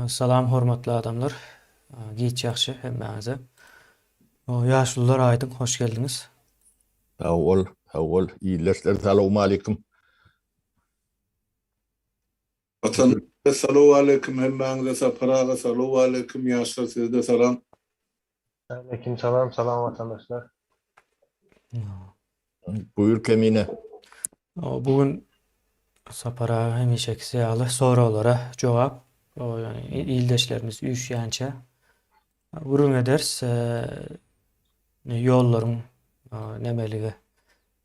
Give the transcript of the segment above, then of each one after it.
Salam hormatly adamlar. Giç ýaxşy hemmäňize. Ýaşlular aýdyň, hoş geldiňiz. Awol, iyileşler. Selamun aleyküm. Vatan salamu aleyküm hemmäňize saparaga salamu aleyküm ýaşlar sizde salam. Aleyküm salam, salam vatandaşlar. Buyur Kemine. Bugün sapara hemişeki ýaly soralara jogap. Yani ildeşlerimiz üşýänçe gurun eders ýollaryň nemeligi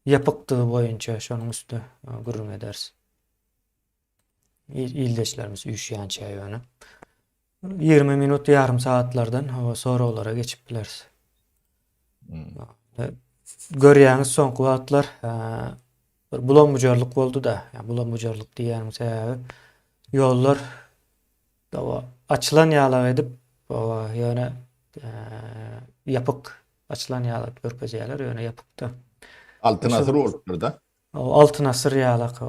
ýapykdygy boýunça şonuň üstü gurun eders. İldeşlerimiz üşýänçe ýöne. 20 minut, yarım saatlardan soralara geçip bileriz. Görýäňiz soňky wagtlar bir bulanmyjarlyk boldu da, yani bulanmyjarlyk diýäniň sebäbi ýollar açylan ýaly edip, ýöne ýapyk açylan ýaly görkezýärler, ýöne ýapykda. Altın asır bolupdyr da. Altyn asyr ýalyk,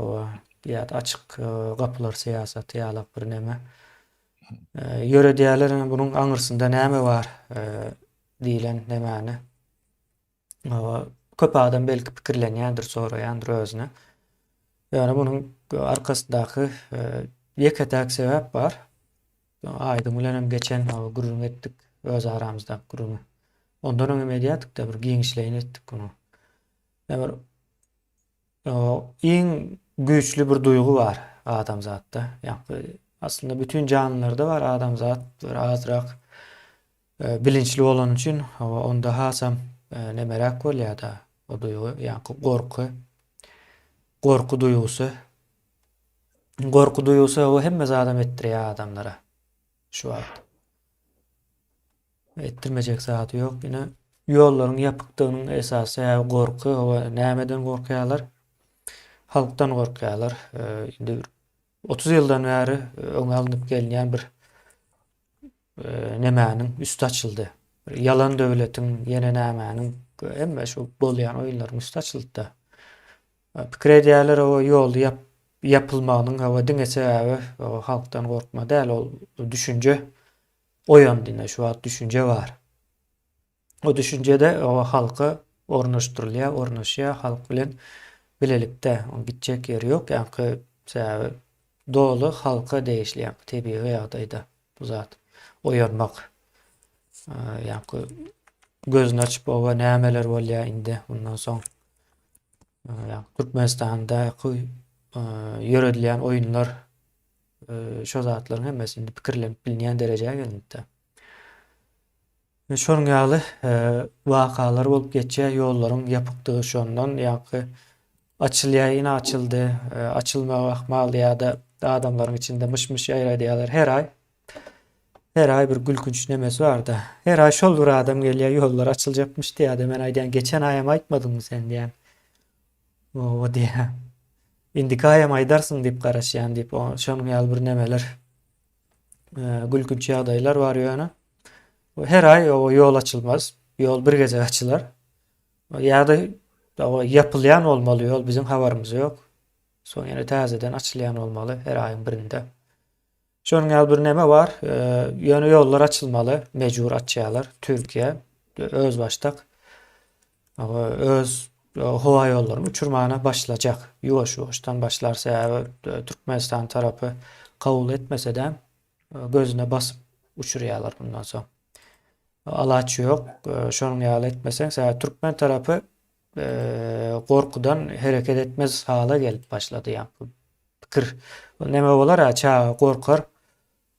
ýa-da açyk gapylar siýasaty ýalyk bir näme. Ýöre diýerler, bunuň aňyrsynda näme bar diýilen nämäni. Köp adam belki pikirlenýändir, soraýandyr özüne. Ýani bunuň arkasyndaky ýeketäk sebäp bar. Aýdyň bilen geçen gurrun etdik öz aramyzda gurruny. Ondan öňe mediýatyk da bir giňişleýin etdik bunu. Ýa-ni iň güýçli bir duýgu bar adamzatda. Ýani aslında bütün canlılarda var, adamzat bir azrak bilinçli olan için onda hasam nemerak bolýar da o duýgu, ýani gorku duýgusy. Gorku duýgusy o hemme adam etdirýär adamlara. Şu wagt. Ettirmejek zaty ýok. Ýene ýollaryň ýapykdygynyň esasy gorku, nämeden gorkýarlar? Halkdan gorkýarlar. Indi 30 ýyldan bäri öňe alınıp gelýän bir nemäniň üstü açyldy. Yalan döwletiň ýene nämäniň hemme şu bolýan oýunlaryň üstü açyldy da. Pikir edýärler o ýol yapylmagynyň diňe sebäbi halkdan gorkma däl, ol düşünje oýandyna şu wagt düşünje bar. O düşünjede o halky ornaşdyrylýar, halk bilen bilelikde gitjek ýeri ýok. Ýani sebäbi dolu halka değişleyen tebii ýagdaýda bu zat oýanmak. Ýani gözüni açyp owa nämeler bolýar indi bundan soň. Türkmenistanda ýöredilen oýunlar şo zatlaryň hemmesi indi pikirlenip bilinýän derejäge geldi. Şonuň ýaly wakalar bolup geçýär, ýollaryň ýapykdygy şondan ýani açylýar, ýene açyldy, açylmagy ahmal ýa-da adamlaryň içinde mışmış ýaýradýarlar her ay bir gülkünç nemesi var da. Her ay şol bir adam gelýär, ýollar açyljapmyş diýär. Men aýdýan geçen aýam aýtmadyňmy sen diýär. O diýär. Indiki aýam aýdarsyň diýip garaşýan diýip şonuň ýaly bir nemeler gülkünç ýagdaýlar bar ýöne. Her ay o ýol açylmaz. Ýol bir gece açylar. Ýa-da yapılyan olmaly ýol, bizim habarymyz ýok. Soň ýene täzeden açylýan olmaly her aýyň birinde. Şonuň ýaly bir neme bar, ýöne ýollar açylmaly, mejbur açýarlar. Türkiýe öz başdak öz howa ýollaryny uçurmagyna başlajak. Ýuwaş-ýuwaşdan başlarsa Türkmenistan tarapy kabul etmese-de gözüne basyp uçurýarlar bundan soň. Alaçy ýok, şonuň ýaly etmeseň Türkmen tarapy korkudan hareket etmez hala gelip başladı yani. Pikir neme bolar korkar,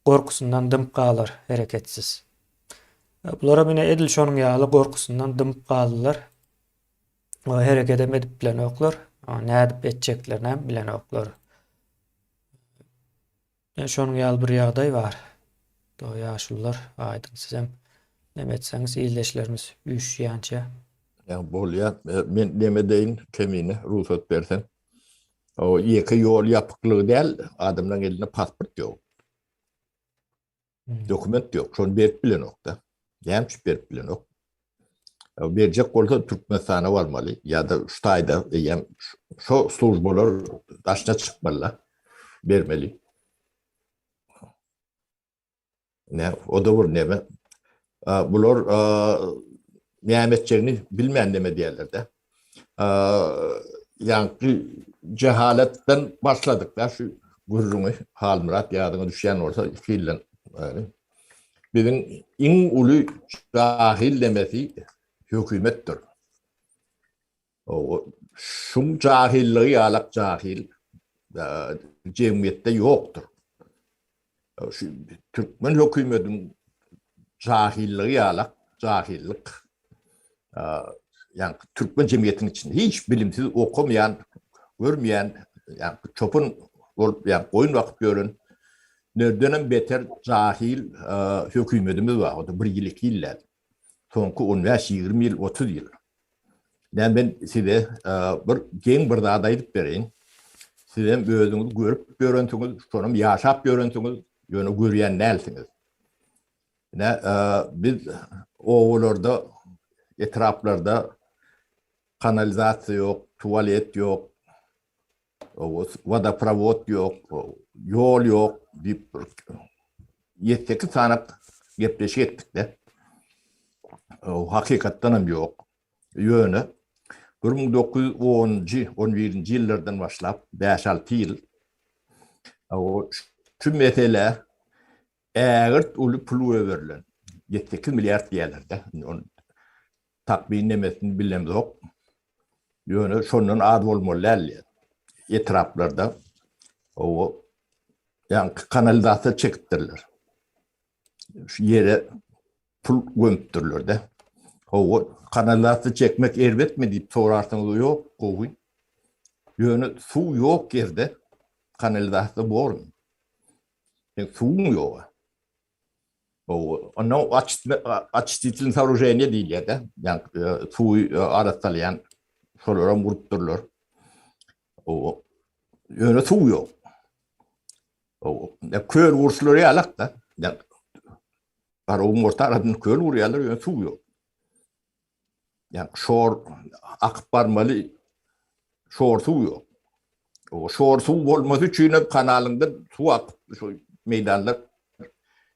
korkusundan dımp kalır, hareketsiz. Bulara bine edil şonuň ýaly korkusundan dımp kaldylar. Hareket edip bilen oklar, nädip etjeklerini bilen oklar. Şonuň ýaly bir ýagdaý bar. Ýaşlular aýdyň sizem neme etseňiz ildeşlerimiz üşýänçe. Yani bolýar. Men neme deýin Kemine ruhsat bersen. O ýeki ýol ýapyklygy däl, adamlaryň elinde pasport ýok. Dokument ýok. Şonu berip bilen ok da. Ýa-ni berip bilen ok. Berjek bolsa Türkmenistana barmaly ýa-da şu taýda ýa şo slujbalar daşna çykmaly, bermeli. Ne o da vur neme. Bular nimetçerini bilmeyen neme diyorlar da. Yani cehaletten başladıklar şu gurrunu hal murat yadına düşen olsa fiilen yani. Bizim en ulu cahil demesi hükümettir. O şun cahilliği alak cahil cemiyette yoktur. Şu Türkmen hükümetin cahilliği alak cahillik. Yani Türkmen cemiyetinin içinde hiç bilimsiz okumayan, görmeyen, yani çopun yani oyun vakit görün. Nereden beter cahil hükümetimiz var. O da bir yıllık yıllar. Sonku 15-20 yıl, 30 yıl. Yani ben size bir daha da edip vereyim. Sizin özünüz görüp görüntünüz, sonra yaşap görüntünüz, yönü görüyen nelsiniz. Yani, biz oğullarda, etraflarda kanalizasyon yok, tuvalet yok, vodoprovod yok, yol yok deyip 7-8 tane gepleşik ettik de. Hakikaten yok. Yönü 1910-11 yıllardan başlayıp 5-6 yıl o tüm mesele eğer ulu pulu verilen 7-8 milyar diyorlar. Onun takviye nemesini bilmemiz yok. Yönü şunun adı olmalı etraflarda o yani kanalizasyon çektirler. Şu yere pul gömüttürler de. O kanalizasyon çekmek elbet mi deyip sorarsanız yok kovun. Yönü su yok yerde kanalizasyon var mı? Yani su mu yok? Onu açtıkların soruyorlar değil ya da. Yani suyu arasalayan sorulara vurtturlar. O yönü su yok. O köy vuruşları alak da. Yani var o orta aradın köy vuruyorlar yönü su yok. Yani şor akıp barmalı şor su yok. O şor su olması için kanalında su akıp şu meydanlar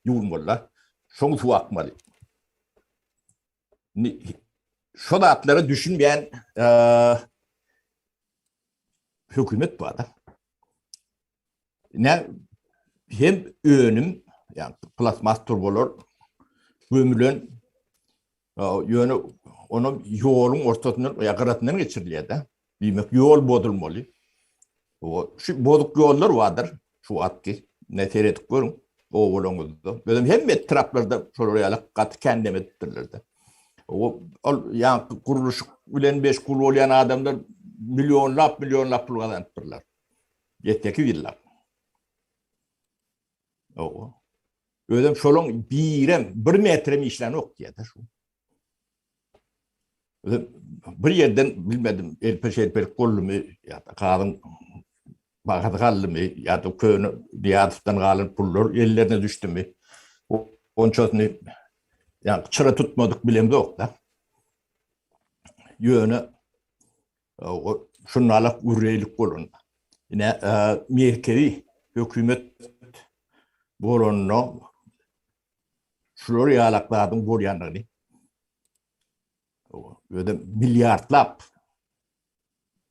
yurmalar. Son su akmalı. Şu da atları düşünmeyen hükümet bu adam. Ne hem önüm yani plasmas turbolar gömülen yönü onun yolun ortasından yakaratından geçiriliyor da. Bilmek yol bozulmalı. O şu bozuk yollar vardır. Şu atki ne seyrettik görün. O olumuzda. Böyle hem etraflarda şuraya kat kendime ettirirlerdi. O yani kuruluş bilen 5 kul olan adamlar milyonlap pul kazanırlar. 7-8 yıllar. O. Öyle şolun bir metre mi işlen yok diye de şu. Bir yerden bilmedim elpeşe kollu mu ya da kadın bakat kaldı mı ya da köyünü diyatıftan kalın pullar ellerine düştü mü onun çözünü yani çıra tutmadık bilem de yok da yönü şunlarla ureylik olun yine merkezi hükümet boronno şuraya yalakladın bor yanlarını böyle milyarlap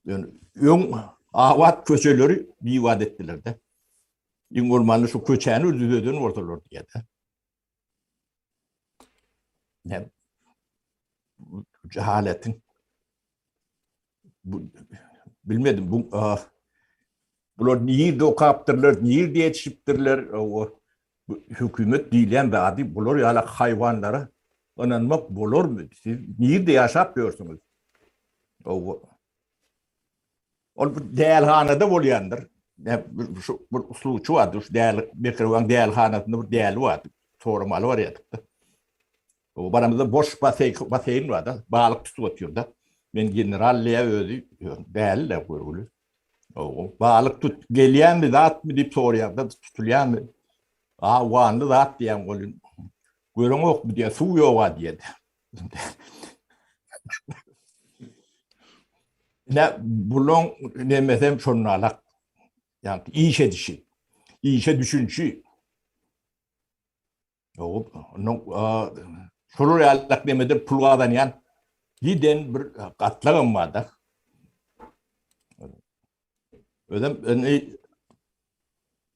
yani ön avat köşeleri bir vaat ettiler de. İn ormanlı şu köçeğini öldürdüğünü ortalar diye de. Ne? Cehaletin. Bilmedim. Bunlar niye de o kaptırlar, niye de yetişiptirler. Hükümet değilen ve adi bunlar yalak hayvanlara inanmak bulur mu? Siz niye de yaşapıyorsunuz? O değerhanede oluyandır. Bir usluçu vardı. Bir kırıvan değerhanasında bir değerli vardı. Sormalı var ya. O baramızda boş baseyin vardı. Balık tutu atıyordu. Ben generalliğe ödü. Değerli de böyle. O balık tut. Geliyen mi dağıt mı deyip soruyordu. Tutulayan mı? Vanlı dağıt diyen golün. Görün yok mu diye. Su yok var diye. Ne bulun ne mesela şunlarla yani işe dişi, işe düşünçü Şolu reallik demedir pulgadan yan giden bir gatlagam vardı. Ödem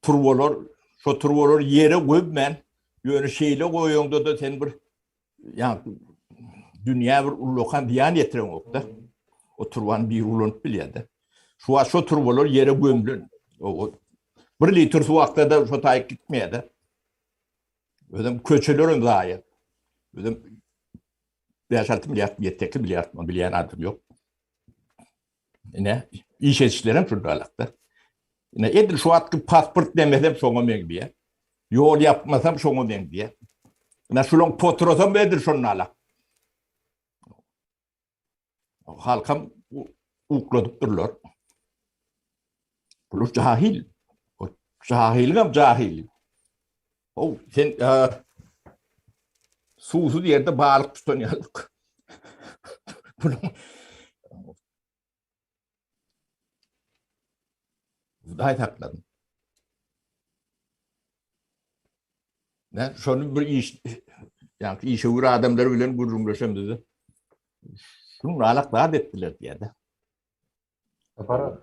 turbolor, şu turbolor yere koyup men yönü şeyle koyuyordu da sen bir yani dünya bir ulokan diyan yetiren okta. O turban bir ulun biliydi. Şu turbolor yere gömülün. O bir litre su akta da şu tayık gitmeydi. Ödem köçelerin zayı. Ödem 5-6 milyar, 7 milyar mı bilen adım yok. Ne? İş etişlerim şurada alakta. Ne edir şu atkı pasport demesem şoňa men diye. Yol yapmasam şoňa men diye. Ne şulon potrosam bedir şonun alak. Halkam ukladıp durlar. Bu cahil. O cahilgam cahil. O sen susuz yerde balık tutanıyorduk. Bunu daha takladım. Ne? Şunu bir iş yani işe uğra adamlar bilen gururumlaşam dedi. Şunu alak daha ettiler diye de. Sapara.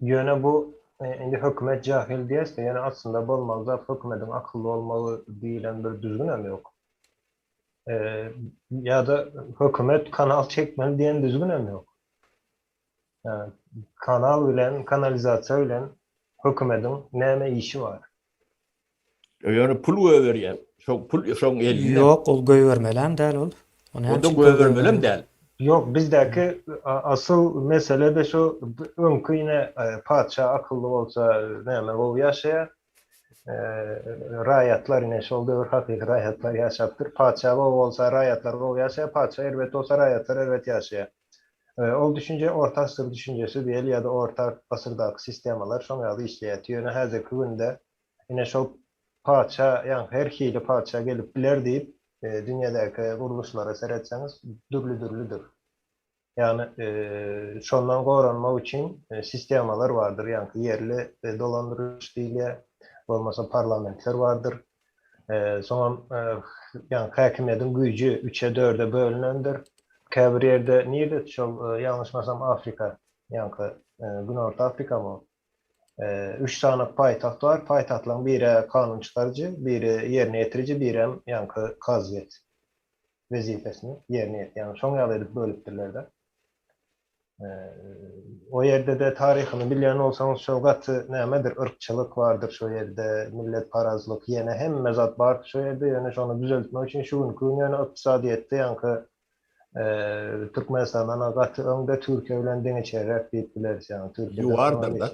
Yöne bu indi hükümet cahil diyese yani aslında bolmazda hükümetin akıllı olmalı diyilen bir düzgün hem yok. Ya da hükümet kanal çekmeli diyen düzgün hem yok. Yani kanal bilen, kanalizasyon bilen hükümetin neme işi var. Yani pul veriyor. Çok pul, çok eline. Yok, ol göýbermelem däl ol. Onu O da gövermelem değil. Yok bizdeki asıl mesele de şu önkü yine padşah akıllı olsa neme o yaşaya rayatlar yine şol dövür hakiki rayatlar yaşaptır. Padşah o olsa rayatlar o yaşaya padşah elbet olsa rayatlar elbet yaşaya. O düşünce orta asır düşüncesi değil ya da orta asırdaki sistemalar şoňaly işleýär. Ýöne häzirki günde yine şol padşah yani her hili padşah gelip biler deyip dünyadaki kuruluşlara seyretseňiz dürlüdür. Yani şondan goranmak için sistemalar vardır. Yani yerli dolandırıcı diýilýär. Bolmasa parlamentler vardır. Sonra yani häkimetin güýji 3'e 4'e bölünendir. Käbir ýerde niýede şol ýalňyşmasam Afrika, yani Güney Orta Afrika mı? 3 tane paytaht var. Paytahtlaryň biri kanun çıkarıcı, biri yerine getirici, biri hem yani kaziyet vezifesini yerine getiriyor. Yani şoňa edip bölüpdirler de. O yerde de tarihini bilýän olsaňyz şol gaty nämedir? Irkçylyk vardır şo yerde, millet parazlyk, ýene hemme zat bar şo yerde, ýöne şonu düzeltmek üçin şu günkü ýöne ykdysadyetde ýanky Türkmenistan'dan gaty öňde Türkiýe bilen deňeçerek diýipdiler, ýani Türkiýe Yuvardır da.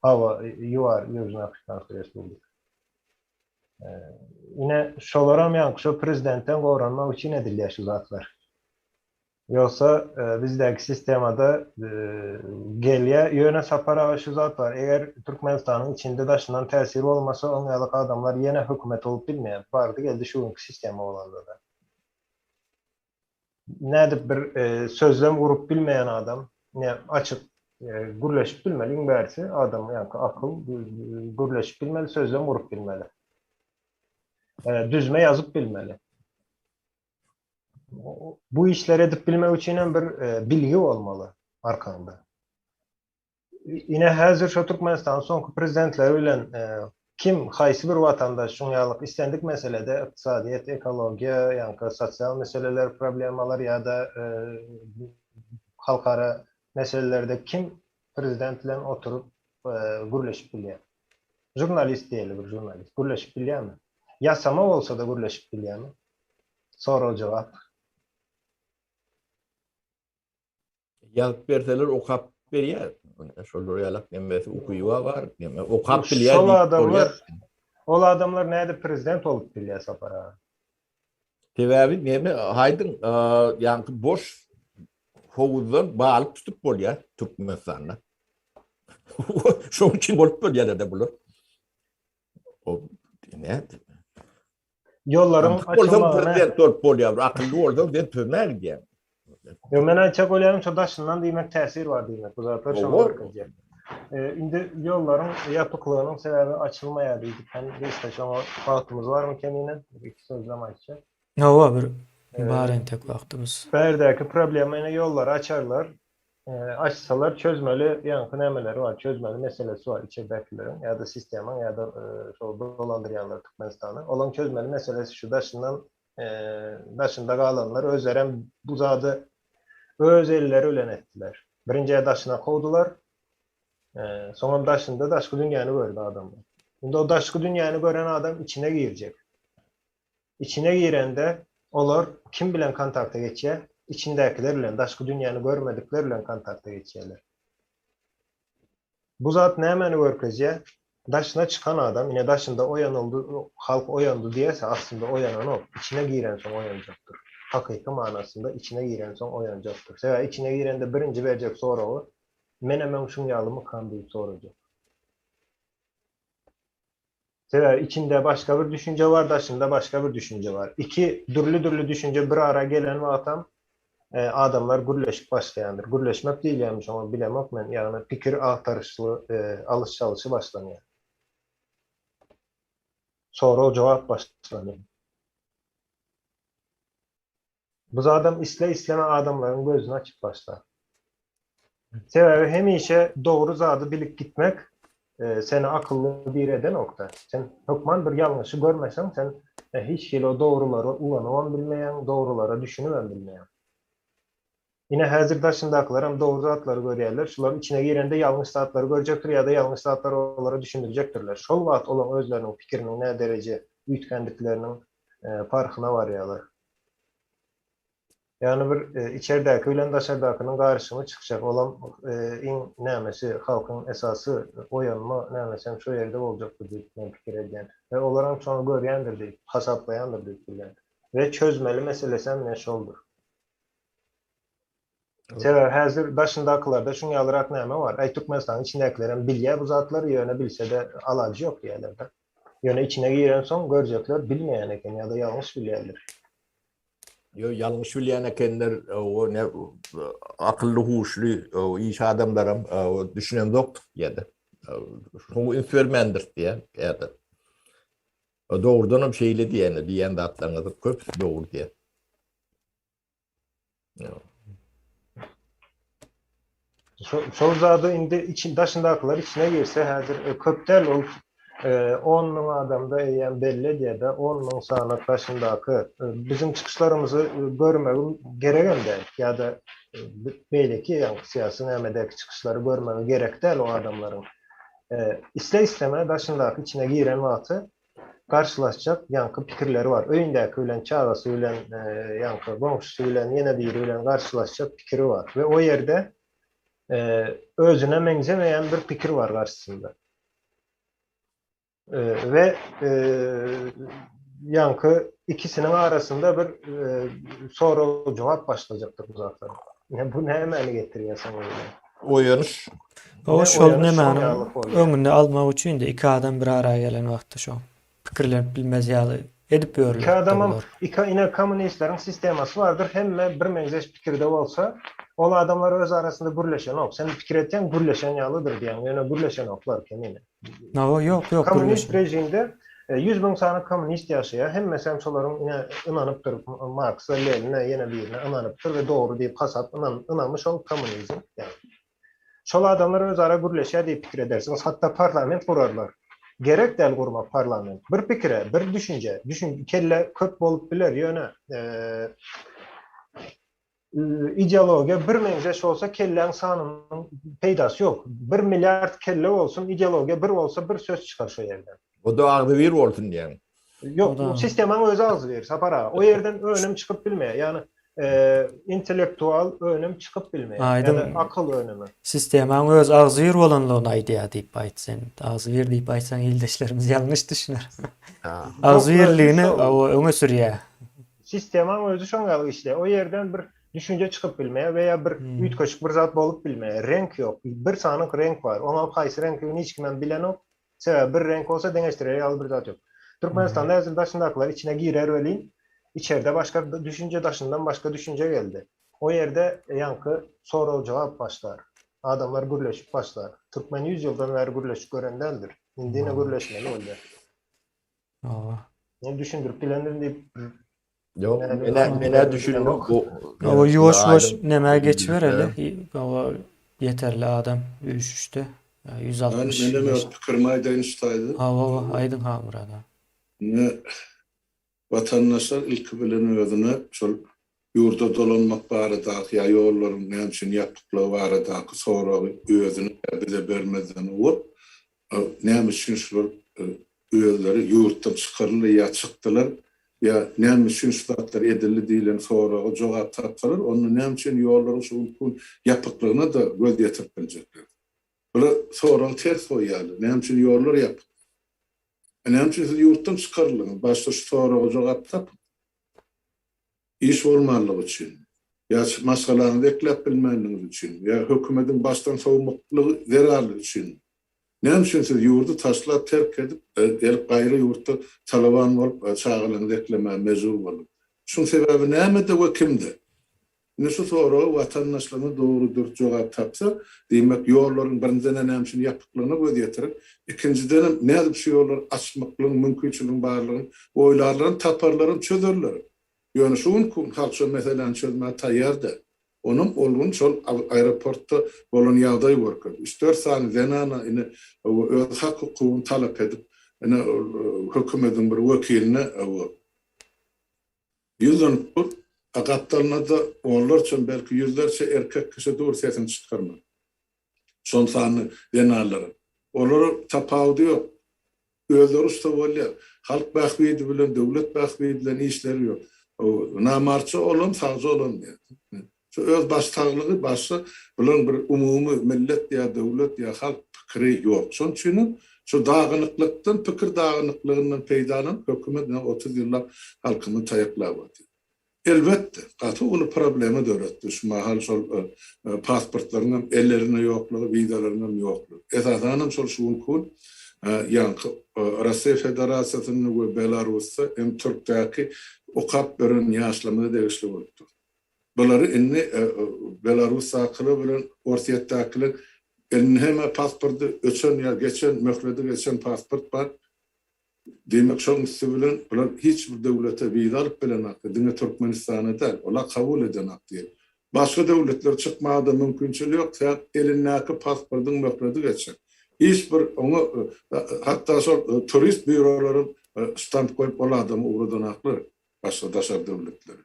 Hava, yuvar, Yüzün Afrikan Respublikası. Yine şolaram ýanky şo prezidentten goranmak üçin edilýär şu zatlar. Yoksa bizdeki sistemada gelye yöne sapara şu zat var. Eğer Türkmenistan'ın içinde daşınan tesiri olmasa onyalık adamlar yine hükümet olup bilmeyen vardı geldi şu sistemi olanda da. Nedir bir sözlem kurup bilmeyen adam yani açık gürleşip bilmeli bersi adam yani akıl gürleşip bilmeli sözlem kurup bilmeli. Düzme yazıp bilmeli. Bu işleri edip bilmek için bir bilgi olmalı arkanda. Yine hazır şu Türkmenistan sonki prezidentleri bilen kim haysi bir vatandaş şunyalık istendik meselede iktisadiyet, ekologiya, yani sosyal meseleler, problemalar ya da halkara meselelerde kim prezidentle oturup gürleşip bilýär? Jurnalist diýeli bir jurnalist. Gürleşip bilýärmi? Yasama olsa da gürleşip bilýärmi? Soral cevap. Yazıp berseler okap berýär. Şol ýalak nemesi okuýuwa var. Okap bilýär. Ol adamlar näde prezident olup bilýär sapara? Tebebi neme haydın ýanky boş howuzdan balyk tutup bolýar Türkmenistanda. Şoň üçin bolup bolýar-da bular. O ne? Yollarım açılmagyna prezident bolup bolýar. Akylly bolsa den tömer diýär. Yo men açak olayım şu daşından diýmek täsir var diýmek. Bu zatlar şoňa bakýar. Indi yolların yapıklığının sebebi açılmayadıydı. Ben istasyona vaktimiz var mı kendine? İki sözlem açacak. Nova bir baren tek vaktimiz. Berdeki problemine yolları açarlar. Açsalar çözmeli yankı nemeleri var. Çözmeli meselesi var içeridekilerin ya da sistemin ya da dolandıryanlar Türkmenistan'ı. Olan çözmeli meselesi şu daşında kalanlar özleren bu zadı öz elleri ölen ettiler. Birinciye daşına kovdular. Sonra daşında daşkı dünyanı gördü adamlar. Şimdi o daşkı dünyanı gören adam içine girecek. İçine girende olur kim bilen kontakta geçer? İçindekilerle, daşkı dünyanı görmediklerle kontakta geçerler. Bu zat ne hemen görkece? Daşına çıkan adam, yine daşında oyanıldı, halk oyandı diyese aslında oyanan o. İçine giren son oyanacaktır. Hakiki manasında içine giren son oyanacaktır. Sebebi içine girende birinci verecek sonra o. Menemen şun yalımı kandığı soracak. Sebebi içinde başka bir düşünce var, daşında başka bir düşünce var. İki türlü düşünce bir ara gelen ve adamlar gürleşip başlayandır. Gürleşmek değil yani ama bilemek men yani fikir aktarışlı alış çalışı başlanıyor. Sonra o cevap başlanıyor. Bu adam isteme adamların gözünü açıp başlar. Sebebi hemişe doğru zadı bilip gitmek seni akıllı bir eden nokta. Sen hükman bir yanlışı görmesen sen hiç şey o doğruları ulanıvan bilmeyen, doğrulara düşünüven bilmeyen. Yine hazır daşındakiler hem doğru zatları görüyorlar. Şuların içine girende yanlış zatları görecektir ya da yanlış zatları onlara düşündürecektirler. Şol vaat olan özlerinin fikrinin ne derece büyütkendiklerinin farkına varıyorlar. Yani bir içerideki ölen daşardakinin karşısına çıkacak olan nemesi halkın esası oyanma nemesem şu yerde olacaktır diye fikir eden. Ve olarak sonra göreyendir deyip, hasaplayandır deyip bilen. Ve çözmeli meselesem ne şoldur. Sever hazır daşındakilarda şunu alarak neme var. Ay Türkmenistan içindekilerin bilye bu zatları yöne bilse de alacı yok diyorlar. Yöne içine giren son görecekler bilmeyen eken ya da yanlış bilyeler. Yo yanlış bilen ekenler o ne akıllı huşlu o iş adamlarım o düşünen yok ya da şunu infermendir diye ya da doğrudan bir şeyle diyen de atlanır köp doğru diye. Sol zadı indi için daşındakiler içine girse hazır köptel ol 10 min adamda eyen belli diye de 10 min sanat daşındaki bizim çıkışlarımızı görmemiz gereken de ya da belki yani siyasi nemedeki çıkışları görmemiz gerek değil o adamların. İsteme daşındaki içine giren vaatı karşılaşacak yankı fikirleri var. Öğündeki ölen çağrısı ölen yankı komşusu ölen yine bir ölen karşılaşacak fikri var. Ve o yerde özüne benzemeyen bir fikir var karşısında. Ve yankı ikisinin arasında bir soru cevap başlayacaktır bu zaten. Bu ne hemen getiriyor sana öyle? O yanlış. O şol uyanış nemäniň sonralyk oluyor. öňünde almak üçin de iki adam bir araya gelen wagtda şo. Pikirlenip bilmez ýaly edip İki böwürler. adamın, yine komünistlerin sisteması vardır. Hemme bir menzeş fikirde olsa, o adamlar öz arasında gürleşen ok. Sen fikir etken gürleşen yalıdır diyen. Yani gürleşen oklar kendine. No, yok Komünist gürleşen. rejimde 100 bin tane komünist yaşaya. Hem mesela şoların yine inanıptır Marx'a, Lenin'e, yine birine inanıptır ve doğru deyip hasap inanmış ol komünizm. Yani. Şol adamlar öz ara gürleşe deyip fikir edersiniz. Hatta parlament kurarlar. Gerek del kurmak parlament. Bir fikre, bir düşünce. Kelle köp bolup biler yöne. İdeologiya bir menzeş olsa kellenin sanının peydası yok. 1 milyar kelle olsun, ideologiya bir olsa bir söz çıkar şu yerden. O da ağzı bir olsun yani. Yok, O da- sistemin özü ağzı verir, sapara. O yerden önüm çıkıp bilmeye. Yani intelektual önüm çıkıp bilmeye. Aydın. Ya da akıl önümü. Sistemäň öz agzy ýer bolanlygyny aýdýar diýip aýtsan. Agzy ýer diýip aýtsan ildeşlerimiz ýalňyş düşünür. Ha. Agzy Yok, ýerligini öyle o öňe sürýär. Sistemin özü şoňaly işte. O yerden bir düşünce çıkıp bilmeye veya bir ütköşük bir zat bolup bilmeye. Renk yok. Bir sanık renk var. Ona kaýsy renkini hiç kimden bilen yok. Sebäbi bir renk olsa deňeşdirýär ýaly bir zat yok. Türkmenistanda hazır daşındakylar içine girer welin. İçeride başka düşünce daşından başka düşünce geldi. O yerde yankı soru cevap başlar. Adamlar gürleşip başlar. Türkmen 100 yıldan beri gürleşip gören değildir. Indine gürleşmeli oldu. Ova. Ne düşündürüp bilendir deyip Yok, Yani mene düşünüyor yok. bu. Ova yuvaş yuvaş aydın- nemeye aydın geçiver bilgiler. hele. Ova yeterli adam üşüştü. Yani 160 menem yaş. yok pikirmay dayanıştaydı. Ova aydın hamur adam. Ne vatandaşlar ilk bilen özüne şol yurda dolanmak barıdak ya yolların ne için yapıklığı barıdak sonra özünü bize vermeden olup ne için şol özleri yurttan çıkarılı ya çıktılar ya ne için şulatlar edildi diyen sonra o cevap tapılır onu ne için yolların şu yapıklığına da göz getirip bilecekler. Böyle sonra ters koyalı. Ne için yollar yap. Ne için siz yurttan çıkarılın. Başta şu sonra o cevap tap. İş olmalığı için. Ya maskalarını beklep bilmeniz için. Ya hükümetin baştan soğumukluğu zararlı için. Ne için siz yurdu taşlap terk edip gayrı yurtta talaban olup çağılan reklamaya mecbur olup. Şunun sebebi neydi ve kimdi? Nüsü sonra vatandaşlarına doğrudur cevap tapsa, demek yolların birinciden nemşin yapıklığına göz yetirir. İkinciden ne bir şey yollar açmaklığın, mümkünçülüğün bağlılığın, oylarların, taparların çözürler. Yani şunun halkça mesela çözmeye tayyardı. Onun olduğunu şol aeroportta olan yağdayı varkır. 3-4 saniye zenana öz hak hukukunu talep edip hükümetin bir vekiline yüzden akatlarına da onlarca belki yüzlerce erkek kişi doğru sesini çıkarmıyor. Son sahne denarları. Onları tapağı diyor. Özleri usta oluyor. Halk bakviydi bilen, devlet bakviydi bilen işleri yok. Namarçı olan, sağcı olan diyor. Şu öz baştağlığı başta bilen bir umumi millet ya devlet ya halk fikri yok. Son için şu dağınıklıktan, fikir dağınıklığından peydalan hükümet 30 yıllar halkını tayaklağı elbette, katı onu problemi de öğretti. Şu mahal sol pasportlarının ellerine yokluğu, vidalarının yokluğu. Esasen sol şunkun, yani Rusya Federasyasyonu ve Belarus'ta hem Türk'teki o kapların yaşlamını değişli oldu. Bunları inni Belarus akıllı bilen Orsiyettakiler elini hemen pasportu öçen ya geçen möhledi geçen pasport var. Demek şoň bilen bular hiç bir devlete viza alyp bilen hakdy. Dine Türkmenistan'a da ola kabul eden hakdy. Başga devletler çıkmada mümkinçiligi yok. Tek elindäki pasportyň möhredi geçer. Hiç bir onu hatta şol turist bürolaryň stamp koyup ola adamy uğradan hakly. Başga daşar devletler.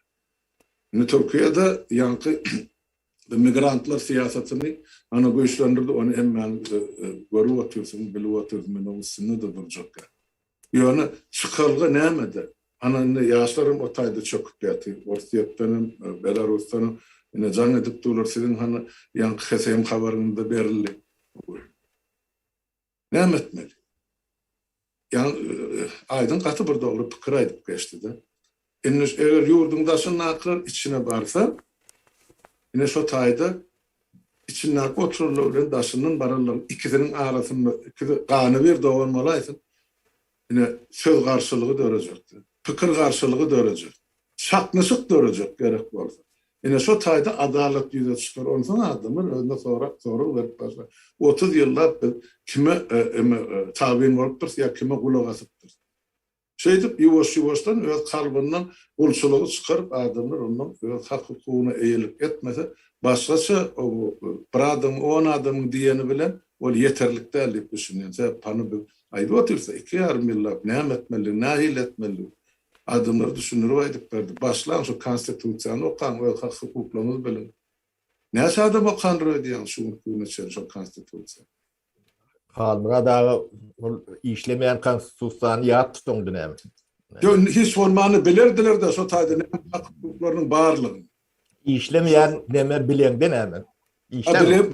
Ne Türkiýede ýanky migrantlar siyasetini ana güýçlendirdi. Onu hemen görüp otursun, bilip otursun. Men o sünni de durjak. Yani çıkarlı neymedi? Ananı yaşlarım o tayda çok kötü. Orsiyetten, Belarus'tan yine can edip durur. Sizin hani yan keseyim haberinde berildi. Ne etmeli? Yani aydın katı bir doğru fikir aydıp geçti de. Eğer yurdundaşın akıl içine varsa yine şu tayda içine akıl otururlar daşının barırlar. İkisinin arasında kanı bir doğurmalıysın. Yine söz karşılığı da örecekti. Fikir karşılığı da örecek. Şaknışık da örecek gerek varsa. Yine şu tayda adalet yüze çıkar. Ondan sonra adamın önüne sonra verip başlar. 30 yıllar kime tabin varıptır ya kime kulak asıptır. Şeydip yuvaştan öz kalbından kulçuluğu çıkarıp adamlar ondan öz hak hukukuna eğilik etmese başkası bir adam 10 adamın diyeni bilen o yeterlik değil düşünüyor. Sen panı bir ayda otursa 2,5 yıllar ne etmeli, ne etmeli. Adımları düşünür vaydık verdi. Başlan şu konstitüsyonu okan ve hak hukuklarımız bilin. Ne adam okanır diyen şu hukukun için şu konstitüsyon. Halmıra da işlemeyen konstitüsyon yaptın dönem. Hiç formanı bilirdiler de şu tayda ne hak hukuklarının bağırlığını. İşlemeyen neme bilenden hemen.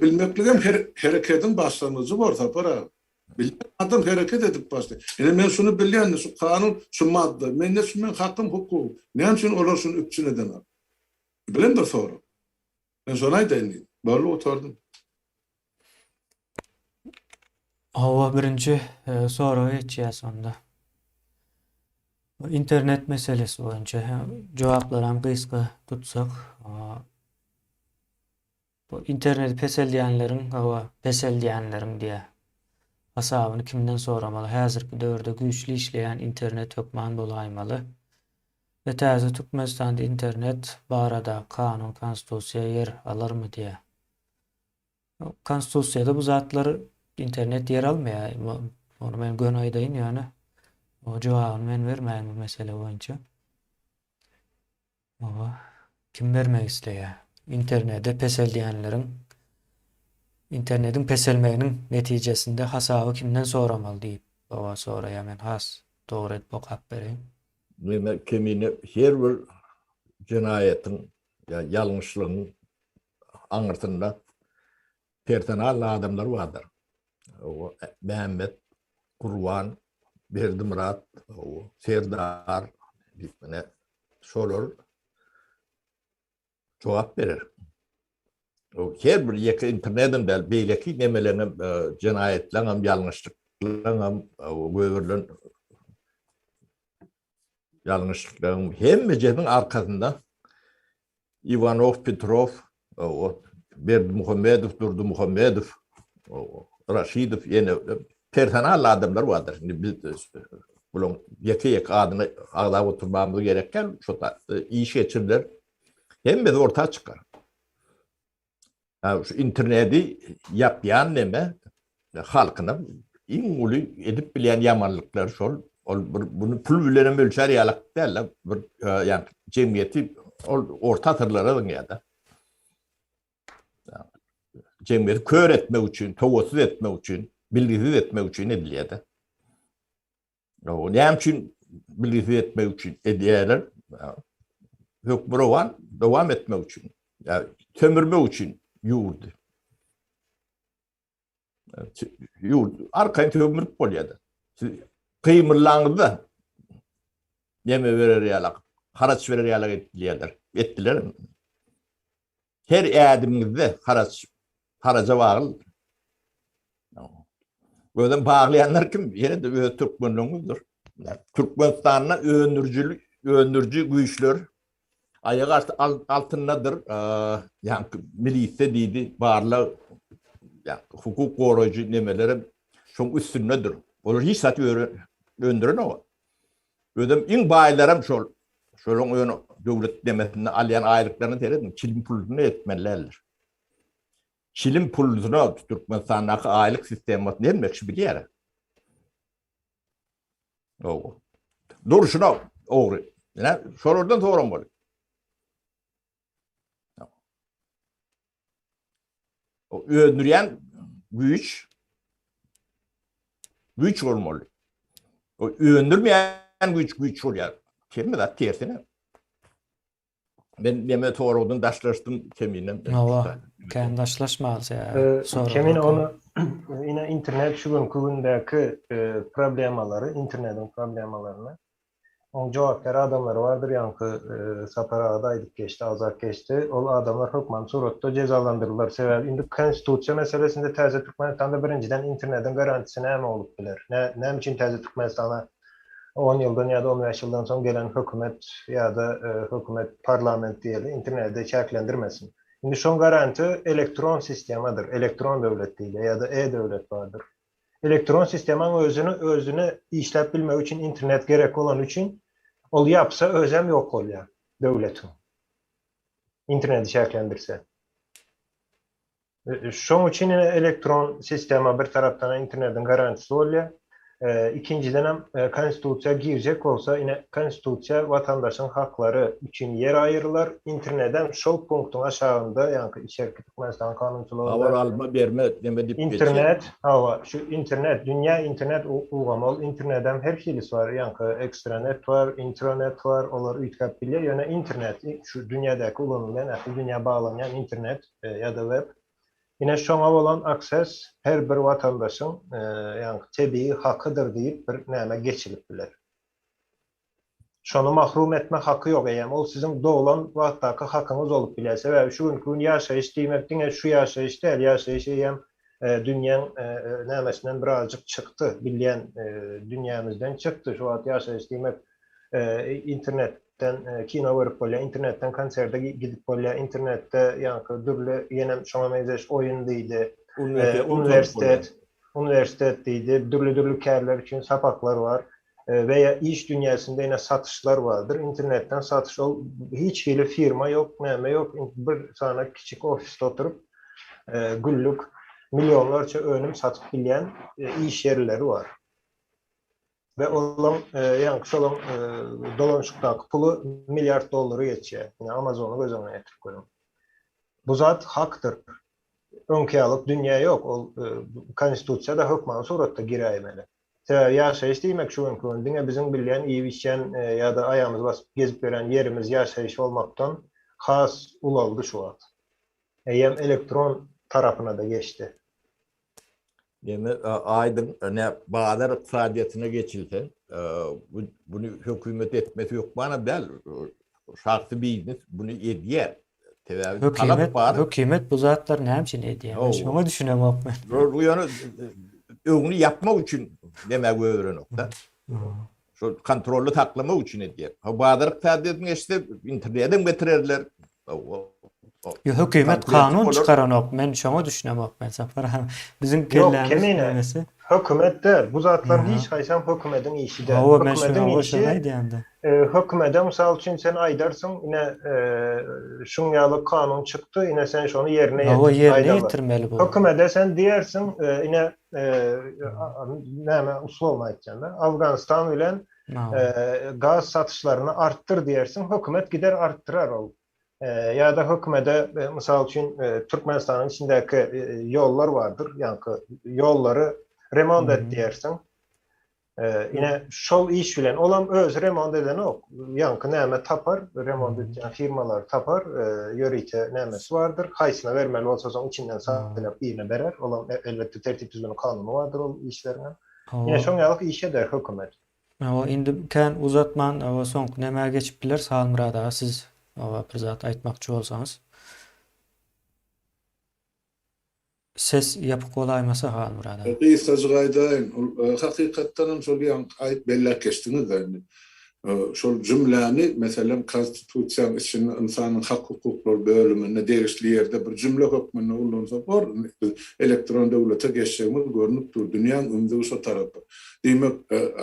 Bilmekliğim hareketin başlangıcı var tapara. Adam hareket edip başladı. Yani ben şunu bilýän, şu kanun, şu madde, men hakkım hukuk. Ne için olar şunu üpçün eden abi? Bilen de sonra. Ben sonra aydın. Böyle oturdum. Ova birinci soru geçýär sonda. İnternet meselesi boýunça cevaplarym gysga tutsak, Bu interneti peseldiýänleriň, peseldiýänleriň diye hasabyny kimden soramaly? Häzirki döwürde güýçli işleýän internet hökman bolaýmaly. Ve täze Türkmenistanda internet barada kanun, konstitusiýa yer alarmy diye. Konstitusiýada bu zatlary internet yer almaýar. Onu men gön aýdaýyn ýani. O jogabyny men bermäýin bu mesele boýunça. Kim bermek isleýär? İnternete peseldiýänleriň internetin peselmeginiň netijesinde hasaby kimden soramaly diýip soraýar men has dogry edip okap bereyim. Meme kemini her bir cinayetin ya yanlışlığın anırtında personal adamlar vardır. O Mehmet, Kurvan, Berdimurat, o Serdar, ne sorar cevap verir. O her bir yeki internetin beyleki nemelerini cinayetlerin yanlışlıkların göğürlün yanlışlıkların hem mecenin arkasında Ivanov, Petrov, Berdimuhamedov, Durdumuhamedov, Raşidov yine personal adamlar vardır. Şimdi biz bunun yeki adını ağda oturmamız gereken şu iyi geçirler hem de ortaya çıkar. Şu interneti yapyan neme halkına in edip bilen yamanlıklar şol bunu pul bilen ölçer yalak derler yani cemiyeti orta tırlara ya da cemiyeti kör etmek için, tavusuz etmek için, bilgisiz etmek için ediliyordu. O ne için bilgisiz etmek için ediyorlar? Hükmü devam etmek için, yani sömürmek için yurdu. Arkayın sömürüp oluyordu. Kıymırlandı yeme verir yalak, haraç verir yalak ettiler mi? Her adımızda haraca bağlı. Böyle bağlayanlar kim? Yine de Türkmenliğimizdir. Türkmenistan'la öndürücü güçler ayak altındadır. Yani milise deydi, bağırla yani hukuk koruyucu nemeleri çok üstündedir. Olur hiç satı öndürün o. Ödüm in bayilerim şolun ön devlet demesinde alayan aylıklarını teredim. Çilim pulunu etmeliler. Çilim pulunu Türkmenistan'daki aylık sistemi ne demek şu bir yere. O. Duruşuna oğru. Yani şuradan sonra mı oluyor? O öndüren güç olmalı. O öndürmeyen güç oluyor. Kelime de tersine. Ben Mehmet Oğur'un daşlaştım kemiğine. Kendi daşlaşmaz ya. Kemin onu yine internet şu günkündeki problemaları, internetin problemalarını onun cevapları adamları vardır yankı Saparağa'daydık geçti, azak geçti. O adamlar hükmen surutta cezalandırırlar. Sebep indi konstitusiya meselesinde Təze Türkmenistan'da birinciden internetin garantisine hem olup bilir. Ne için Təze Türkmenistan'a 10 yıldan ya da 15 yıldan sonra gelen hükümet ya da hükümet parlament diyelim internette şekillendirmesin. Şimdi son garanti elektron sistemidir. Elektron devletiyle ya da e-devlet vardır. Elektron sistemin özünü işlep bilmek için internet gerek olan için ol yapsa özem yok oluyor devletin. İnterneti şekillendirse. Şunun için elektron sistema bir taraftan internetin garantisi oluyor. İkinciden konstitusiya girecek olsa yine konstitusiya vatandaşın hakları için yer ayırırlar. İnternetten şol punktun aşağında yani içerki Türkmenistan kanunçuluğunda alma verme demedi. internet şu internet dünya internet uygulamalı internetten her şeylisi var yani ekstranet var, intranet var, onlar ütkap biliyor. Yani internet şu dünyadaki kullanılan dünya bağlanan internet ya da web. Yine şuna olan akses her bir vatandaşın yani tabii hakkıdır deyip bir neme geçilip bilir. Şunu mahrum etme hakkı yok. Yani o sizin doğulan vaktaki hakkınız olup bilirse ve şu gün yaşayış demek şu yaşayış değil. Yaşayış dünyanın nemesinden birazcık çıktı. Bilen dünyamızdan çıktı. Şu an yaşayış demek internet internetten kino görüp bolýar, internetten konserde gidip bolýar, internette ýa-ni dürli ýene şoňa benzeş oyun diýdi, üniversitet diýdi, dürli kärler üçin sapaklar var veya iş dünyasında yine satışlar vardır. İnternetten satış hiç bile firma yok, näme yok. Bir sana küçük ofiste oturup günlük milyonlarca önüm satıp bilýän iş yerleri var. Ve olan yani şolan dolanışıkdaky pulu milyard dollary geçýär. Yani Amazon'u göz önüne getirip koyun. Bu zat haktır. Önkälik dünya yok. O konstitusiyada hökman suratda giräýmeli. Yaşayış demek şu mümkün. Dine bizim bilýän, iyi biçen ya da ayağımız basıp gezip gören yerimiz yaşayış olmaktan has ulaldı şu an. Hem elektron tarafına da geçti. Yani aydın ne bağlar iqtisadiyyatına geçilse bunu hükümet etmesi yok bana del şahsi biznes bunu ediyor. Hükümet bu zatlar ne için ediyor? Şunu düşünemem ben. Bu yani öňünü yapmak için demek öğrenokda. Şu kontrollü taklamak için ediyor. Bağlar iqtisadiyyatına işte internetten getirerler. Hükümet kanun çıkaranok. Men şonu düşünemem ben. Bizim kellerimiz hükümet de bu zatların hiç kaysam hükümetin işi de. Hükümetin işi hükümete misal için sen aydarsın yine şunyalık kanun çıktı yine sen şunu yerine getirmeli bu. Hükümete sen diyersin yine näme usul olmayacağım da Afganistan bilen gaz satışlarını arttır diyersin hükümet gider arttırar ol. Ya da hükümete misal için Türkmenistan'ın içindeki yollar vardır. Yani yolları remont et diyersin. Yine şol iş bilen olan öz remont edeni ok. Yani näme tapar, remont eden firmalar tapar, yörite nämesi vardır. Haysına vermeli olsa son içinden satılıp iyine berer. Olan elbette tertip düzeni kanunu vardır o işlerine. Yine şoňalyk iş eder hükümet. Indi kan uzatman soň näme geçip biler Salmurada siz bir zat aytmakçı olsanız. Ses yapıp golaýmasa Salmurada. Kısaca gaýdaýyn. Hakykatdan şol ýan aýt bellek geçdiňiz de. Şol cümleni meselem konstitusiýa için insanyň hak hukuklar bölümine degişli ýerde bir cümle hökmüne ulansa bor elektron döwlete geçýärmiz görünüp dur. Dünýäň öňde şu tarapy. Demek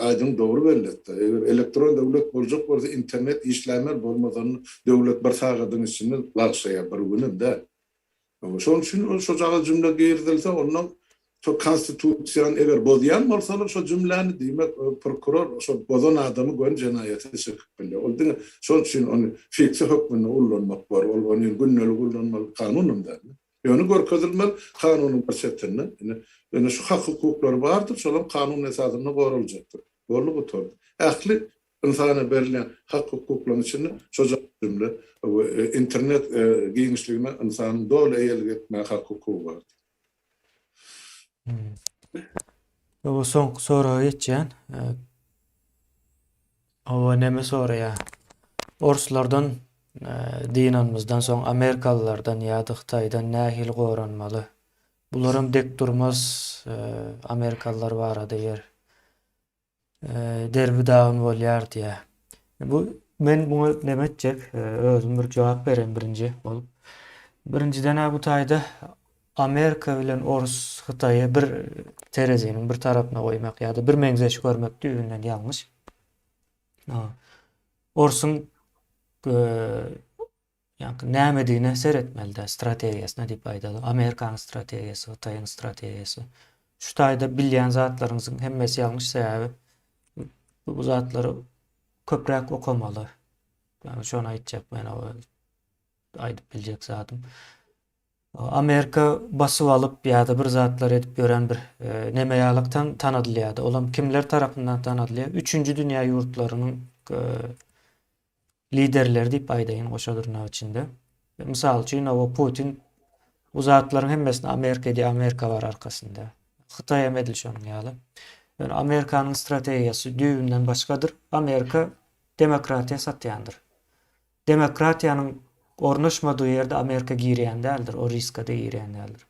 aýdyň dogry belletdi. Eger elektron döwlet boljak bolsa internet işlemler bolmadan döwlet bir sagadyň içinde lagşaýar bir günde. Şoň üçin şu jaga cümle girdilse ondan şu konstitusiýany eger bozýan bolsalar şu cümleni diýmek prokuror şu bozan adamy gön jenaýaty çekip bilýär. Oldyň şoň üçin onu fikri hökmüne ulanmak bar. Ol onu günnelik ulanmaly kanununda. Ýöne görkezilmeli kanunyň başçysyny. Ýöne şu hak hukuklar bardyr, şolar kanun esasyna goruljakdyr. Bolu bu tor. Ähli insana berilen hak hukuklaryň içinde şu cümle internet giňişligine insanyň dole eýellik etme hak hukuky bar. Bu soňky soragy etjen. Awa näme soraýar? Orslardan dinanymyzdan soň Amerikalılardan ýa-da Xitaydan nähil goranmaly? Bularam dek durmaz Amerikalılar barada yer. Derbi dağın bolýar diýär. Bu men bunu näme etjek? Özüm bir jogap beren birinji bolup. Birinciden bu taýda Amerika bilen Orus Xitaýy bir terezeniň bir tarapyna goýmak ýa-da bir meňzeş görmek düýünden ýalňyş. Orsuň ýa-ni näme diýine seretmeli de strategiýasyna diýip aýdaly. Amerikanyň strategiýasy, Xitaýyň strategiýasy. Şu taýda bilýän zatlaryňyzyň hemmesi ýalňyş sebäbi bu zatlary köprek okamaly. Yani şonu aýtjak men aýdyp biljek zatym. Amerika basyp alyp ýa-da bir zatlar edip gören bir nemeýalykdan tanydylýar. Olam kimler tarapyndan tanydylýar? 3-nji dünýä ýurtlarynyň liderleri diýip aýdaýyn goşadyrna içinde. Misal üçin Putin bu zatlaryň hemmesini Amerika bar arkasynda. Xitay hem edil şonuň ýaly. Yani Amerikanyň strategiýasy düýünden başgadyr. Amerika demokratiýa satýandyr. Demokratiýanyň ornaşmadığı yerde Amerika girýän däldir, o riska da girýän däldir.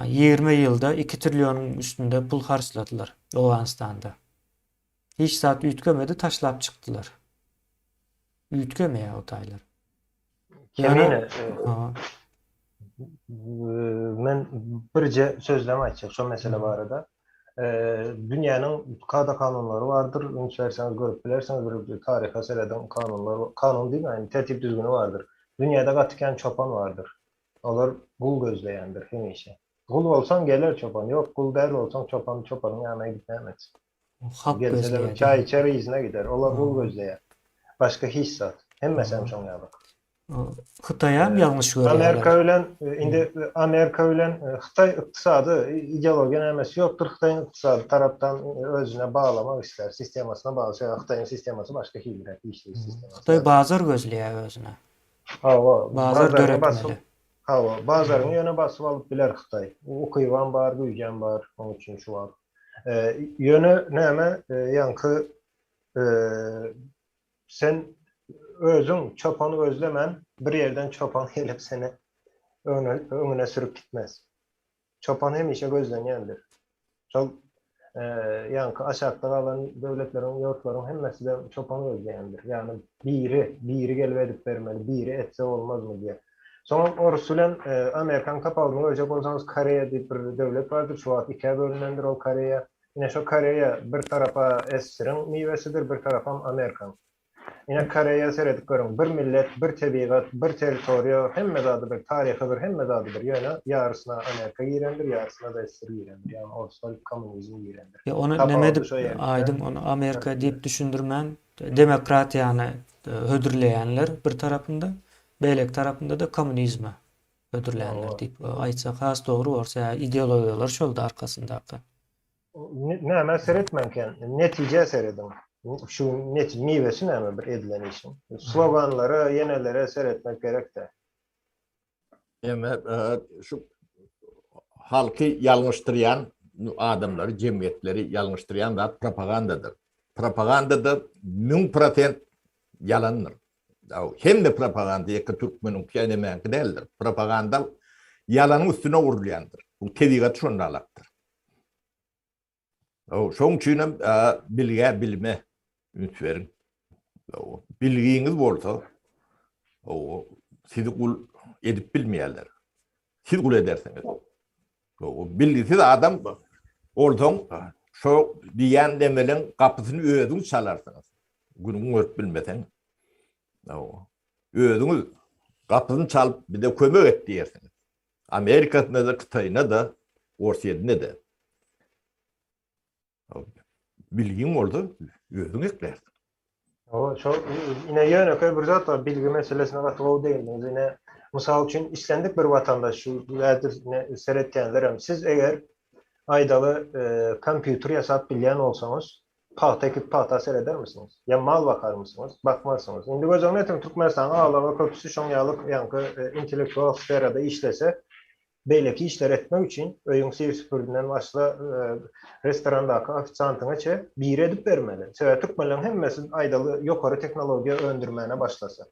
20 ýylda 2 trilyonyň üstünde pul harçladylar Awganistanda. Hiç saat ütgemedi, taşlap çykdylar. Üýtgemeýär o taýlar. Kemine, Ha, men birce sözlem aýtjak şu mesele barada. Dünýäniň kada kanunlary bardyr. Ünsärsäňiz görüp bilersiňiz, bir taryha sereden kanunlar, kanun diýil, ýani tertip düzgünü bardyr. Dünýäde gatyken çopan bardyr. Olar gul gözleýändir hemişe. Gul bolsaň geler çopan, ýok gul däl bolsaň çopan çopanyň ýanyna gitmez. hak Gelse de gözleýär. çay içer izine gider. Olar gul gözleýär. Başka hiç zat. Hemmesem şoň ýalyk. Hytaýam ýalňyş görýär. Amerika bilen indi Amerika bilen Hytaý ykdysady ideologiýa nämesi ýokdur. Hytaýyň ykdysady tarapdan özüne baglamak isler, sistemasyna baglaýar. Hytaýyň sistemasy başga hilrek işleýär sistemasy. Hytaý bazar gözleýär özüne. Hawa Bazar döretmeli. Hawa bazaryny ýöne basyp alyp biler Hytaý. Okuýan bar, güýgen bar, onuň üçin şu bar. Ýöne näme ýanky sen özüň çopany özlemen bir ýerden çopan gelip seni öňüne sürüp gitmez. Çopan hemişe gözlenýändir. Çok ýanky aşakda galan döwletlerin, ýurtlaryň hemmesi de çopany özleýändir. Ýani biri gelip edip bermeli, biri etse olmazmy diýe. Soň orus bilen Amerikan kapalyny görecek bolsaňyz Koreýa diýip bir döwlet bardyr. Şu wagt iki bölünendir o Koreýa. Ine şu Koreýa bir tarapa SSR-iň miwesidir, bir tarapam Amerikan. Ine Koreýa seredip görüň, bir millet, bir tebigat, bir territoriýa, hemme zady bir taryhy bir, hemme zady bir. Ýöne ýarysyna Amerika girendir, ýarysyna da SSR girendir. Ýani oruslar kommunizm girendir. Ya onu Tapawy neme dip şu ýerde. aýdym, onu Amerika diýip düşündürmän, demokratiýany hödürleýänler bir tarapynda, beýlek tarapynda da kommunizmi hödürleýänler diýip aýtsak has dogry bolsa, ideologiýalar şolda arkasyndaky. Näme seretmenken netije seredin. Şu miwesi näme bir edilen işin. Sloganlara, yenelere seretmek gerek de. Şu halky ýalňyşdyrýan adamlary, jemgyýetleri ýalňyşdyrýan da propagandadyr. Propagandada 1000% yalandır. Hem de propaganda ýa-da türkmeniň piýanemänki däldir. Propaganda ýalanyň üstüne urulýandyr. Bu tebigat şonda alakdyr. Şoň üçin bilge bilme ümit berin. Bilgiňiz bolsa, sizi kul edip bilmeýärler. Siz kul edersiniz. Bilgisiz adam ordan şo diýen demeliň kapysyny özüň çalarsınız. Günüň görüp bilmesen. Özüňiz kapysyny çalyp bir de kömek et diýersiniz. Amerikasyna da, Hytaýyna da, Orsiýadyna da. Bilgiň bolsa özüň eklersin. Şu ine ýöne bir zat var, bilgi meselesine gatlyw diýildi. Ine misal üçin islendik bir watandaş şu seretýänler. Siz eger aýdaly kompýuter ýasap bilýän bolsaňyz, pahta sereder misiniz? Ya mal bakar mısınız? Bakmazsınız. Indi gözüňe etim Türkmenistan ağlawa köpüsü şoň ýalyk ýanky intellektual sferada işlese, beýleki işler etmek üçin öýüň süpürdinden başla restorandaky ofisantyňa bir edip bermeli. Sebäp türkmenlerin hemmesi aýdaly ýokary teknologiýa öndürmäne başlasa.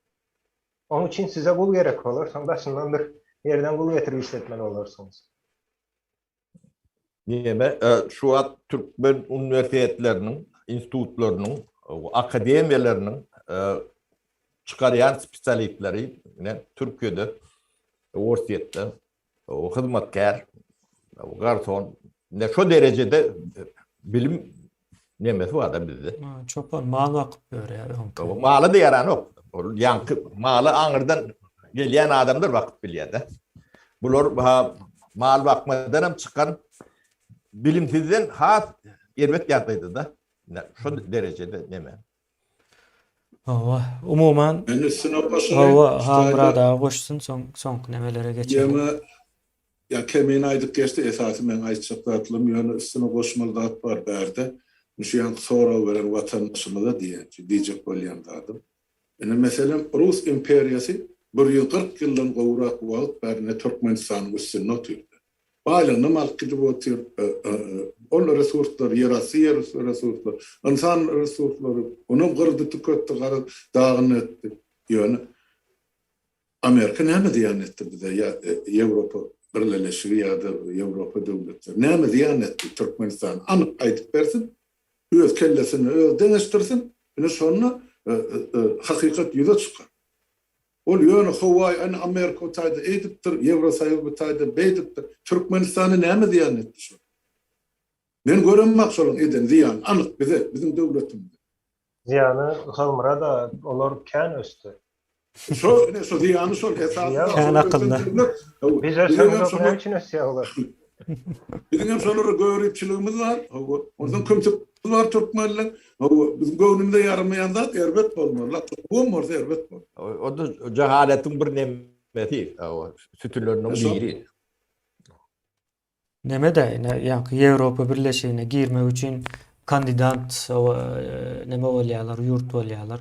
Onun için size gul gerek olur. Sondaşından bir yerden gul getirip işletmeli olursunuz. Niye? Şu an Türkmen üniversitelerinin, institutlarının, akademiyalarının çıkarıyan spesialistleri yine Türkiye'de, Orsiýetde, hizmetkar, garson, ne şu derecede bilim nemesi var da bizde. Çopan mal bakıp görýär. Malı da yaran yok. Yankı malı aňyrdan gelýän adamlar bakıp bilýär. Bular mal bakmadan hem çıkan bilimsizden erwet ýatdydy da. Şu derecede neme. Umuman hamrada goşsun soňky nemelere geçelim. Ya kemin aydık geçti esasy men aýtjak-atlym ýöne üstüne goşmaly dat bar bärde. Şu ýan soraw beren watandaşymyza diýjek bolýan adam. Ene meselem Rus imperiýasy 140 ýyldan gowrak wagt bärine Türkmenistanyň üstüne otyrdy. Balyny malkydy botyr, ol resurslar, ýerasy resurslar, insan resurslary, onu gyrdy tüketdi, dagyny etdi. Ýöne Amerika näme diýen etdi bize Ýewropa birleşigi ýa-da Ýewropa döwletleri. Näme diýen etdi Türkmenistan anyk aýdyp bersin, öz kellesini öz deňeşdirsin, ine şonu hakikat yüze çıkar. Ol ýöne Hawaii ana Amerika taýda edipdir, Ýewrosaýy taýda beýdipdir. Türkmenistany näme diýen etdi şu? Men görenmek şolun eden ziyan anyk bize, bizim döwletimizde. Ziyanı halmıra da olar kän östü. Şu ziyanı şol esasında. Kän akıllı. Biz ösümüz ne için ösüyor olar? Bizim hem şonlara göwripçiligimiz var. Ondan kömsüp var Türkmenler. Bizim göwnümde yaramayan zat erbet bolmaly. Bu morza erbet bol. O da cehaletin bir nemeti. Sütülörünün biri. Neme de ýa-ni Ýewropa Birleşigine girme üçin kandidat neme bolýarlar, ýurt bolýarlar.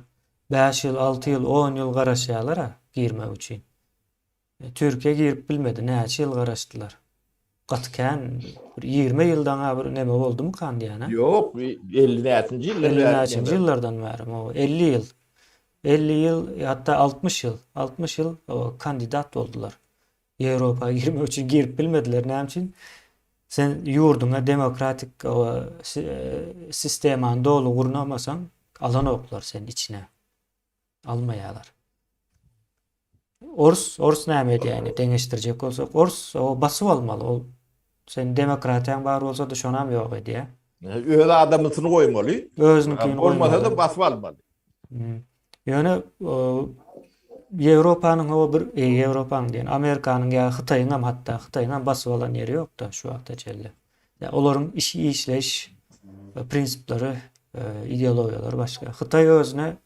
5 ýyl, 6 ýyl, 10 ýyl garaşýarlar girme üçin. Türkiýe girip bilmedi, näçe ýyl garaşdylar. Gatken 20 ýyldan bir neme boldumy kandiýana? Yok, 50-näçinji ýyllar. 50-näçinji ýyllardan bäri. O 50 ýyl. 50 ýyl, hatta 60 ýyl. 60 ýyl kandidat boldular. Ýewropa girme üçin girip bilmediler. Näme üçin? Sen ýurduňa demokratik sistemany dolu gurnamasaň, alan oklar sen içine. Almaýarlar. Ors näme diýeni deňeşdirjek bolsak, ors o basyp almaly. Ol sen demokratiýaň bar bolsa da şonam ýok edi. Öyle adamysyny goýmaly. Özünikini Olmasa da basyp almaly. Ýöne Ýewropanyň o bir Ýewropanyň diýen Amerikanyň ýa Hytaýyň hatda Hytaýyň basyp alan ýeri ýok da şu wagta çelle. Ya olaryň işleş prinsiplary, ideologiýalary başga. Hytaý özüne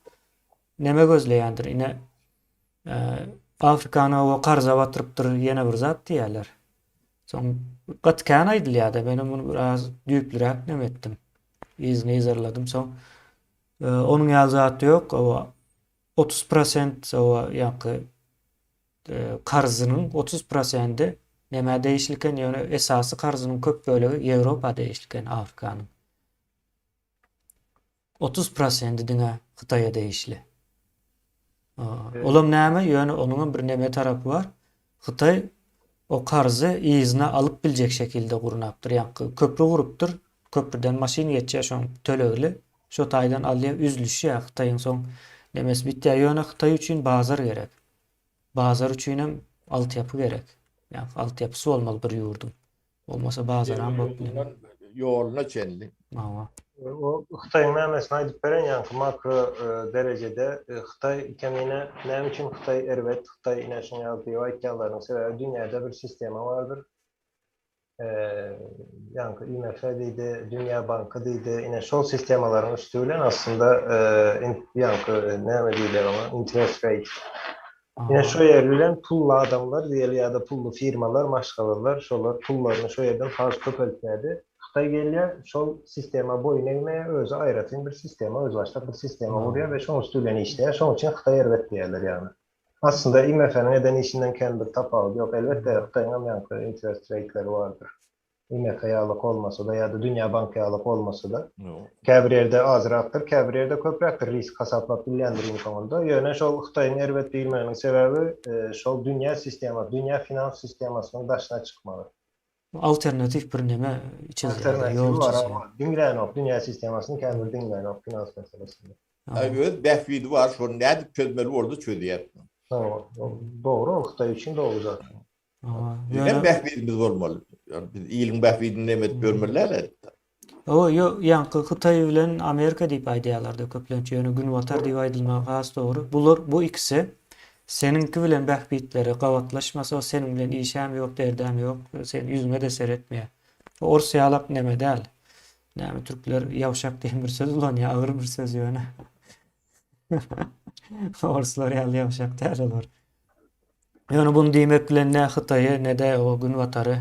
neme gözleýändir? Ine Afrikany o karza batyrypdyr ýene bir zat diýerler. Soň gatkan aýdylýar-da, men muny biraz düýplerek neme etdim. Izini izarladım. Soň onuň ýazaty ýok. O 30% o ýa-ni karzynyň 30%-i näme değişliken ýöne esasy karzynyň köp bölegi Ýewropa değişliken Afrikanyň. 30% diňe Hytaýa değişli. Olam näme ýöne onuň bir näme tarapy bar. Hytaý o karzy izine alyp biljek şekilde gurnapdyr. Ýa-ni köprü gurupdyr. Köprüden maşyn geçýär şoň tölegli. Şo taýdan alýa üzlüşýär Hytaýyň soň demesi bitdi. Ýöne Hytaý üçin bazar gerek. Bazar üçin hem altyapy gerek. Yani altyapysy bolmaly bir ýurdun. Olmasa bazar hem bopmaly. Ýoluna çenli. O Hytaýyň nämesini aýdyp beren ýa-ni makro derejede Hytaý kemine näme üçin Hytaý erbet Hytaý ine şoň ýaly aýtganlaryň sebebi dünýäde bir sistema bardyr. Yani IMF diýdi, Dünya Banky diýdi, ine şol sistemalaryň üstünden aslında yani näme diýler ona interest rate. Ine şo ýerden pully adamlar diýeli ýa-da pully firmalar başgalarlar şolar pullaryny şo ýerden has köpeltmädi. Hytaý gelýär, şol sistema boýuna eýmeye özü aýratyn bir sistema, öz başda bir sistema bolýar we şoň üstünden işleýär. Şoň üçin Hytaý erbet diýerler ýani. Aslında IMF'nin eden işinden kendi tapağı yok. Elbette Hytaýyň ýa-ni interest rate'leri vardır. IMF'ye alık olmasa da ya da Dünya Bankaya alık olmasa da käbir ýerde azraktır, käbir ýerde köprekdir risk hasaplap bilýändir insanda. Ýöne şol Hytaýyň erbet diýilmeginiň sebebi şol dünýä sistema, dünýä finans sistemasynyň daşyna çykmagy. Alternatif bir neme içildi. Yol var ama dünýä sistemasyny käbir diňleýän finans meselesinde. Öz bähbidi var, şonu nädip çözmeli boldy çözýär. Doğru, Hytaý üçin doğru zaten. Hem bähbidimiz bolmaly. Yani biz ýylyň bähbidini nemet görmeler. O ýa-ni Hytaý bilen Amerika diýip aýdýarlar-da köplençe ýöne gün watar diýip aýdylmagy has dogry. Bu ikisi seninki bilen bähbidleri gawatlaşmasa senin bilen işäm ýok, derdäm ýok, sen ýüzüme de seretmeýär. Ors ýalap neme däl. Näme türkler ýawşak diýen bir söz bolan ýa agyr bir söz ýöne. Orslar ýawşak däl olar. Ýöne bunu diýmek bilen ne Hytaýy ne de o gün watary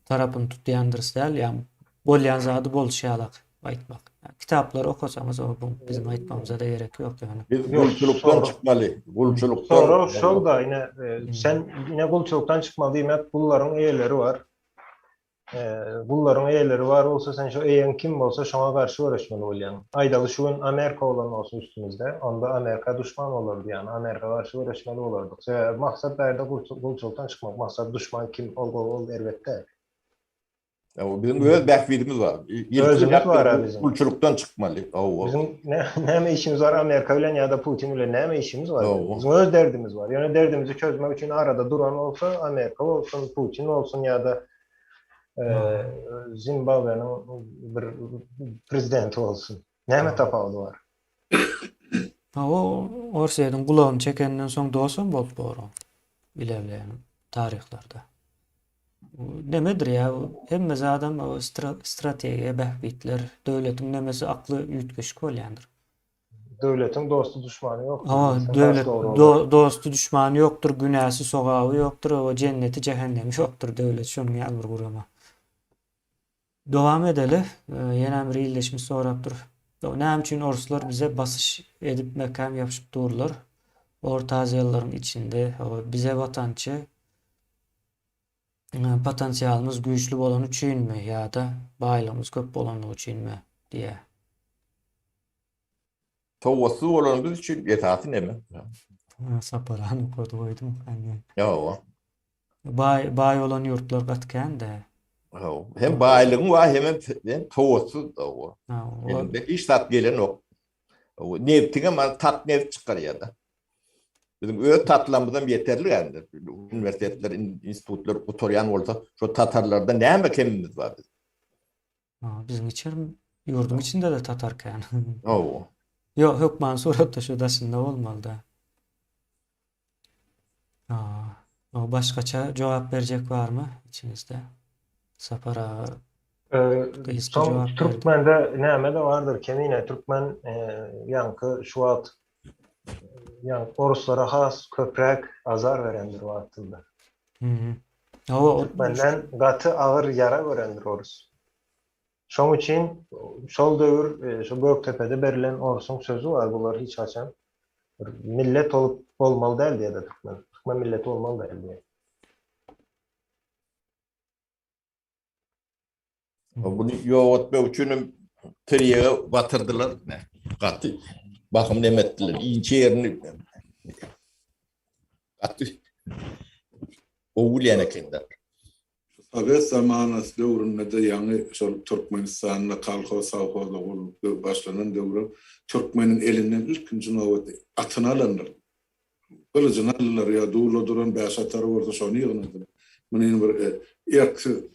tarapyny tutýandyrsa, ýa-ni bolýan zady bolşýarlar aýtmak. Kitaplar okasamyz o bizim aýtmamyza da gerek ýok ýani. Biz gulçulukdan çykmaly. Gulçulukdan. Sonra şol da ine sen ine gulçulukdan çykmaly diýmek bullaryň eýeleri var. Bullaryň eýeleri var bolsa sen şo eýen kim bolsa şoňa garşy görüşmeli bolýan. Aýdaly şu gün Amerika bolan bolsa üstümizde, onda Amerika düşman bolardy ýani. Amerika garşy görüşmeli bolardyk. Maksat bärde gulçulukdan çykmak, maksat düşman kim ol elbetde. O bizim öz bekvidimiz var. Özümüz var ha bizim. Ulçuluktan çıkmalı. O. Bizim ne işimiz var Amerika ile ya da Putin ile ne işimiz var? Oo. Bizim öz derdimiz var. Yani derdimizi çözmek için arada duran olsa Amerika olsun, Putin olsun ya da Zimbabwe'nin bir prezidenti olsun. Ne tafavulu var? O orsaydın kulağını çekenden soň dosan bolup boru. Bilebilýän tarihlerde. Nemedir ya? Hemmez adam o strategiýa bähbitler, döwletiň nemesi akly ýütgeç bolýandyr. Devletin dostu düşmanı yok. Ama Sen döwlet dostu olur. dostu düşmany ýokdur, günäsi sogawy ýokdur, o cenneti cehennemi ýokdur döwlet şonu ýalbyr gurama. Dowam edeli. Ýene bir ýyldaşmy sorapdyr. Näme üçin oruslar bize basyş edip mekam ýapyşyp durlar? Orta Aziýalylaryň içinde bize watançy potensialimiz güýçli bolan üçinmi ýa-da baýlygymyz köp bolan üçinmi diýe. Towasy bolanymyz üçin etaty näme? Saparany kodu goýdum. Yo. Baý olan ýurtlar gatkan-da. Hem baýlygyň var hem towasy o. Ende iş tat gelen ok. O neftiňe man tat neft çykarýar. Bizim öz tatlamyzdan ýeterli ýa-da. Üniversitetler, institutlar oturýan bolsa, şo tatarlarda näme kemimiz var? Bizim içerim yurdum içinde de tatarkan. O. Yok Hökman sorapda şu daşında olmalı da. O başkaça cevap verecek var mı içinizde? Sapara kıyıslı Son cevap verdi. Türkmen'de näme de vardır. Kemine Türkmen yankı şuat yani Oruslara has köprek azar verendir o hattında. O Türkmen'den gatı ağır yara görendir Orus. Şoň üçin şol döwür şu Göktepe'de berilen Orus'un sözü var. Bular hiç açan millet olup olmalı değil diye de Türkmen. Türkmen milleti olmalı değil diye. Bunu yoğutma üçin teriye batırdılar. Gatı bakım demetdiler. İnçe yerini gatı oğulyan kendiler. Sovet zamanası döwründe de ýangy şol Türkmenistanyna kalko savhoza bolup başlanan döwrü Türkmenin elinden ilkinji nowat atyny alanlar. Kılıcını alırlar ya doğulu duran beşatları orada şonu yığınırlar. Bunun bir erkek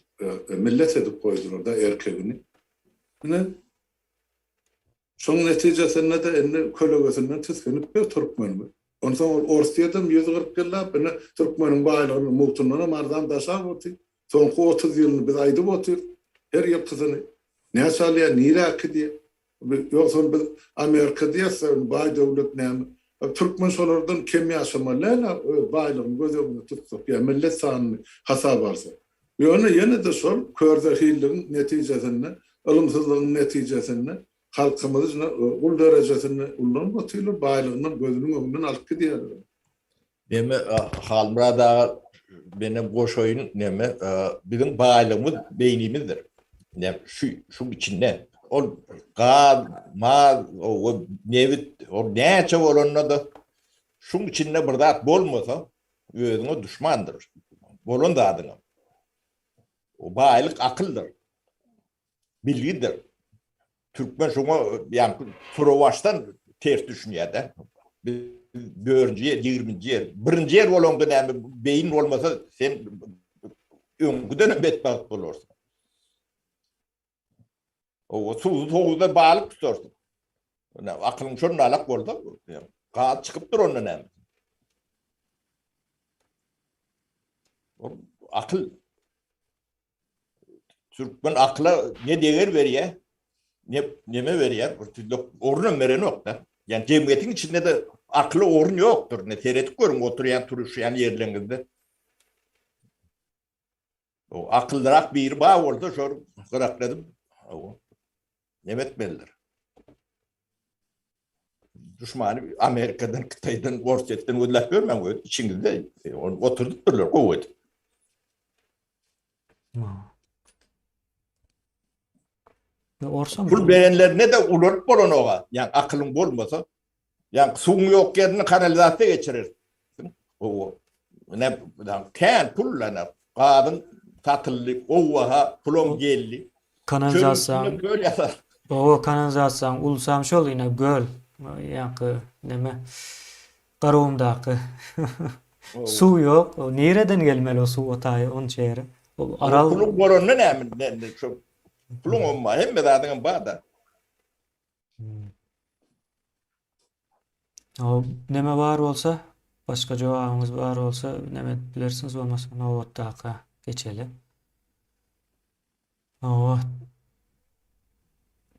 millet edip koydular da erkeğini. Ne? Şoň neticesinde de enne kölögesinden tüskenip bir Türkmen mi? Ondan sonra Orsiýadam 140 ýyllap ene Türkmenin baýlygyny multununa mardan daşap oty. Soňky 30 ýylyny biz aýdyp otyr. Her ýapysyny. Näçalýa niräki diýe. Ýoksa biz Amerika diýse baý döwlet näme? Türkmen şolardan kem ýaşamalar, baýlygyny gözüňde tutsak, ýa millet sanyny hasap alsa. Ýöne de şol kördähiligiň netijesinde, ilmsizligiň netijesinde halkymyz ul derejesinde ulan batylar baýlygyny gözüniň öňünden alyp gidýärler. Näme halmrada benim goşoyun näme bizim baýlygymyz beýnimizdir. Näme şu içinde o ma o nevit o näçe bolanda da şuň içinde bir zat bolmasa özüňe düşmandyr. Bolan da adyna. O baýlyk akyldyr. Bilgidir. Türkmen şoňa ýa Prowaşdan ters düşünýär-de. Dördüncü yer, 20. yer. Birinci yer bolanda näme beyin bolmasa sen öňünden betbagt bolarsyň. O soğuzda bağlık tutarsyň. Akylyň şonu alak bolsa, gaat çıkıp dur ondan näme. Akıl Türkmen akla ne değer berýär? Neme berýär? Ornun bereni yok da. Yani cemiyetiň içinde de aklı orun yoktur. Ne tereddüt görün oturyan turuşyan yerlerinde. O akıldırak bir bağ oldu. Şöyle kırakladım. Nemet belirler. Düşmanı Amerika'dan, Kıtay'dan, Orset'ten ödülük görmem. İçinde oturduk dururlar. Kuvvet. Pul berenlerine de ulanıp bolan oğa. Yani akılın bolmasa. Yani suğun yok yerine kanalizasyon geçirir. O ne kän pullana qadın tatıllı, ovaha, pulon gelli. Kanalizasyon, Körüntünü böyle yapar. o kanalizasyon, ulusam şol yine göl. Yankı, neme? Garowumdaky. Su yok. O nereden gelmeli o su otayı, on çeyre? O aral. Pulon boronun ne şu pulon olma. Hem de adın bağda. O neme var olsa, başka cevabınız var olsa neme bilirsiniz, olmasa o otdaky geçeli. O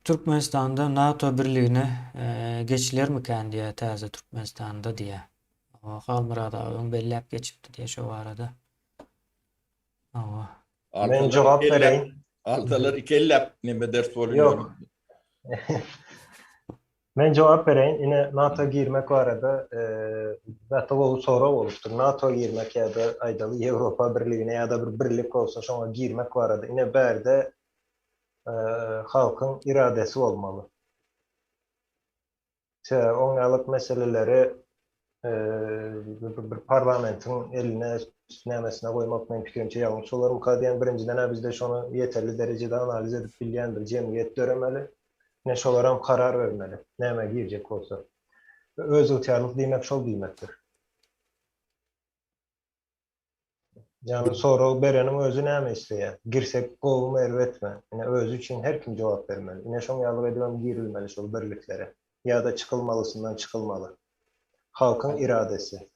Türkmenistan'da NATO birliğine geçilir mi diye täze Türkmenistan'da diye. O Halmyrada onu bellep geçipdi diye şu arada. O Ben cevap vereyim. Altalar ikellap neme ders oluyor. Yok. Ben cevap vereyim. Yine NATO girmek o arada zaten o sonra oluştur. NATO girmek ya da aydalı Avrupa Birliği'ne ya da bir birlik olsa sonra girmek o arada. Yine berde halkın iradesi olmalı. Onyalık meseleleri bir parlamentin eline nemesine koymak mümkünce yanlış olur. Mukadiyen birinciden bizde şunu yeterli derecede analiz edip bilyen bir cemiyet göremeli. Ne şolaram karar vermeli. Neme girecek olsa. Öz ihtiyarlık demek şol demektir. Yani sonra berenin özü neme isteye. Girsek kovulma ervetme. Yani öz için her kim cevap vermeli. Yine şon yalı edilmem girilmeli şol birliklere. Ya da çıkılmalısından çıkılmalı. Halkın iradesi.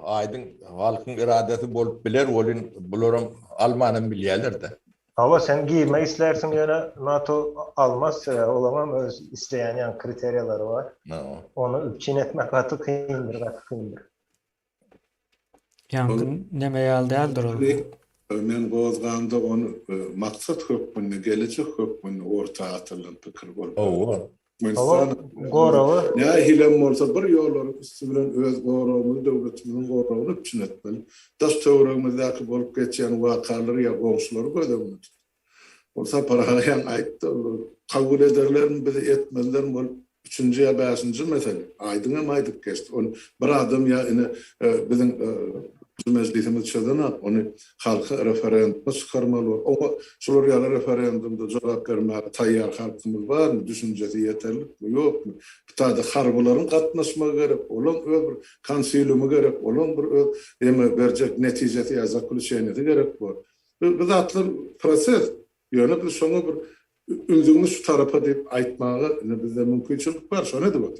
Aydın halkın iradesi bolup biler olun bulurum Almanın bilyeler de. Ama sen giyme istersin yani NATO almazsa olamam öz isteyen yani kriteryaları var. Onu üçün etmek katı kıyındır. yankı neme ýaly däldir ol. Men gozganda onu maksat hökmüne, gelecek hökmüne orta atılan pikir bolup. Ama gorağı Ne hilem bolsa bir ýolary üstü bilen öz gorawmy, döwletimiň gorawny üçün etmeli. Daş töwregimizde bolup geçen wakalary ya goňşulary gödämeli. Bolsa paraýan aýtdy, kabul ederlermi, bizi etmezlermi bol 3-nji ya 5-nji mesele. Aýdyň hem aýdyp geçdi. Onu bir adam ya ine biziň meclisimiz çadana onu halka referanduma çıkarmalı. Ama şolar ýaly referendumda jogap bermäge taýýar halkymyz barmy? Düşünjesi yeterli mi? Ýokmy? Bu taýda harbularyň gatnaşmagy gerek. Olan öz bir konsilyumy gerek. Olan bir öz berjek netijesi ýazak kulşeýneti gerek bol. Bu zatlar proses. Ýöne biz şoňa bir özüňi şu tarafa diýip aýtmagy bizde mümkinçilik bar. Şonu diýip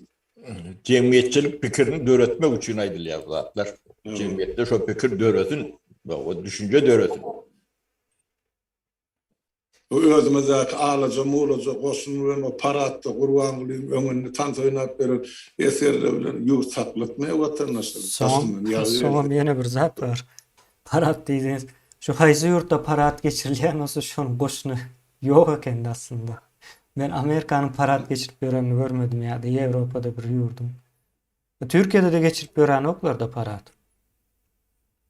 Cemiyetçilik pikirini döretmek için aydılıyor zatlar. Cemiyette şu pikir döretin, o düşünce döretin. O özümüzdeki ağlaca, muğlaca, koşunluğun, o paratda, kurbanlığın önünü tantoynap verin, eserle bilen yuh saklatmaya vatandaşlar. Soňam ýene bir zat bar. Parat diýdiňiz. Şu haýsy ýurtda parat geçirilýän olsa şonuň goşuny ýok eken aslında. Ben Amerikanyň parat geçirip berenini görmedim ya da Ýewropada bir ýurdum. Türkiýede de geçirip beren oklarda parat.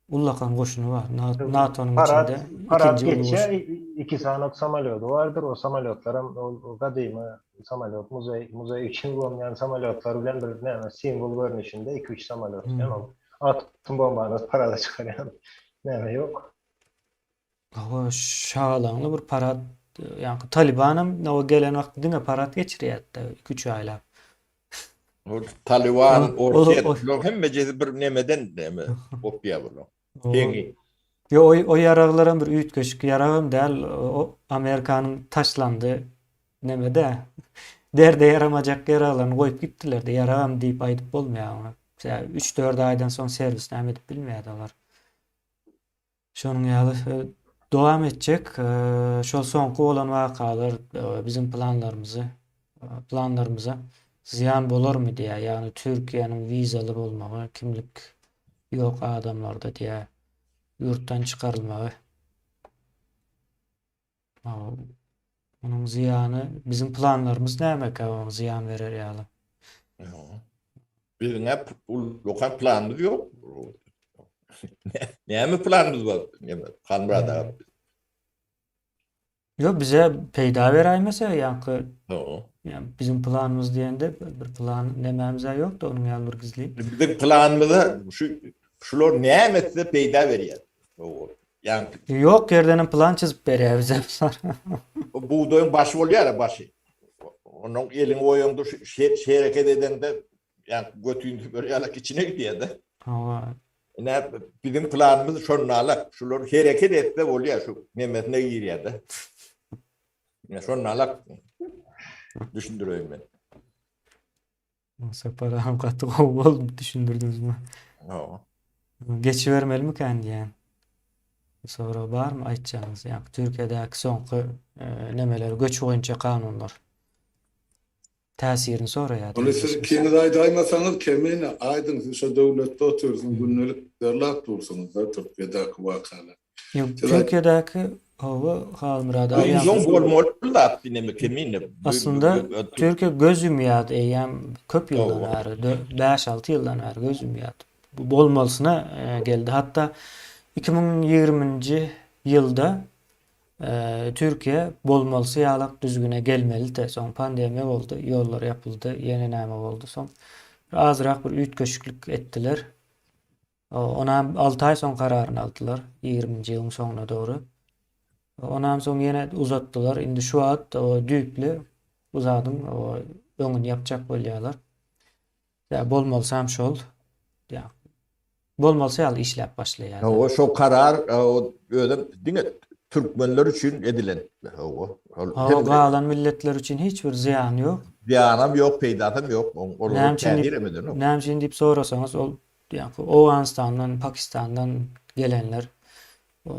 Ullakan goşuny var. NATO'nun içinde parat ikinci geçe 2 sanat samolyotu vardır. O samolotlarım o gadyma samolot muzey için bolmayan samolotlar bilen bir näme simbol görnüşinde 2-3 samolot. Yani atım bombany parada çıkaryan näme yok. O şalaňly bir parat, yani Taliban'ım o gelen wagtda diňe parat geçirýärdi 2-3 aýlap. O Taliban O- ortaya hem mecezi bir nemeden neme opya bunu. Peňi. Yo o yaraglaran bir üýtgeçik yaragym däl, o Amerikanyň taşlandy nemede derde yaramajak yaraglaryny goýup gitdiler de yaragam diýip aýdyp bolmaýar ona. 3-4 aýdan soň servis näme edip bilmeýärdi olar. Şonuň ýaly dowam etjek. Şol soňky bolan wakalar bizim planlarymyza ziyan bolarmy diýe, ýani Türkiýeň wizaly bolmagy, kimlik ýok adamlarda diýe yurtdan çıkarılmagy. Onun ziyanı bizim planlarımız näme ka ziyan verer ýaly. Bizim hep lokal planımız yok. Näme planımız var? Kanbrada. Yo bize peýda beräýmese ýankı yani bizim planımız diýende bir plan nememize ýok da onun ýaly bir gizli. Bizim planımızda şular näme size peýda berýär. Yani Yok yerden plan çizip beriyor bize. buğdayın başı oluyor ya başı. Onun elin oyunda şey hareket eden de yani götüğünü böyle yalak içine gidiyor da. Ama Ne bizim planımız şunun alak. Şular hareket etti oluyor şu Mehmet ne giriyor da. Ne şunun alak düşündürüyorum ben. Saparam katı oldu düşündürdünüz mü? Oo. Geçivermeli mi kendi yani? Sonra var mı aytacağınız? Yani Türkiye'deki sonki nemeler göç boyunca kanunlar tesirini sonra ya. Onu siz ikiniz aydaymasanız kemine aydın şu devlette oturursunuz, günlük derlat dursunuz da Türkiye'deki vakalar. Yok, Siz Türkiye'deki hava halmırada Oyunun bol da dinlemek eminle. aslında Türkiye göz yumyadı köp yıldan Oo. beri 5-6 yıldan beri göz yumyadı. Bu bolmalısına geldi. Hatta 2020 yılda Türkiye bolmalısı yağlak düzgüne gelmeli de son pandemi oldu. Yollar yapıldı. Yeni näme oldu. Son azırak bir üç köşüklük ettiler. Ona 6 ay son kararını aldılar. 20. yılın sonuna doğru. Ondan sonra yine uzattılar. Şimdi şu an o düýpli uzadım. O öňüni yapacak bolýarlar. Ya bolmalsa hem şol. Ya bolmalsa ýaly işläp başlaýar. O şu karar o öyle dinle Türkmenler için edilen. O Galan milletler için hiçbir ziyanı yok. ziyanım yok, peydatım yok. Onu tehir emedin o. Näme üçin diýip sorasaňyz ol ýa-ni Awganistandan, Pakistandan gelenler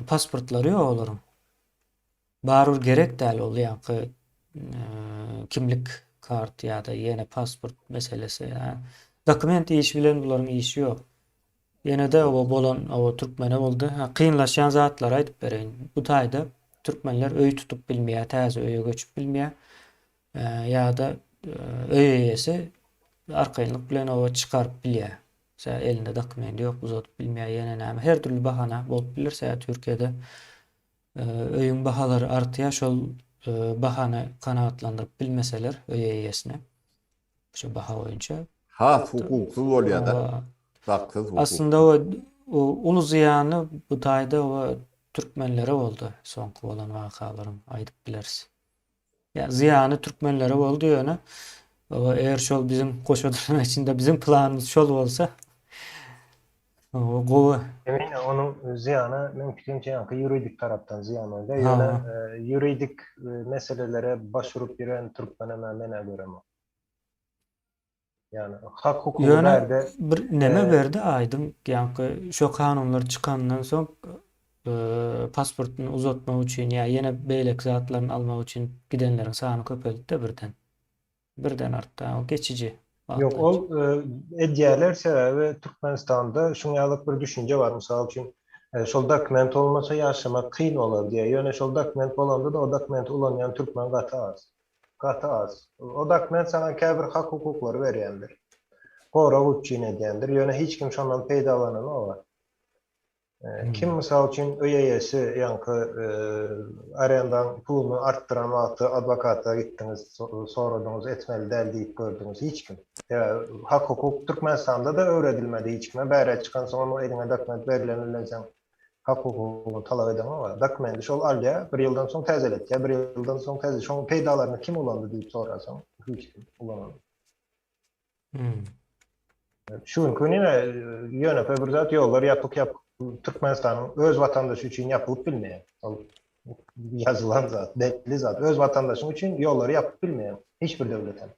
pasportlary ýok olaryň. Barur gerek däl ol ýa-ni kimlik kart ýa-da ýene pasport meselesi. Dokument iş bilen bularyň işi ýok. Ýene de o bolan o türkmene boldy. Kynlaşan zatlar aýdyp bereýin. Bu taýda türkmenler öý tutup bilmeýär, täze öýe göçüp bilmeýär. Ýa-da öý eýesi arkaýynlyk bilen o çykaryp bilýär. Mesela elinde dokumenti ýok, uzatyp bilmeýär ýene näme. Her türlü bahana bolup bilirse Türkiýede öýüň bahalary artýar, şol bahana kanaatlandyryp bilmeseler öý eýesine. Şu baha boýunça. Ha hukuksuz oluyor da. Haksız hukuk. Aslında o ulu ziyanı bu taýda o türkmenlere oldu soňky bolan wakalaryň aýdyp bilersiz. Ya ziyanı türkmenlere boldu ýöne. O eğer şol bizim koşadyryň içinde bizim planımız şol bolsa o gowy. Emin onun ziyanı mümkünce yankı yuridik taraftan ziyanı da. Ha. Yani yuridik meselelere başvurup giren Türkmen'e mene göre mi? Yani hak hukuku Ýöne nerede? bir neme berdi aýdym. Ýa-ni şo kanunlar çykandan soň pasportunu uzatmak üçin ýa ýene beýlek zatlaryny almak üçin gidenleriň sany köpeldi birden. Birden artdy. O geçici. Yok ol edýärler sebebi Türkmenistan'da şuňalyk bir düşünce var. Mysal üçin şol dokument olmasa ýaşamak kyn bolar diye. Ýöne şol dokument bolanda da o dokumenti ulanýan türkmen gaty az. Gaty az. O dokument sana käbir hak hukuklary berýändir. Gora üçin edýändir. Ýöne hiç kim şondan peýdalanan olar. Kim mysal üçin öý eýesi ýaňky arendan puluny artdyran wagty adwokata gitdiňiz, soradyňyz, etmeli däl diýip gördüňiz hiç kim. Hak hukuk Türkmenistanda da öwredilmedi hiç kime. Bäre çykan soň o eline dokument berilenler sen hak hukukyny talap eden ama dokumenti şol alýa, bir ýyldan soň täzeletýär, bir ýyldan soň täze şoň peýdalaryny kim ulandy diýip sorasaň hiç kim ulanmady. Şu gününe ýöne bir zat ýollar ýapyp Türkmenistanyň öz watandaşy üçin ýapylyp bilmeýär. Yazılan zat, belli zat öz watandaşyň üçin ýolları ýapyp bilmeýär. Hiçbir döwletem.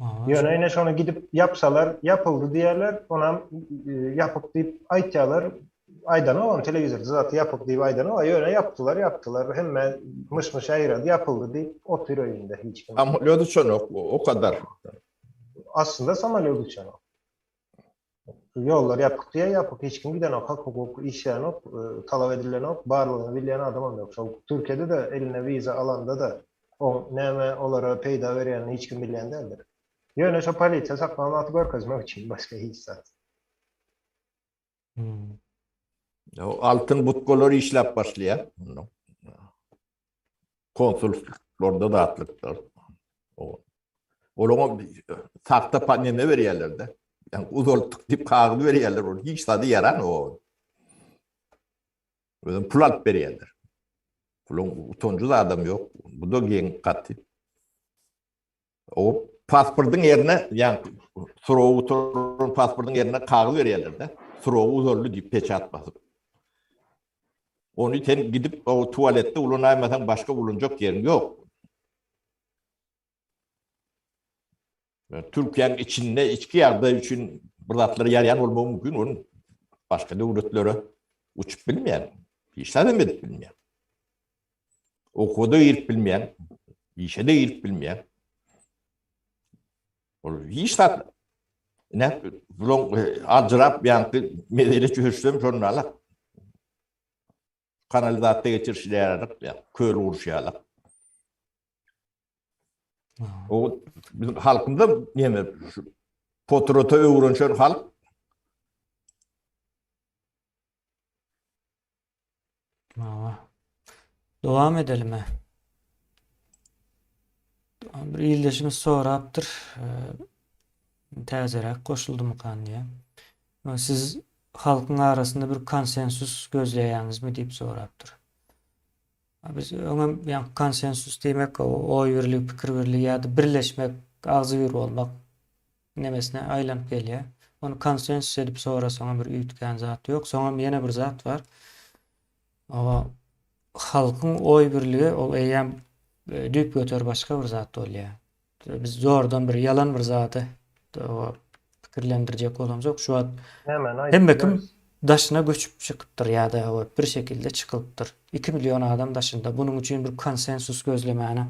Ýöne ine şonu gidip yapsalar, yapıldı diýerler, onam ýapyp diýip aýtýarlar. Aýdan olan telewizorda zat ýapyp diýip aýdan ola, ýöne yaptılar. Hemme mış aýrady, yapıldı diýip otur öýünde hiç kim. Ama Lödüçönok o kadar. Aslında samalyodu uçan. Yollar yapıp diye yapıp hiç kim giden hak hukuk işleyen talep edilen barlığını bilyen adam yok. Türkiye'de de eline vize alanda da o neme olara peyda veren hiç kim bilyen değildir. Yöne şu politsiya saklamatı görkezmek için başka hiç zat. O altın butkolları işlep başlayan. Konsulorda da atlıklar. Oğlum tahta panene verýärler de. Yani uzoltuk dip kağıdı verýärler onu. Hiç tadı yaran o. Pul alıp berýärler. Pulun utanjy adam yok. Bu da geň gaty. O pasportun yerine yani sorowu turun pasportun yerine kağıt berýärler de. Sorowu uzarly diýip peçat basyp. Onu sen gidip o tuvalette ulanaýmasaň başga ulanjak ýeriň ýok. Türkiýanyň içinde içki ýagdaý üçin bir zatlary ýarayan bolmagy mümkin. Onu başga döwletlere uçup bilmeýän, hiç adam edip bilmeýän. Okuda girip bilmeýän, işe de girip bilmeýän. Hiç zat ne bulun ajrap ýa-ni medeni çöşsem şonala kanalizatsiýa geçirişlerler, köl uruşýarlar. O bizim halkymda näme şu potrota öwrenşen halk Devam edelim. Bir ildeşimiz soraptır. Täzerek koşuldum kan diye. Siz halkın arasında bir konsensus gözleýäňizmi diýip soraptır. Biz öňe yani konsensus demek oy birligi, pikir birligi ýa-da birleşmek, agzy bir bolmak nemesine aýlanyp gelýär. Onu konsensus edip sorasaň bir üýtgän zat ýok. Soňra ýene bir zat var. Ama halkın oy birligi ol eýem düýp götür başga bir zat bolýar. Biz zordan bir yalan bir zaty pikirlendirjek bolamjak. Şu an Hemen hemme kim daşına göçüp çıkıptır ýa-da bir şekilde çıkıptır. 2 milyon adam daşında. Bunun üçin bir konsensus gözlemäne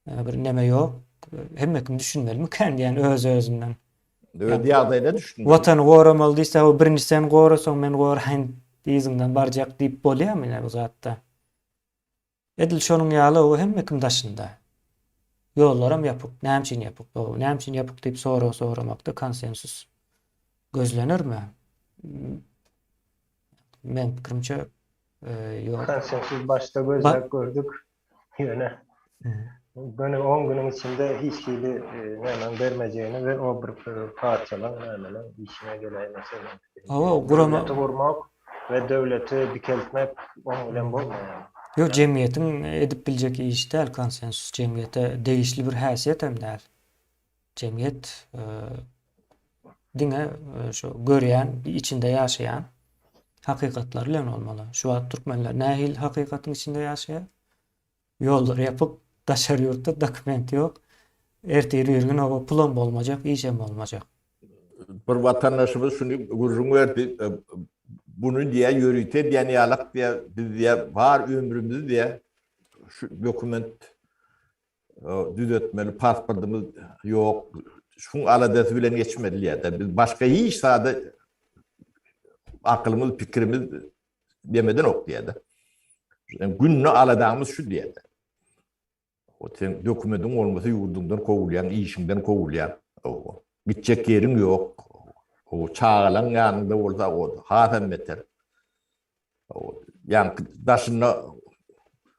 bir neme ýok. Hemme kim düşünmeli mi kendi yani öz-özünden. öyle ýagdaýda düşündim. Watany goramaly diýse, o birinji sen gorasaň men goraýyn diýiziňden barjak diýip bolýarmy bu zatda? Edil şonuň ýaly o hemme kim daşında. Ýollaram ýapyk, näme ýapyk, näme üçin ýapyk diýip soramakda konsensus gözlenirmi? Men pikirimçe ýok. konsensus başta gözlep gördük. Yöne. Böyle 10 günün içinde hiç kili hemen vermeyeceğini ve o bir parçalan hemen işine gelen mesela. Awa gurama Devleti vurmak ve devleti dikeltmek onun bilen bolmaýar. Yok, cemiyetin edip bilecek iş değil konsensus. Cemiyete değişli bir haysiyet hem değil. Cemiyet dine şu görýän, içinde yaşayan hakikatlar bilen olmalı. Şu an Türkmenler nähil hakikatin içinde yaşaýar? Yollar yapıp daşar yurtta dokument yok. Erteri bir gün o plan bolmajak, işem olmajak. Bir vatandaşımız şunu gurrun verdi. Bunu diye yürüte diye ýalyk diye var ömrümüz diye şu dokument düzeltmeli pasportumuz yok. Şun aladası bilen geçmedi diye. Biz başka hiç sade aklımız, fikrimiz demeden ok diye. Yani gününü aladağımız şu diye. O sen dokumentin olması yurdundan kovulayan, işinden kovulayan. Gidecek yerin yok. O çağılan yanında olsa o hatem beter. Yani daşına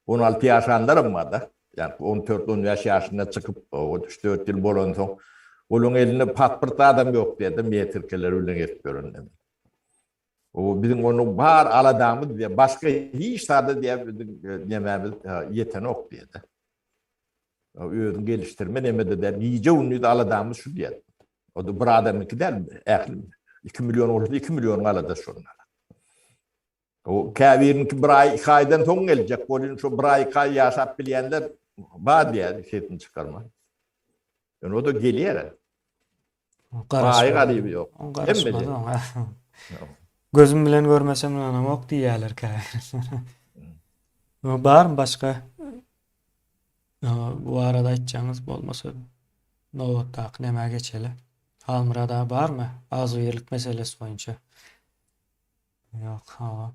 16 yaşanlarım var da. Yani 14-15 yaşına çıkıp 3-4 yıl bolan son. Onun elinde pasport adam yok diye de metrikeler öyle getiriyor. O bizim onu var aladağımız diye başka hiç sade diye yememiz yeten ok diye de. Özün geliştirme nemede de iyice ünlü de aladağımız şu diye. O da bir adamınki değil mi? 2 milyon olursa 2 milyon aladı şunlar. O kavirinki bir ay 2 aydan son gelecek. Onun şu bir ay 2 ay yaşap bilenler var diye şeyini çıkarma. Yani o da geliyor. Ay galibi yok. Gözüm bilen görmesem anam ok diýerler kavir. Bar mı başka? Bu arada içeceğiniz bolmasa nowatdak näme geçeli? Halmyrada bar mı? Az yerlik meselesi boýunça. Yok, hava.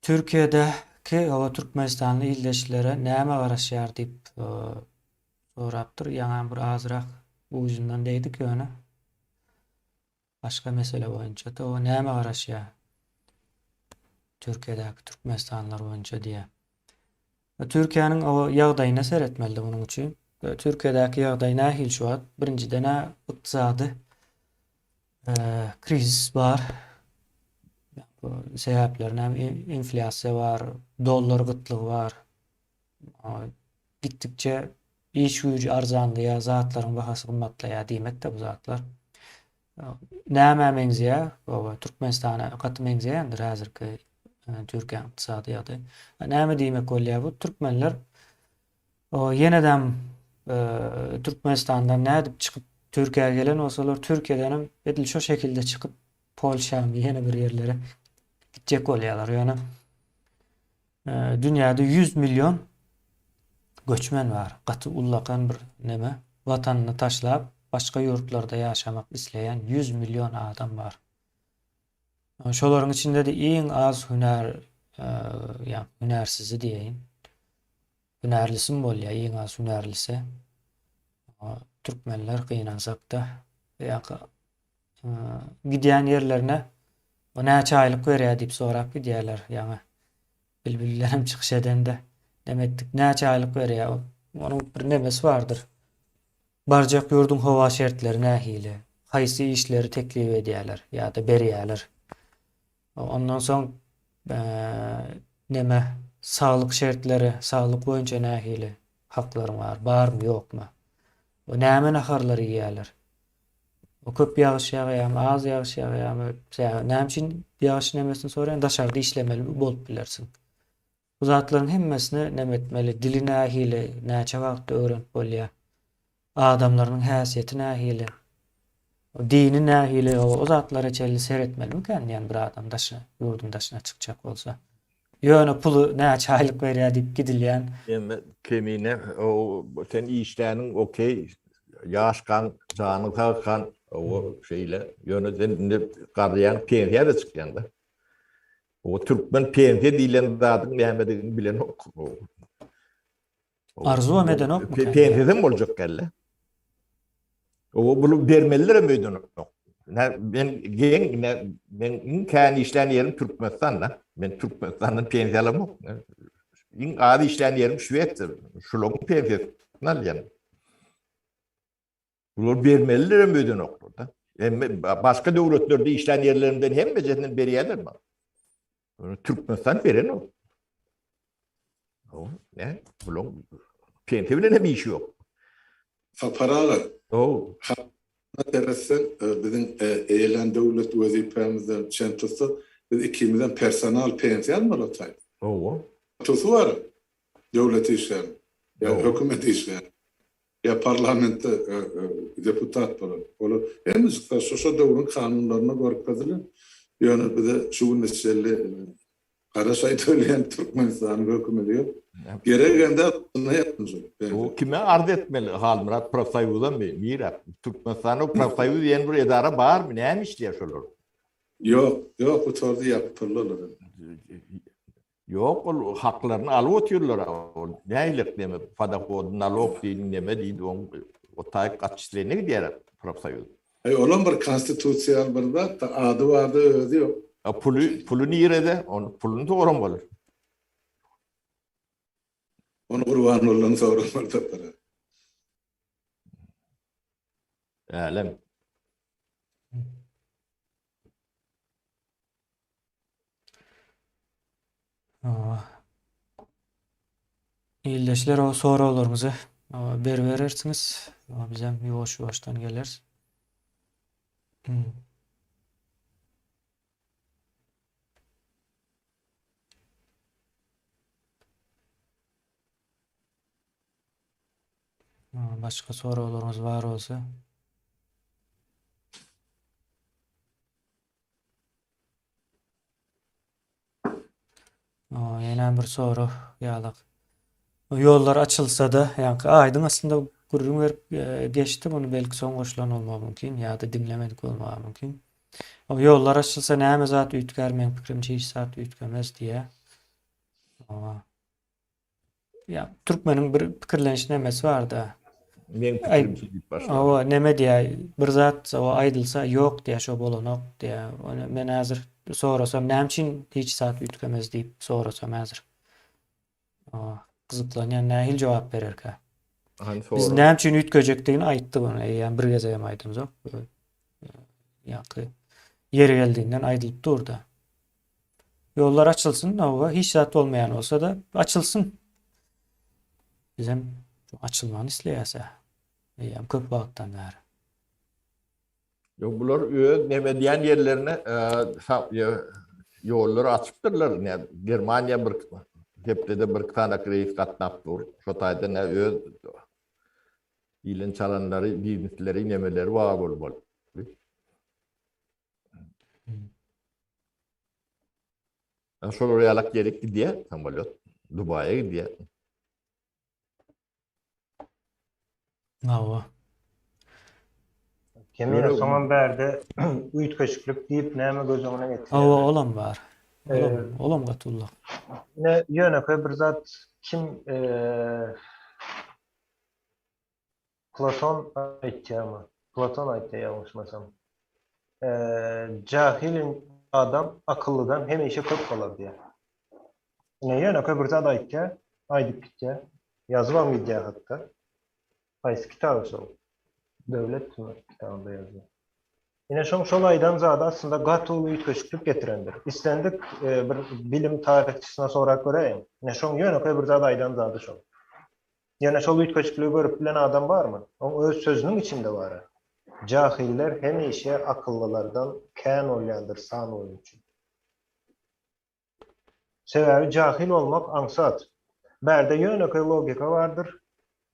Türkiýedeki hava Türkmenistanly ildeşlere näme garaşýar diýip sorapdyr. Ýa-ni bir azrak bu yüzünden deýdik ýöne. Başka mesele boýunça da o näme garaşýar? Türkiýedäki Türkmenistanlylar boýunça diýe. Türkiýanyň o ýagdaýyna seretmeli buning üçin. Türkiýedäki ýagdaý nähil şu an? Birinciden ykdysady kriz bar. sebäplerine hem inflasiýa bar, dollar gıtlygy bar. Gitdikçe iş güýji arzanlya, zatlaryň bahasy gymmatlaýar diýmek de bu zatlar. Näme meňzeýär? Oba Türkmenistana gaty meňzeýändir häzirki Türkiýe ykdysadyýaty. Näme diýmek bolýar bu? Türkmenler yeneden Türkmenistan'dan nädip çıkıp Türkiye'ye gelen olsalar Türkiye'den hem edil şu şekilde çıkıp Polşa yeni bir yerlere gidecek bolýarlar. Yani dünyada 100 milyon göçmen var. Gaty ullakan bir neme vatanını taşlap başka yurtlarda yaşamak isleyen 100 milyon adam var. Şolaryň içinde de iň az hüner yani hünersizi diýeyim. Hünerlisi mi bolýar, iň az hünerlisi. Türkmenler kıynansak da gidýän yerlerine o näçe aýlyk berýär diýip sorap gidýärler. Ýani bilbillerim çykyş edende demetdik näçe aýlyk berýär. Onuň bir nemesi bardyr. Barjak ýurdun hawa şertleri nähili, haýsy işleri teklip edýärler ýa-da berýärler. Ondan soň neme sağlık şertleri, sağlık boýunça nähili haklarym barmy ýokmy? O näme naharlary ýerler? O köp ýagyş ýagýarmy, az ýagyş ýagýarmy? Näme üçin ýagyş nemesini soraýan daşarda işlemeli bolup bilersiň. Bu zatlaryň hemmesini näme etmeli? Dili nähili, näçe wagtda öwrenip bolýar? Adamlaryň häsiýeti nähili? O dini nähili? O zatlara çelli seretmeli miken? Ýani bir adam daşy, ýurdun daşyna çykjak bolsa. Ýöne pulu näçe aýlyk berýär diýip gidilýän. Kemine o sen işlerinin okey yaşkan canı kalkan o şeyle yöneten gardiyan pensiya da çıkýanda. O Türkmen pensiya diýilen zatyn nämedigini bilen ok. Arzu eden ok mu? Pensiyadan boljak gelle. O bunu bermeliler meýdan ok. Ben imkan işleyen yerim Türkmenistan'da. Ben Türkmenistan'dan pensiyalım yok. İn adi işleyen yerim Şüvet'tir. Şulon pensiyasından yani. Bunlar vermeliler mi ödün okulda? Başka devletlerde işleyen yerlerinden hem becerinden beri yerler mi? Türkmenistan veren o. Ne? Bunun pensiyayla ne bir işi yok. Paralar. O. Teresen bizim eğlen devlet vazifemizden çentası biz ikimizden personel pensiyon mu olacak? O. Tutu var. Devlet işler, ya hükümet işler, ya parlamento deputat falan. Onu hem de sosyal devletin kanunlarına görkedilir. Yani bir de şu mesele Karasay söyleyen Türkmenistan'ın hükümeti yok. Gerekende ne yaptınız? O kime arz etmeli hal Murat Profsayvu'dan mirat. Türkmenistan'ın Profsayvu diyen bir edara var mı? Neymiş diye soruyor. Yok bu tarzı yaptırırlar. Yok o haklarını alıp oturuyorlar. Neylik deme fadakodun alıp değil neme değil o tayik kaçışlarına gidiyor Profsayvu. Olan bir konstitüsyonel bir da adı vardı ödü yok. Pulunu yirede, pulunu da oran olur. Onu kurban olan sorunlar da para. Alem. İldeşler o soralarımızı verirsiniz. Bizem yavaş-yavaştan geliriz. Başka sorularımız var olsa. Yine bir soru yalak. Yollar açılsa da yani aydın aslında gururun verip geçti bunu belki son koşulan olma mümkün ya da dinlemedik olma mümkün. O yollar açılsa näme zat üýtgermen pikrimçe hiç zat üýtgemez diye. Ya Türkmenin bir pikirlenişi nemesi var da. Men fikrimçe diýip başlaýar. O neme diye bir zat o aydılsa yok diye şo bolanok diye. Onu men hazır sorasam näme üçin hiç zat üýtgemez diýip sorasam hazır. Kızıklanýan nähil jogap bererkä. Biz näme üçin üýtgejekdigini aýtdy bunu. Yani bir geze hem aýdymyz ok. Ýa-ki yeri geldiğinden aýdylyp durdy. Yollar açılsın da hiç zat olmayan olsa da açılsın. Bizim açılmanı isleyese. Yani köp vakitten beri. Yok bular neme diyen yerlerine yolları açıptırlar. Yani Germanya bir hepde bir tane reis katnap dur. Şotayda ne ilin çalanları, biznesleri, nemeleri var bol. Şol oraya gerekli diye samolyot Dubai'ye gidiyor. Hava. Kemine Öyle- soňam berde üýtgeçlik diýip näme gözüňe getirýär. Hava olan var. Ee, Olam gatullah. Ne ýöne bir zat kim Platon aýtýarmy? Platon aýtdy ýalňyşmasam. Jahilin adam akıllıdan hemişe köp bolar diye. Ne ýöne bir zat aýtdy, aýdyp gitdi. Yazılan video hatta. Qaysı kitabı şol? Devlet kitabında yazıyor. Yine şol aydan zada aslında gatılı üýtgeçlik getirendir. İstendik bir bilim tarihçisine sorak göreyim. Yine şol ýöne bir zada aydan zada şol. Yine şol üýtgeçlikliği görüp bilen adam var mı? O öz sözünün içinde var. Cahiller hemişe akıllılardan kän bolýandyr san boýun üçin. Sebäbi cahil olmak ansat. Berde ýöne logika vardır.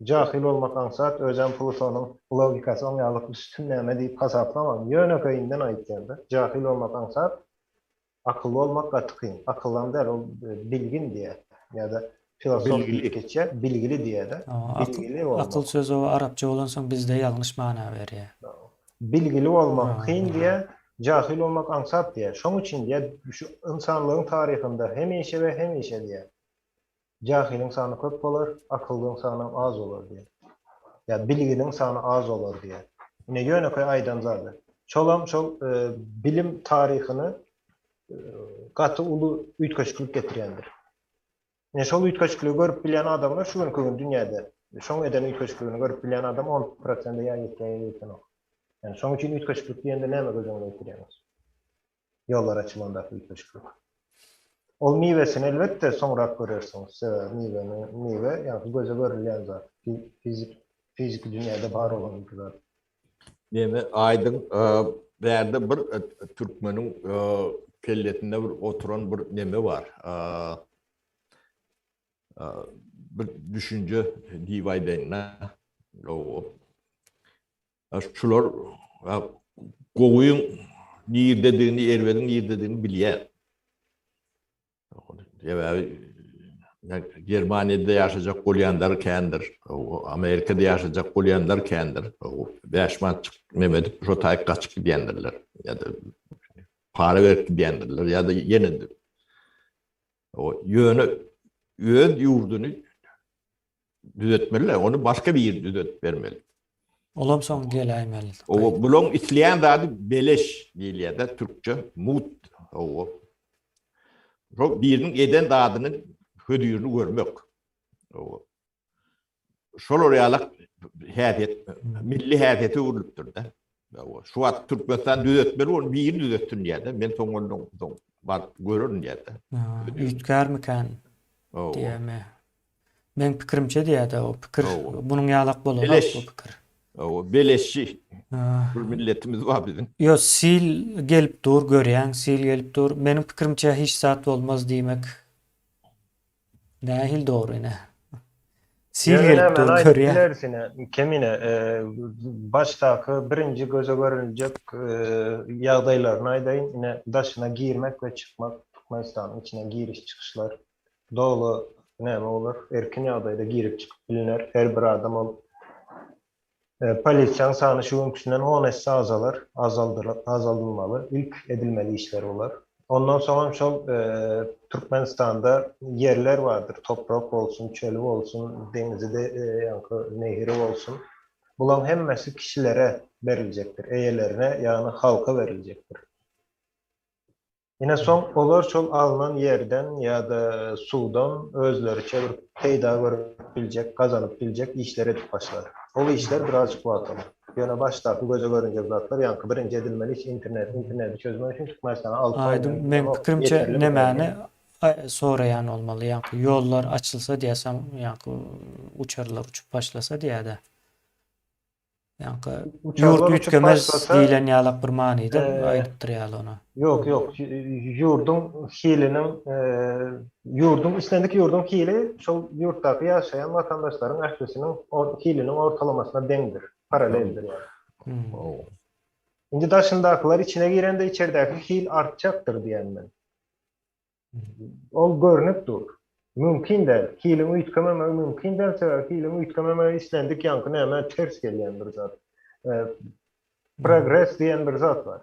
Cahil olmak ansat, özem Pluton'un logikası onyalık üstün näme diýip hasaplamam. Ýöne köýünden aýtganda, cahil olmak ansat, akıllı olmak gatykyn. Akıllan der, o bilgin diye. Ya da filosof Bilgili. geçe, bilgili diye de. Bilgili olmak. Akıl sözü o Arapça olan soň bizde ýalňyş mana berýär. Bilgili olmak Ha. kyn diye, cahil olmak ansat diye. Şoň üçin diye şu insanlygyň tarihinde hemişe we hemişe diye. Cahilin sany köp bolar, akıllyň sany az bolar diye. Ya bilginin sany az bolar diye. Ine ýöne köy aýdan zady. Şolam bilim tarihini gaty uly üýtgeçlik getirýändir. Ne şol üýtgeçligi görüp bilen adamlar şu gün dünýäde şoň eden üýtgeçligini görüp bilen adam 10% ýa ýetken ok. Yani şoň üçin üýtgeçlik diýende näme gözüňe getirýäňiz? Ýollar açylanda üýtgeçlik. Ol miwesini elbetde soňra görersiňiz. Miwe ýa-ni göze görülýän zat. Fizik dünýäde bar bolan bir zat. Neme aydın berde bir Türkmenin kelletinde bir oturan bir neme var. Bir düşünce divaydayına o şular goýun niýerdediğini, erwedin niýerdediğini bilýär. Germaniýada ýaşajak bolýanlar kändir, Amerikada ýaşajak bolýanlar kändir. Beşman Mehmet Şotay gaçyp gidýändirler. Ya da para berip gidýändirler ya da ýenedir. O ýöne öz ýurduny düzetmeliler, onu başka bir ýerde düzet bermeli. Olam soň gelýmeli. O bulan isleýän zady beleş diýilýär da türkçe mut. O birinin eden dadynyň hödüýürini görmek. O şol orýalyk häsiýet, milli häsiýeti urulypdyr da. O şu wagt Türkmenistan düzetmeli, onu bir ýyl düzetdim diýär da. Men soňundan bar görürüm diýär da. Üýtgärmiken O diýme. Men pikirimçe diýär o pikir bunyň ýalak bolar Beleş. bu pikir. o beleşçi bir milletimiz var bizim. Yo sil gelip dur görýän, sil gelip dur. Menim pikirimçe hiç zat bolmaz diýmek. Nähil dogry ine. Sil gelip dur görýän. Görýän. Kemine başdaky birinji göze görüljek ýagdaýlaryny aýdaýyn. Ine daşyna girmek we çykmak, Türkmenistanyň içine giriş çykyşlar dogly näme bolar? Erkin ýagdaýda girip çykyp bilinler. Her bir adam ol polisiýanyň sany şu günküsinden 10 hesse azaldylmaly, ilk edilmeli işler olar. Ondan soňra şol Türkmenistanda yerler vardır. Toprak olsun, çölü olsun, denizde nehri olsun. Bulan hemmesi kişilere verilecektir. Eýelerine ýa-ni halka verilecektir. Yine soň olar şol alınan yerden ýa da sudan özleriçe bir peýda görüp biljek, gazanyp biljek işler edip başlar. O işler birazcık wagt alır. Yöne başta göze görünce zatlar yankı birinci edilmeli hiç interneti çözmek için Türkmenistan'a 6 Aydın men pikrimçe nemäni sorayan olmaly. Ýa-ni yollar açylsa diýsem, ýa-ni uçarlar uçup başlasa diýäde. Ýa-ni Uçarlar ýurt uçup ýetgemez başlasa- diýilen ýalak bir manyda aýdypdyr ýaly ona. Yok, yurdun hilinin, yurdun, İslandaki yurdun hili, şol yurtdaki yaşayan vatandaşların ahlisinin hilinin ortalamasına deňdir, paraleldir yani. O. Indi daşındakylar içine girende içerideki hil artjaktır diýen men. Ol görünüp dur. Mümkin değil. Hilini üýtgememe mümkin değil. Sebäbi hilini üýtgememe İslandik ýankı näme ters gelýän bir zat. Progress diýen bir zat var.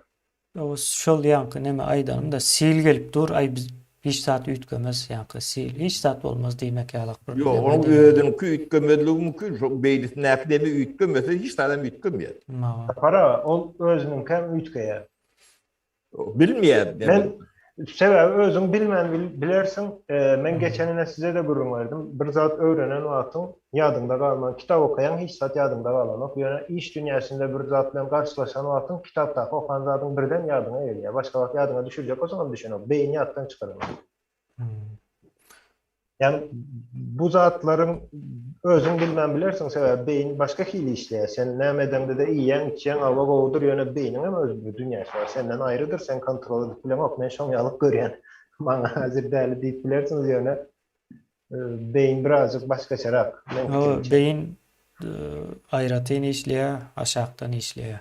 O şol ýankı näme aýdanım da sil gelip dur, ay biz hiç saat üýtgemez ýankı sil. Hiç saat bolmaz diýmek ýalak bir. Yo, onun ödünki ütgemedligi mümkin. Şu beylis näpdemi ütgemese hiç adam ütgemýär. Para, ol özünün kem üýtgeýär. Bilmeýär. Men sebäbi özüň bilersin, men geçenine size de gurrun verdim. Bir zat öğrenen wagtyň ýadynda galman, kitap okayan hiç zat ýadynda galanok. Ýöne iş dünýäsinde bir zat bilen garşylaşan wagtyň kitapdaky okan zatyň birden ýadyna gelýär. Başga wagt ýadyna düşürjek bolsaň düşünök. Beýin ýatdan çykarmak. Yani bu zatların özün bilmem bilersin sebäbi beyin başka hili işleýär. Sen nämedende de iýen, içýän, awa gowdur ýöne beyniň hem öz bir dünýäsi var. Senden aýrydyr, sen kontrol edip bilemok. Men şoň ýalyk görýän. Maňa häzir däli diýip bilersiňiz ýöne beyin birazjyk başgaçarak. Beyin aýratyny işleýär, aşakdan işleýär.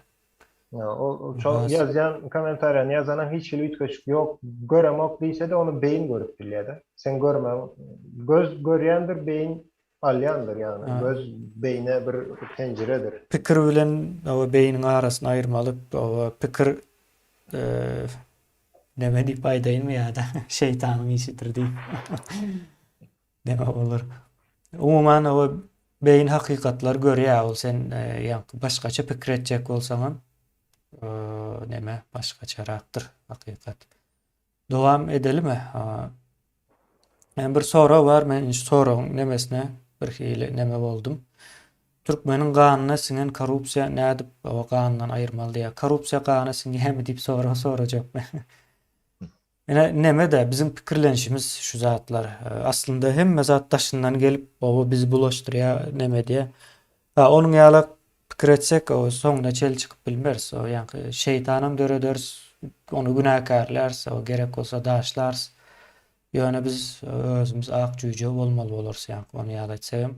O çok yazan komentaryan yazanan hiç ütköşük yok göremok diýse de onu beyin görüp bilýär. Sen görmem göz görýändir beyin alýandyr yani. Göz beyne bir penceredir. Pikir bilen o beyniň arasyny aýyrmaly, o pikir näme diýip aýdaýynmy ýa-da şeytanyň işidir diýip. Näme bolar? Umuman o beyin hakykatlar görýär, ol sen ýa-ni başgaça pikir etjek bolsaň näme başgaçarakdyr hakykat. Dowam edelimi? Men bir sora bar, men soraň nemesine bir hili näme boldum. Türkmeniň ganyna singen korrupsiýa nädip o ganyndan aýyrmaly diýär. Korrupsiýa ganyna singen hem diýip sorajak men. Näme de bizim pikirlenişimiz şu zatlar. Aslında hemme zat daşyndan gelip o bizi bulaşdyrýar näme diýär. Onuň ýalak pikir etsek o soňda çel çykyp bilmez. O ýa-ni şeytanam döreders, onu günahkarlar, o gerek bolsa daşlar. Ýöne biz özümüz ak jüýje bolmaly bolarsa ýa-ni onu ýaly etsem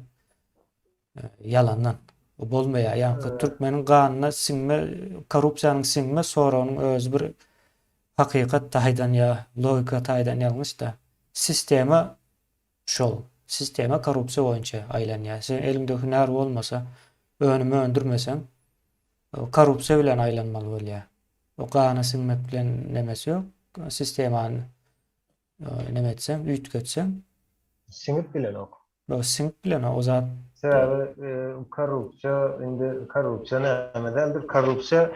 yalandan. O bolmaýar. Ýa-ni türkmeniň ganyna siňme, korrupsiýanyň siňme sonra onuň öz bir hakykat taýdan ýa logika taýdan ýalňyş da sistema şol. Sistema korrupsiýa boýunça aýlanýar. Sen elinde hünär bolmasa, önüme öndürmesen korrupsiýa bilen aýlanmaly bolýar. O gana siňmek bilen nemesi ýok. Sistemany näme etsem, üýtgetsem Siňip bilen ok. O siňip bilen o zat Sebäbi korrupsiýa nämedendir? Korrupsiýa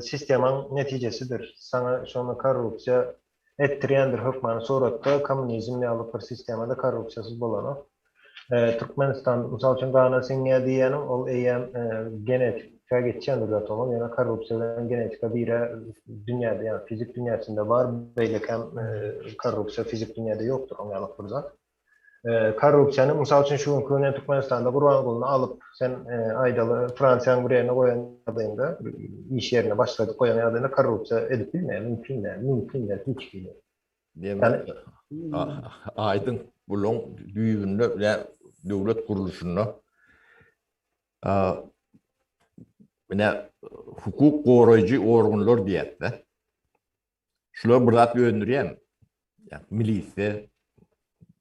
sistemaň netijesidir. Sana şonu korrupsiýa etdirýändir hökmany suratda kommunizmni alyp bir sistemada korrupsiýasız bolanok. Türkmenistan mysal üçin gana siňe diýenim ol eýem genetika geçýändir zat ol. Ýa-ni korrupsiýa bilen genetika bire dünýäde ýa fizik dünýäsinde bar, beýlekem korrupsiýa fizik dünýäde ýokdur, oňa ýalyk bir zat. Korrupsiýany mysal üçin şu günkü Türkmenistanda gurban guluny alyp sen aýdaly Fransiýanyň bir ýerine goýan ýagdaýynda iş ýerine başladyp goýan ýagdaýynda korrupsiýa edip bilmeýär, mümkin däl hiç değil. Demek aydın bulun düýbünde ve döwlet guruluşunda mine hukuk goraýjy organlar diýetler. Şular bir zat öndürýän. Yani milisiýa,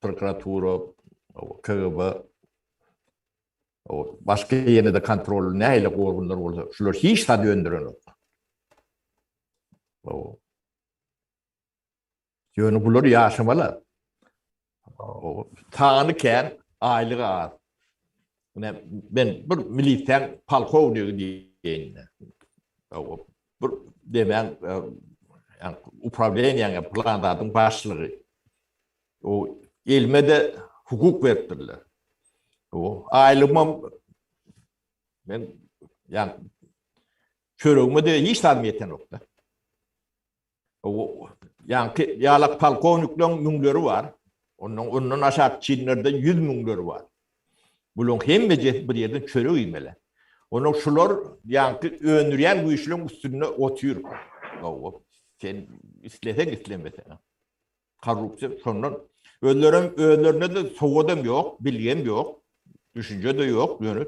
prokuratura, KGB, başka ýerine de kontrol näyle organlar bolsa, şular hiç zat öndürenok. Ýöne bular ýaşamaly. Taňyken aýlygy az. Ben bir milisiýa polkownik diýen. Bir demen yani upravleniýanyň planlaryň başlygy. O elime de hukuk beripdirler. O aýlygym ben yani çörüğümü de hiç tanımıyeten nokta. O yani yalak palkovniklerin müngleri var. Onun aşağı Çinlerde 100 müngleri var. Bunun hem bir yerden çörüğü yemeli. Onun şular yani öndüren bu işlerin üstüne oturuyor. O sen istesen istemesen. Korrupsiya sondan öllerine de soğudum yok, bilgim yok, düşünce de yok. Yani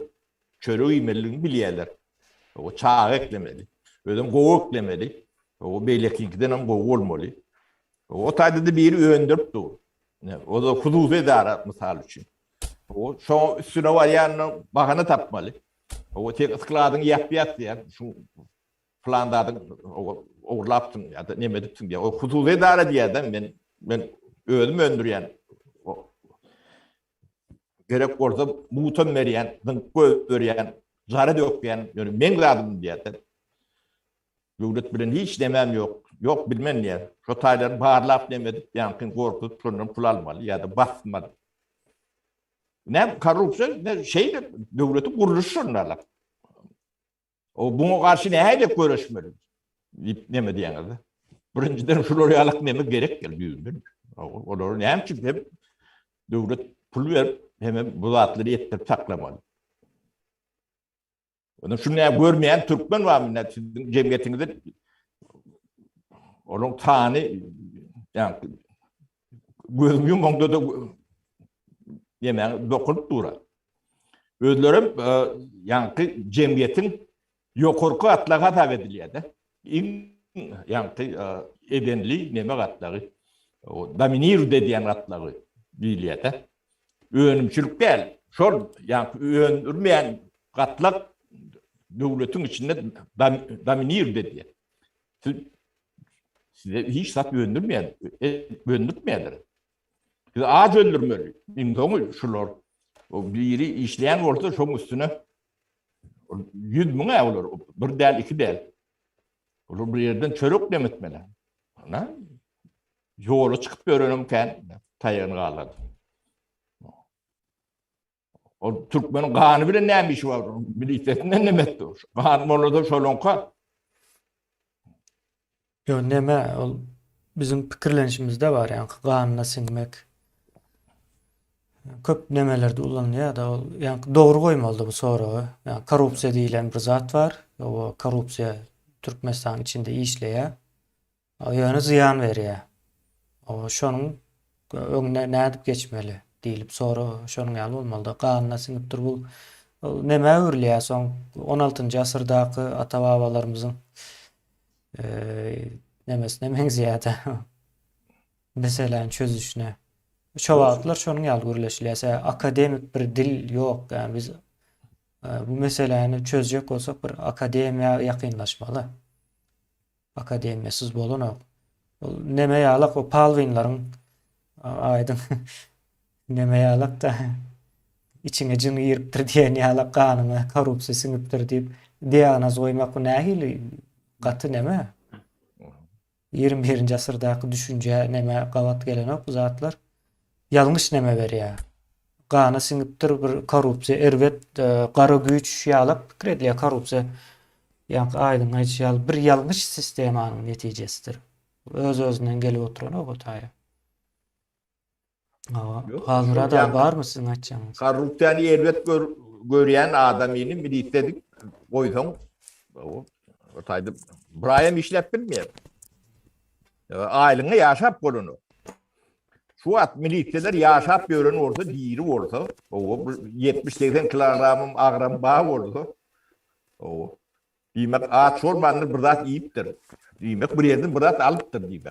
çörüğü yemeliğini biliyorlar. O çağı eklemeli. Ödüm kovu eklemeli. O beylekinkiden hem kovu olmalı. O tayda da biri öndürüp dur. O da hududu idare misal için. O şu üstüne var yani bakanı tapmalı. O tek ıskıladın yapıyat diye. Şu falan dadın uğurlaptın ya da ne medipsin diye. O hududu idare diye de ben ödüm öndürüyen. Gerek orada muhtem veriyen, dınık veriyen, zarı dökmeyen, yani men gıdadım diye de. Devlet bilen hiç demem yok. Yok bilmem niye. Şu tayların bağırlap demedik. Yani korkup sonra pul almalı ya da basmalı. Ne korrupsiya ne şey de devleti kuruluşu onlarla. O buna karşı ne hayli görüşmeli. Ne diyeniz. Birinciden şuraya alıp neme gerek geldi. Onları ne hem ki hem devlet pul verip hemen bu zatları yettirip saklamalı. Onu şunu görmeyen Türkmen var mı? Sizin cemiyetinizde onun tane yani gözümün onda da yemeğe dokunup dura. Özlerim yani cemiyetin yokorku atlağa tabi ediliyor da. Yani edenli neme atlağı. O dominir dediğin atlağı biliyor da. Önümçülük değil. Şor yani öndürmeyen atlak devletin içinde dominir dedi. Size hiç sat öndürmeyenler. Size ağaç öldürmeli. İmkanı şular. O biri işleyen olsa şunun üstüne 100 müne olur. Bir değil, iki değil. Olur bir yerden çörük demetmeli. Yolu çıkıp öğrenimken tayını ağladı. O Türkmenin kanı bile neymiş var. Militetinden ne metti o. Kanı orada şolonka. Yo neme bizim pikirlenişimizde var yani kanuna singmek. Köp nemelerde ulanıyor da yani doğru koymalı bu soru. Yani korrupsiya deyilen bir zat var. O korrupsiya Türkmenistan içinde işleye. O yani ziyan veriyor. O şunun önüne ne edip geçmeli deyilip soru şunun yalı olmalı. Kanuna singip dur bu neme örlüyor son 16. asırdaki ata-babalarımızın nemen ziyade meselenin çözüşüne. Çoğaltlar şunun yalı görüleşiliyse akademik bir dil yok. Yani biz bu meseleni çözecek olsak bir akademiya yakınlaşmalı. Akademiyasız bolun yok. Neme yalak o palvinların aydın neme yalak da içine cını yırıptır diye yalak kanını korrupsiya singiptir deyip diyanaz oymak bu nehili katı neme? 21. asırdaki düşünce neme qavat gelen o bu zatlar yanlış neme veriyor. Kanı singiptir bir korrupsiya ervet qara güç yalak fikredliye korrupsiya yani aydın ayçyal bir yanlış sistemanın neticesidir. Öz-özünden gelip oturan o gotaya. Halnıra da var mısın açacağınız? Korrupsiyonu elbet göreyen adamını militedik koydum. O taydı Brian işlep bilmiyor. Aylığına yaşap bolunu. Şu at militeler yaşap görün orada diri orada. O 70-80 kilogramım ağram bağ orada. O demek at sormanır bir zat yiyiptir. Demek bir yerden bir zat alıptır demek.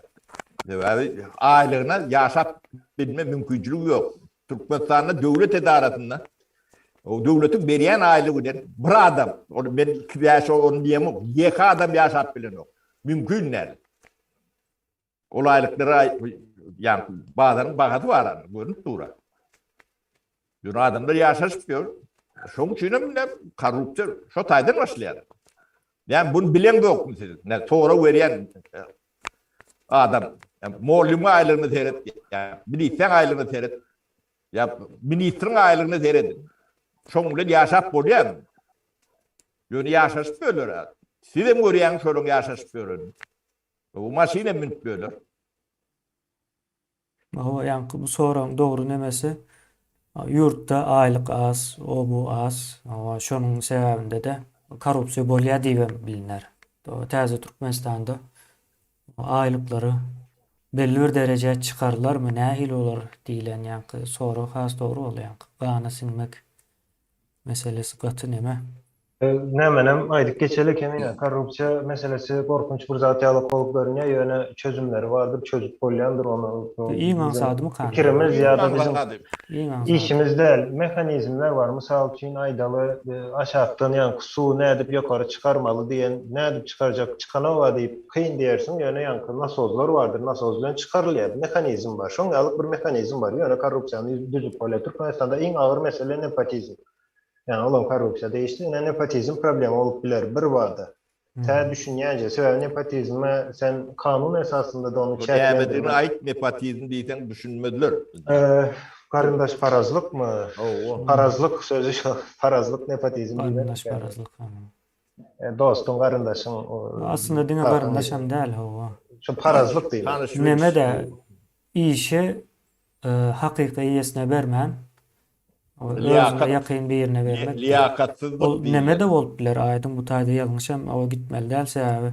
Aylığına yaşap bilme mümkünçülüğü yok. Türkmenistan'da devlet idaresinde o devletin veriyen aylığı der. Bir adam, onu ben onu diyemem. YK adam yaşap bilen yok. Mümkün değil. Olaylıklara yani bazılarının bakatı var. Görünüp dura. Yine adamlar yaşaşmıyor. Şunun için de korrupsiya şu taydan başlıyor. Yani bunu bilen yok mu siz? Ne sonra veriyen adam yani muallimi aylığını seyret. Yani militen aylığını seyret. Ya ministrin aylığını seyredin. Şununla yaşap buluyor mu? Yani yaşaşmıyorlar. Size görýän şolun ýaşaşyp görün. Bu maşina minip böler. O yani bu soran doğru nemesi yurtda aylık az, o bu az. Ama şonun sebäbinde de korrupsiýa bolýar diýip bilinär. O täze Türkmenistanda aylıkları belli bir derece çıkarlar mı nähil olar diýilen ýa-ni soru has doğru bolýar. Gana sinmek meselesi gaty neme? Nämenem aýdyp geçelik emine korrupsiýa meselesi korkunç bir zat ýalyk bolup görünýär, ýöne çözümleri bardyr, çözüp bolýandyr onu. İň ansadymy kan? Pikirimiz ýa-da bizim İň ansadymy. İşimiz değil, mekanizmler var. Misal için aydalı aşağıdan yani su ne edip yukarı çıkarmalı diyen, ne edip çıkaracak, çıkana var deyip kıyın diyersin. Yani yankı nasozlar vardır, nasozdan çıkarılıyor. Mekanizm var. Şun alıp bir mekanizm var. Yani korrupsiyanın düzüp böyle Türkmenistan'da en ağır mesele nepotizm. Yani olan korrupsiya değişti. Yani nepotizm problemi olup bilir. Bir vardı. Sen düşünýänce sebäbi nepotizme sen kanun esasında da onu Nämetine aýt nepotizm diýsen düşünmediler. Garyndaş parazlyk mı? Parazlyk sözü şu. Parazlyk nepotizm Garyndaş parazlyk. Dostun garyndaşyň Aslında diňe garyndaş hem däl hawa. şu parazlyk diýiler. Neme de işi hakyky ýesine bermän. Özüne ýakyn bir ýerine bermek. Liyakatsızlyk. O neme de bolup biler aýdym bu taýda ýalňyşam awa gitmeli däl sebäbi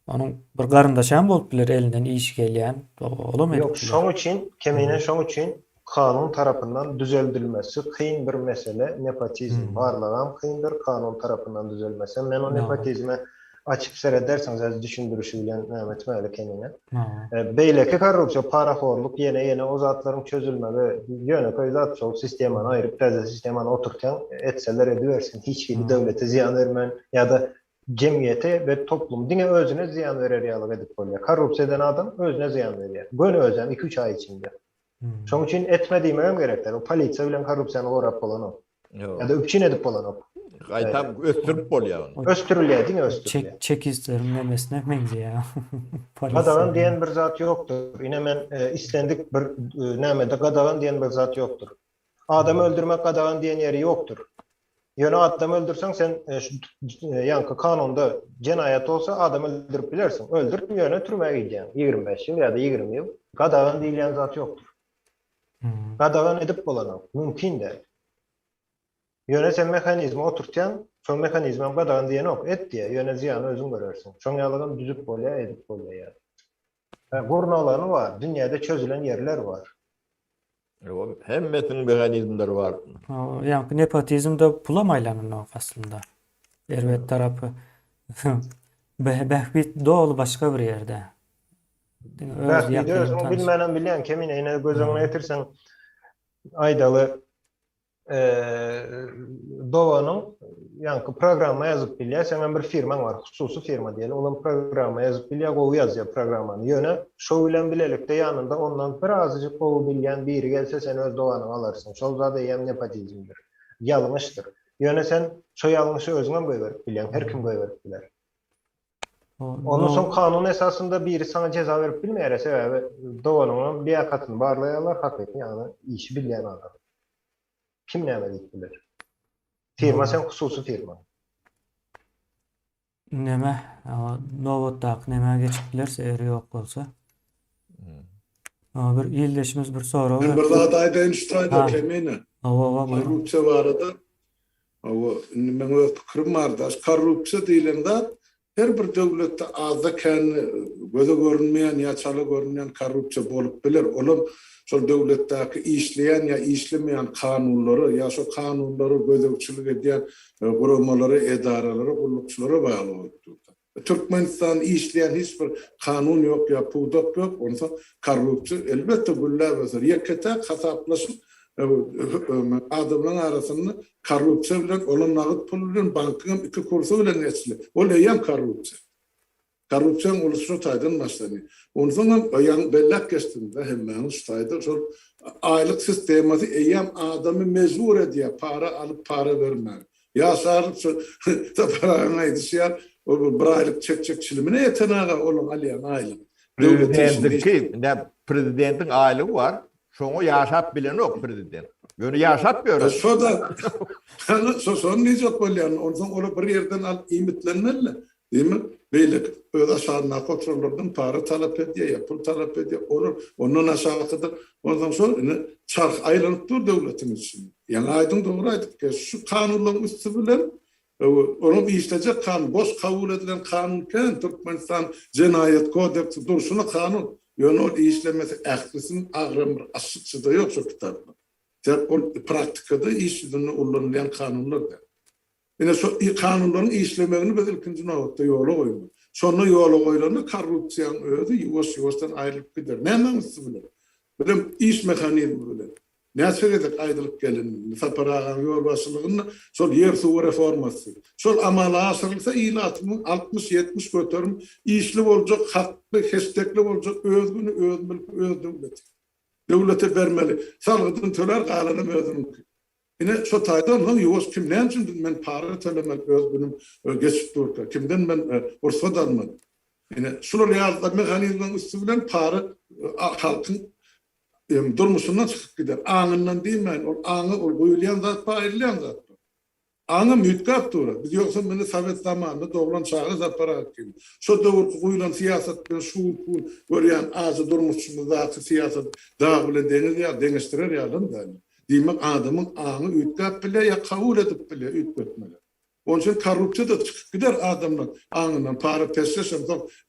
onuň bir garyndaşam bolup biler elinden iş gelýän. Olam Yok, şoň üçin, kemine şoň üçin kanun tarapyndan düzeltilmesi kıyın bir mesele. Nepotizm barlygam kıyındır, kanun tarapyndan düzelmese. Men o nepotizme açyp seyrederseniz az düşündürüşü bilen Mehmet Melik emine. Beýleki korrupsiýa, paraxorluk, ýene o zatlaryň çözülme we ýöne koýzat şol sistemany aýryp täze sistemany oturtýan etseler edibersin. Hiç biri döwlete ziyan bermän ýa-da cemiyete we toplum diňe özüne ziyan berer ýalyk edip bolýar. Korrupsiýa eden adam özüne ziyan berýär. Göne özem 2-3 ay içinde. Şoň üçin etmediğim gerekler. O polisiýa bilen korrupsiýany gorap bolan o. Ya da öpçün edip bolan o. Gaýtam östürüp bolýar. Östürülýär, diňe östürülýär. Çekizlerin nemesine meňzeýär. Gadagan diýen bir zat ýokdur. Ine men islendik bir nämede gadagan diýen bir zat ýokdur. Adam öldürmek gadagan diýen ýeri ýokdur. Ýöne adam öldürsen sen ýanky kanunda jenayet olsa adam öldürüp bilersin. Öldürüp ýöne türmäge gidýän 25 ýyl ýa-da 20 ýyl. Gadagan diýilen zat ýokdur. Gadagan edip bolan mümkin däl. Ýöne sen mekanizmi oturtýan, şol mekanizmam gadagan diýen ok, et diýe, ýöne ziýany özüň görersin. Şoň ýalygam düzüp bolýar, edip bolýar. Gurnalary var, dünýäde çözülen ýerler var. Hemmesinin mekanizmleri var. Yani nepotizm de pula maýlanýar aslında. Erwet tarapy behbit dolu başka bir ýerde. Belki de özüň bilmenen bilýän kemine ýene gözüňe getirsen aýdaly Dowanyň ýanky programma ýazyp bilýär. Seňem bir firmaň bar, hususy firma diýelim. Olan programma ýazyp bilýär, gowy ýazýar programmany. Ýöne şo bilen bilelikde ýanynda ondan bir azıcık gowy bilýän biri gelse sen öz dowanyny alarsın. Şol zada ýem nepotizmdir. Ýalňyşdyr. Ýöne sen şo ýalňyşy özüňe goýup bilýän, her kim goýup biler. Onun son kanun esasında biri sana ceza verip bilmeýär sebäbi dowanyň biýakatyny barlaýarlar, hakykatyn ýani işi bilýän adam. Kim näme diýip biler? Firma sen hususy firma. Neme? Nowotdak neme geçip bilerse eri ýok bolsa. Bir ýyldaşymyz bir soraw. Ben bir zat aýdaýyn şutraýda kemine. Korrupsiýa barada. Men öz pikirim barda. Korrupsiýa diýilen zat her bir döwletde azda kendi göze görünmeýän ýa çala görünmeýän korrupsiýa bolup biler. Olam şol döwletdäki işleýän ýa işlemeýän kanunlary ýa şo kanunlary gözegçilik edýän gurulmalary, edaralary, gullukçylary baýaly bolupdy. Türkmenistan işleýän hiç bir kanun ýok ýa pudak ýok. Onsa korrupsiýa elbetde güller bolsa ýekete hasaplaşyp adamlaryň arasynda korrupsiýa bilen olan nagyt pul bilen bankyň iki kursy bilen geçili. Ol ýam korrupsiýa. Korrupsiýa ulusy taýdan başlany. Ondan ýan bellek geçdiğinde hemmen ştaýda şol aýlyk sistemasy ýam adamy mezbur edýär, para alyp para bermän. Ýa-da para aýdýar, o bir aýlyk çekçilimine ýetenäge olan alýan aýlyk. Prezidentin aýlygy var. Şoňa ýaşap bilen ok prezident. Ýöne ýaşap görür. Şoda son nice bolýan, ondan ola bir ýerden alyp imitlenmeli. değil mi? Beylik öz aşağına kontrollerden para talep ediyor, yapıl talep ediyor. Onun aşağıdadır. Ondan sonra çark aylanıp dur devletin için. Yani aydın doğru aydık ki şu kanunların üstü bilen onun işleyecek kanun, boş kabul edilen kanunken Türkmenistan Cinayet Kodeksi duruşuna kanun. Yani o işlemesi ehlisinin ağrımır, açıkçası da yok şu kitapta. O praktikada işlediğini kullanılan kanunlar da. Yine kanunların işlemelerini biz ikinci nokta yola koyuyor. Sonra yola koyulanı korrupsiyan ödü, yuvastan ayrılıp gider. Ne anlamısı bilir? Bilim iş mekanizmi bilir. Ne söyledik aydılık gelin, Saparağan yol başlığında, sol yer su reforması. Sol amala asırılsa ilatımın 60-70 götürüm, işli olacak, haklı, kestekli olacak, özgünü, öz devleti. Devlete vermeli. Salgıdın töler kalanım özgünü. Yine şu taydan lan yuvas kimden için ben para tölemel özgünüm geçip durdu. Kimden ben orsadan mı? Yine şunu yazda mekanizmanın üstü bilen para halkın durmuşundan çıkıp gider. Anından değil mi? O anı uyulayan zat, ayrılayan zat. Anı mütkap doğru. Biz yoksa beni Sovet zamanında doğrulan çağı zatlara hakkıyım. Şu doğru uyulan siyaset, ben şu görüyen ağzı durmuşsunuz zatı siyaset daha bile denir ya, deniştirir ya lan da. Demek adamın anı mütkap bile ya kabul edip bile ütmetmeli. Onun için korrupsiya da çıkıp gider adamlar anından para pesleşen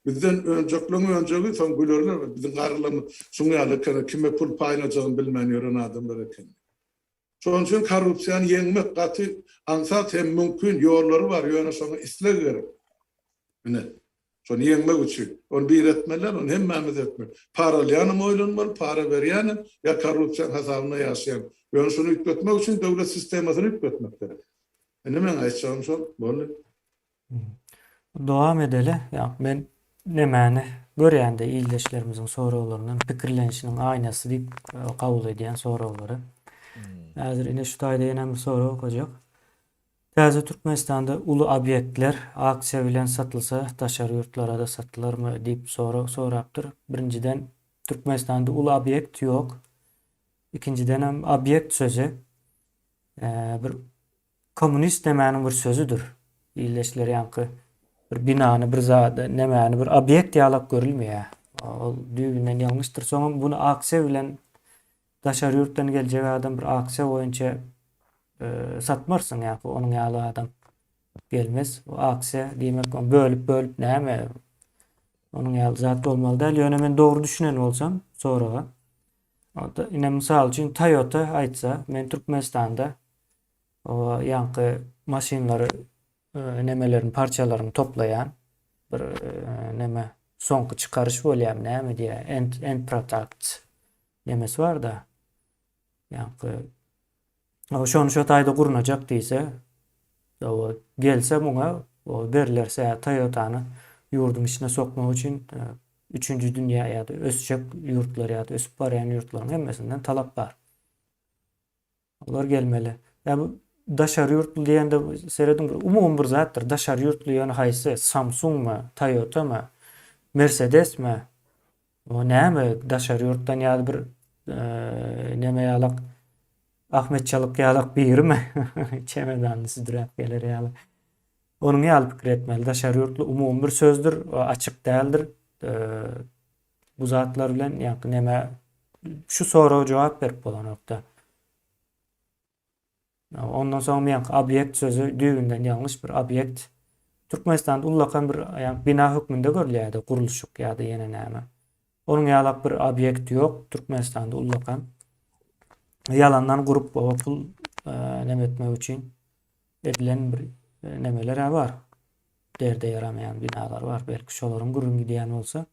bizden önceki son gülörler bizim karılarımız sunyalı kime pul paylaşacağını bilmeyen yören adamlar eken. Onun için korrupsiyanı yenmek katı ansat hem mümkün yolları var yöne sonra isle gerek. Yine sonra yenmek için onu bir etmeler onu hem mehmet etmek. Paralayanım oylanmalı, para veriyanım ya korrupsiyan hesabına yaşayan. Yöne sonra hükmetmek için devlet sistemasını hükmetmek gerek. Ne men aytacağım son böyle. Devam edeli. Ya ben nemeni görýände ildeşlerimizin soralarından pikirlenişinin aynası diýip kabul edýän soraları. Häzir ine şu taýda ýene bir soru okajak. Täze Türkmenistanda ulu obyektler aksiýa bilen satylsa daşary ýurtlara da satylyrmy diýip sorapdyr. Birinciden Türkmenistanda ulu obyekt ýok. İkinciden hem obyekt sözü bir komünist demäniň bir sözüdür. İldeşler ýanky bir binany, bir zady, nemäni bir obyekt ýalap görülmeýär. Ol düýbinden ýalňyşdyr. Soňra bunu aksiýa bilen daşary ýurtdan geljek adam bir aksiýa boýunça satmarsyň ýa-da onuň ýaly adam gelmez. O aksiýa diýmek bölüp näme onuň ýaly zat bolmaly däl. Ýöne men dogry düşünen bolsam soraga. Ota ine mysal üçin Toyota aýtsa, men Türkmenistanda o ýanky maşinlary nemelerin parçalaryny toplayan bir neme soňky çykaryş bolýar näme diýe end product nemesi var da ýanky o şonu şu taýda gurunajak diýse o gelse muňa o berilerse Toyota'ny ýurdun içine sokmak üçin 3-nji dünýä ýa-da ösjek ýurtlar ýa-da ösüp barýan ýurtlaryň hemmesinden talap bar. Olar gelmeli. Ya bu daşary ýurtly diýende seredin umum bir zatdyr. Daşary ýurtly ýöne haýsy? Samsungmy, Toyota'my, Mercedes-mi? O näme daşary ýurtdan ýa-da bir neme ýalak Ahmetçalyk ýalak birimi? Çemedanly südüräp geler ýaly. Onuň ýaly pikir etmeli. Daşary ýurtly umum bir sözdür, açyk däldir. Bu zatlar bilen ýa-da neme şu soraga jogap berip bolan nokta. Ondan soň men obyekt sözü düýbinden ýalňyş bir obyekt. Türkmenistanda ullakan bir bina hükmünde görülýär, gurulşyk ýa-da ýene näme. Onuň ýalak bir obyekt ýok. Türkmenistanda ullakan yalandan gurup pul nemetmek üçin edilen bir nemeler var. Derde yaramayan binalar var. Belki şolaryň gurun gidýän bolsa,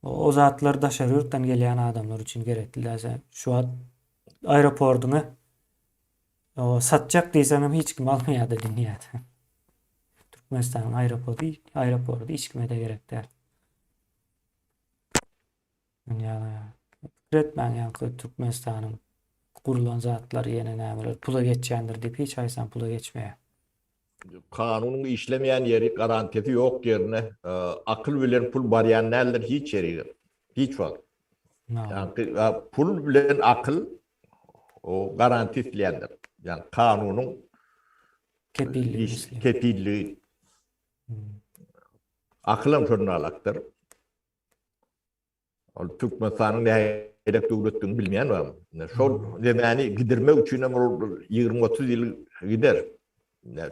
o zatlar daşary ýurtdan gelýän adamlar üçin gerekli däse. Şu an aeroportuny o satacak diýsem hem hiç kim almaýar da dünýäde. Türkmenistanyň aeroportu hiç kime de gerek däl. Üretmen ýanky Türkmenistanyň gurulan zatlary ýene nämeler pula geçýändir diýip hiç aýsam pula geçmeýär. Kanunun işlemeyen yeri garantisi yok yerine akıl bilen pul baryan neler hiç yeri hiç var. Yani pul bilen akıl o garantisleyendir. Yani kanunun kepilliği akılım jurnalaktır. Ol Türkmenistan'ın nähilek döwletdigini bilmeýän var. Şol demäni gidirmek üçin 20-30 ýyl gider.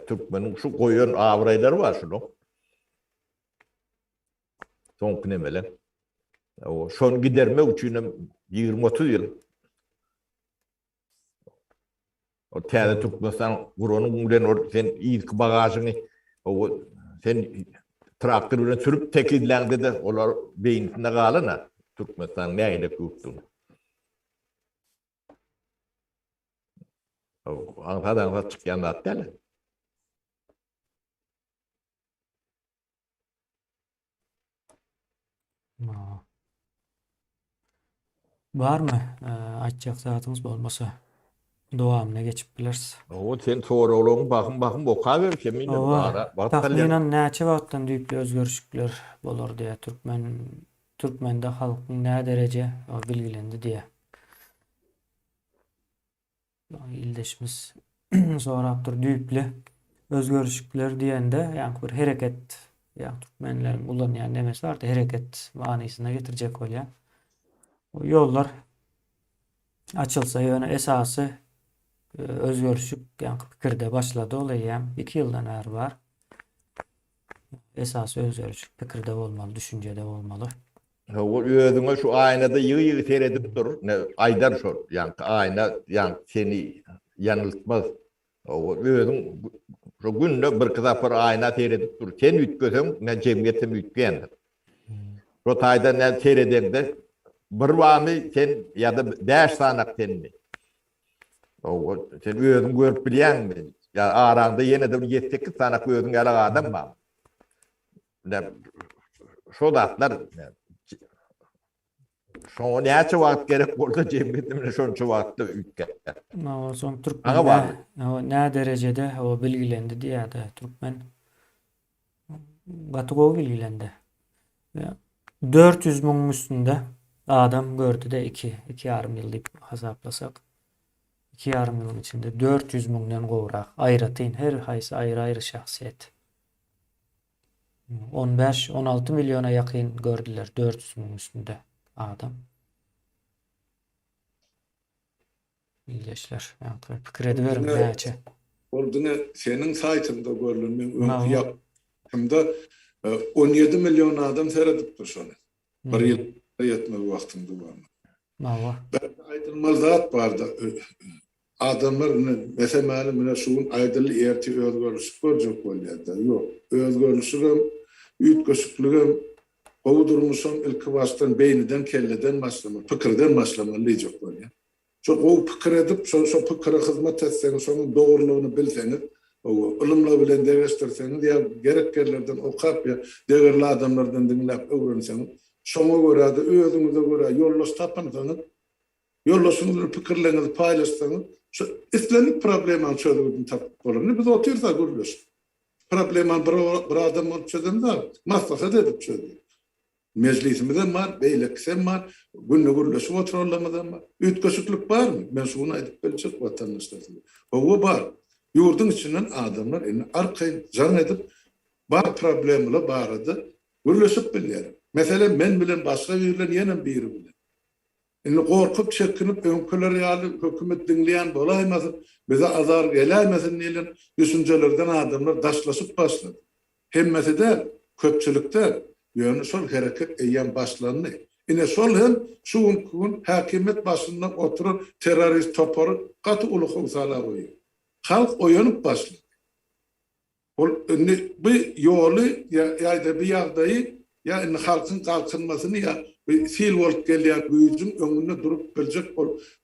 Türkmenin şu goýan awraýlary var şunu. Soňky nemele. O şonu gidermek üçin 20-30 ýyl. O täze Türkmenistan guranyň bilen sen ilk bagasyny o sen traktor bilen sürüp tekidläňde de olar beýninde galana. Türkmenistan nähile köpdür. O anhadan çykýan zat däl. Barmy? Aýtjak zatyňyz bolmasa dowamyna geçip bilersiz. O sen soragyň bakym oka berke meni bara. Tahminan näçe wagtdan düýpli özgörüşler bolar diýe Türkmende halkyň nä derece bilgilendi diýe. İldeşimiz sorapdyr düýpli özgörüşler diýende ýa-ni bir hereket ýa Türkmenleriň ulanýan nemesi bar, hereket manysyna getirjek bolýar. O ýollar açylsa ýöne esasy özgörüşük ýa-ni pikirde başlady olaýam 2 ýyldan bäri bar. Esasy özgörüşük pikirde bolmaly, düşünjede bolmaly. O özüňe şu aýnada ýygy seredip dur. Aýdar şol, ýa-ni aýna ýa-ni seni ýanyltmaz. O özüň şu günde bir kızapar aýna seredip dur. Sen ütgeseň, men jemgyýetim ütgendir. Şu taýda näme seredende bir wamy sen ýa-da 5 sanak senmi. O sen özüň görüp bilýänmi? Ya aranda ýene de 7-8 sanak özüň ýaly adam bar. Şo datlar şo näçe wagt gerek bolsa jemgyýetimle şonça wagtda ütgen. O soň Türkmen nä derecede o bilgilendi diýär-de Türkmen Batıgow bilgilendi. 400 000 üstünde adam gördü de 2,5 ýyl diýip hasaplasak 2,5 ýylyň içinde 400 000dan gowrak aýratyn her haýsy aýry şahsiýet. 15-16 milyona ýakyn gördüler 400 000 üstünde adam. İlgeçler. Yani pikir ediverim näçe. Orduny senin saytynda görülmüň öňkü ýapymda 17 milyon adam seyredipdir şonu. Bir ýyl ýetmek wagtynda barmy? Mawa. Aýdylmaz zat barda. Adamlar mesela mene şuun aýdyly erti özgörüşip görjek bolýarda. Ýok, özgörüşüm, ütgöşüklügüm, o durmuşum ilki baştan beýniden kelleden başlama, pikirden başlama lejek bolýar. Çok o pikir edip, şu pikire hizmet etseňiz, şonuň dogrulygyny bilseňiz, o ilmle bilen degiştirseňiz, ýa gereklerden okap ýa degirli adamlardan dinläp öwrenseňiz, şoňa görä de özüňize görä ýoldaş tapanyňyz, ýoldaşyňyzy pikirlerini paýlaşsaňyz, şu islenip problemany çözüldüň tapyp bolar. Biz otursa görüş. Problemany bir adam çözende maslahat edip çözüyor. Meclisimizde var, beýleksem var, günne gürleşip oturalamadan var. Ütgöşüklük var mı? Men şunu aýdyp biljek watandaşlar. O var. Ýurdun içinden adamlar arkaýyn jan edip bar problemle barady, gürleşip bilýär. Mesela men bilen başga ýerler ýene biri bilen. Gorkup çekinip öňküleri ýaly hökümet dinleýän bolaýmasyn, bize azar gelämesin diýen düşünjelerden adamlar daşlaşyp başlady. Hemmesi de köpçülükde ýöne şol hereket eýen başlandy. Ine şol hem şuun häkimet başynda oturup terörist topary gaty ulugy usala goýuyor. Halk oýanyp başlady. Ol bu ýoly ýa-da bir ýagdaýy ýa halkyň galkynmasyny ýa sil bolup gelýän güýjüň öňünde durup biljek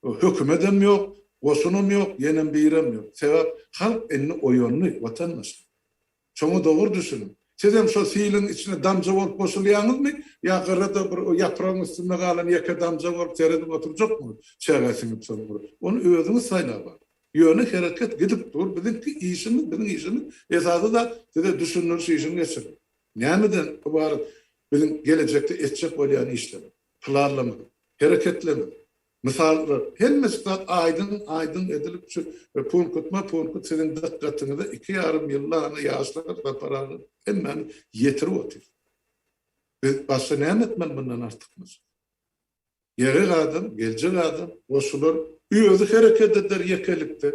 hökümetem ýok, goşunum ýok, ýene birem ýok. Sebäp halk indi oýanly watandaş. Şoňa dogry düşünün. Siz hem şu silin içine damja bolup boşulýaňyzmy? Ya gyrada bir yaprağın üstünde galan ýeke damja bolup seredip oturjakmy? Çägesiňip soňra. Onu özüňiz saýlap. Ýöne hereket gidip dur. Biziňki işimiz, esasy da size düşünürüş işini geçir. Nämeden bar bizim gelecekte etjek bolýan işler. Planlama, hareketleme. Misallar, hemmesi aydın edilip şu punkut senin dikkatyňyza 2,5 ýyllarny ýaşlar da parany hemen ýetirip otur. Başka ne etmeli bundan artıkmız? Yeri adam, gelecek adam, osular özü hareket eder yekelikte.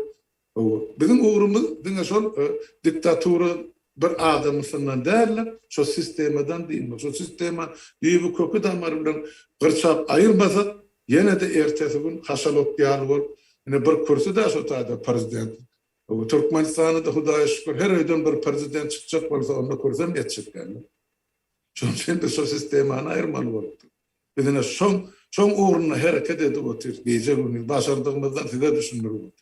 Bizim uğrumuz, dine son diktaturu bir adamısından değerler, şu sistemadan değil mi? Şu sistema iyi bir koku damarı bilen gırçap ayırmasa, yine de ertesi gün haşalot diyal var. Yine bir kursu da şu tada prezident. Türkmenistan'da da Hudaya şükür her öydün bir prezident çıkacak varsa onu kursam yetecek yani. Çünkü şu sistemanı ayırmalı oldu. Bizine son uğruna hareket edip otur. Gece günü başardığımızdan size düşünür oldu.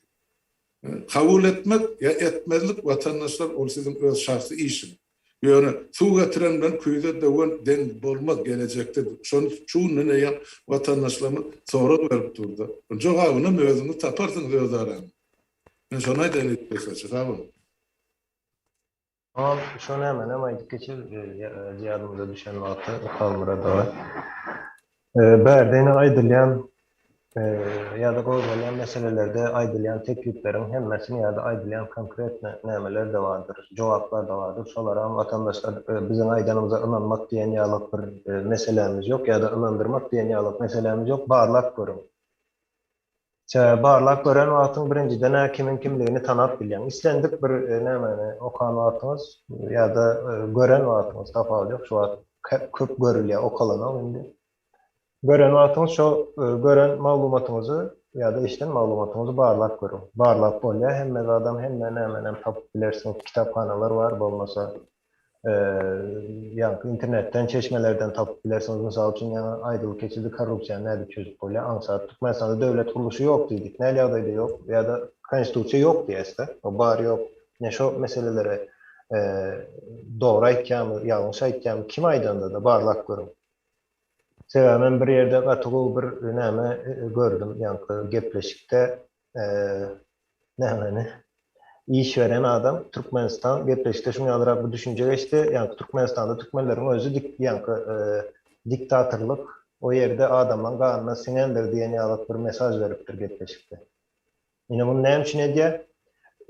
Kabul etmek ya etmezlik vatandaşlar ol sizin öz şahsi işin. Yani su getiren ben köyde devan den bolmaz gelecekte. Şu ne yan vatandaşlarına sonra verip durdu. Cevabını mevzunu taparsın öz aran. Ben şuna deneyip çıkarım. Ama şunu hemen aydık geçir cihadımıza düşen vakti kalmıra da var. Berdeni aydılyan ya da goýulan meselelerde aydylyan tekliplerin hemmesini ya da aydylyan konkret nämeler de vardır, jogaplar da vardır. Şolara vatandaşlar bizim aydanymyza ynanmak diýen ýalyk bir meselemiz ýok ya da ynandyrmak diýen ýalyk meselemiz ýok. Barlak görün. Barlak gören wagtyň birinciden kimin kimligini tanap bilýän. İslendik bir nämeni okan wagtymız ya da gören wagtymız tapawul ýok. Şu wagt köp görülýär okalana indi. Gören wagtymyz şo gören maglumatymyzy ya da işden maglumatymyzy barlap görün. Barlap bolýar, hemme adam hemme näme tapyp bilersiň kitapxanalar bar, bolmasa ýa-da internetten, çeşmelerden tapyp bilersiň. Mysal üçin ýa aýdylyk keçidi korrupsiýa näde çözüp bolýar. Ansat Türkmenistan'da döwlet guruluşy ýok diýdik. Näle ýagdaýda ýok ýa-da konstitusiýa ýok diýäsde. O bar ýok. Ne şo meselelere dogry aýtýarmy, ýalňyş aýtýarmy kim aýdanda da barlap görün. Ben bir yerde gatygy bir näme gördüm, ýa-ni gepleşikde nämeni iş veren adam Türkmenistan gepleşikde şuňalara bir düşünje geçdi. Ýa-ni Türkmenistanda türkmenleriň özü diktatorluk o ýerde adamlaryň ganyna siňendir diýen ýalyk bir mesaj beripdir gepleşikde. Ine bunu näme üçin edýär?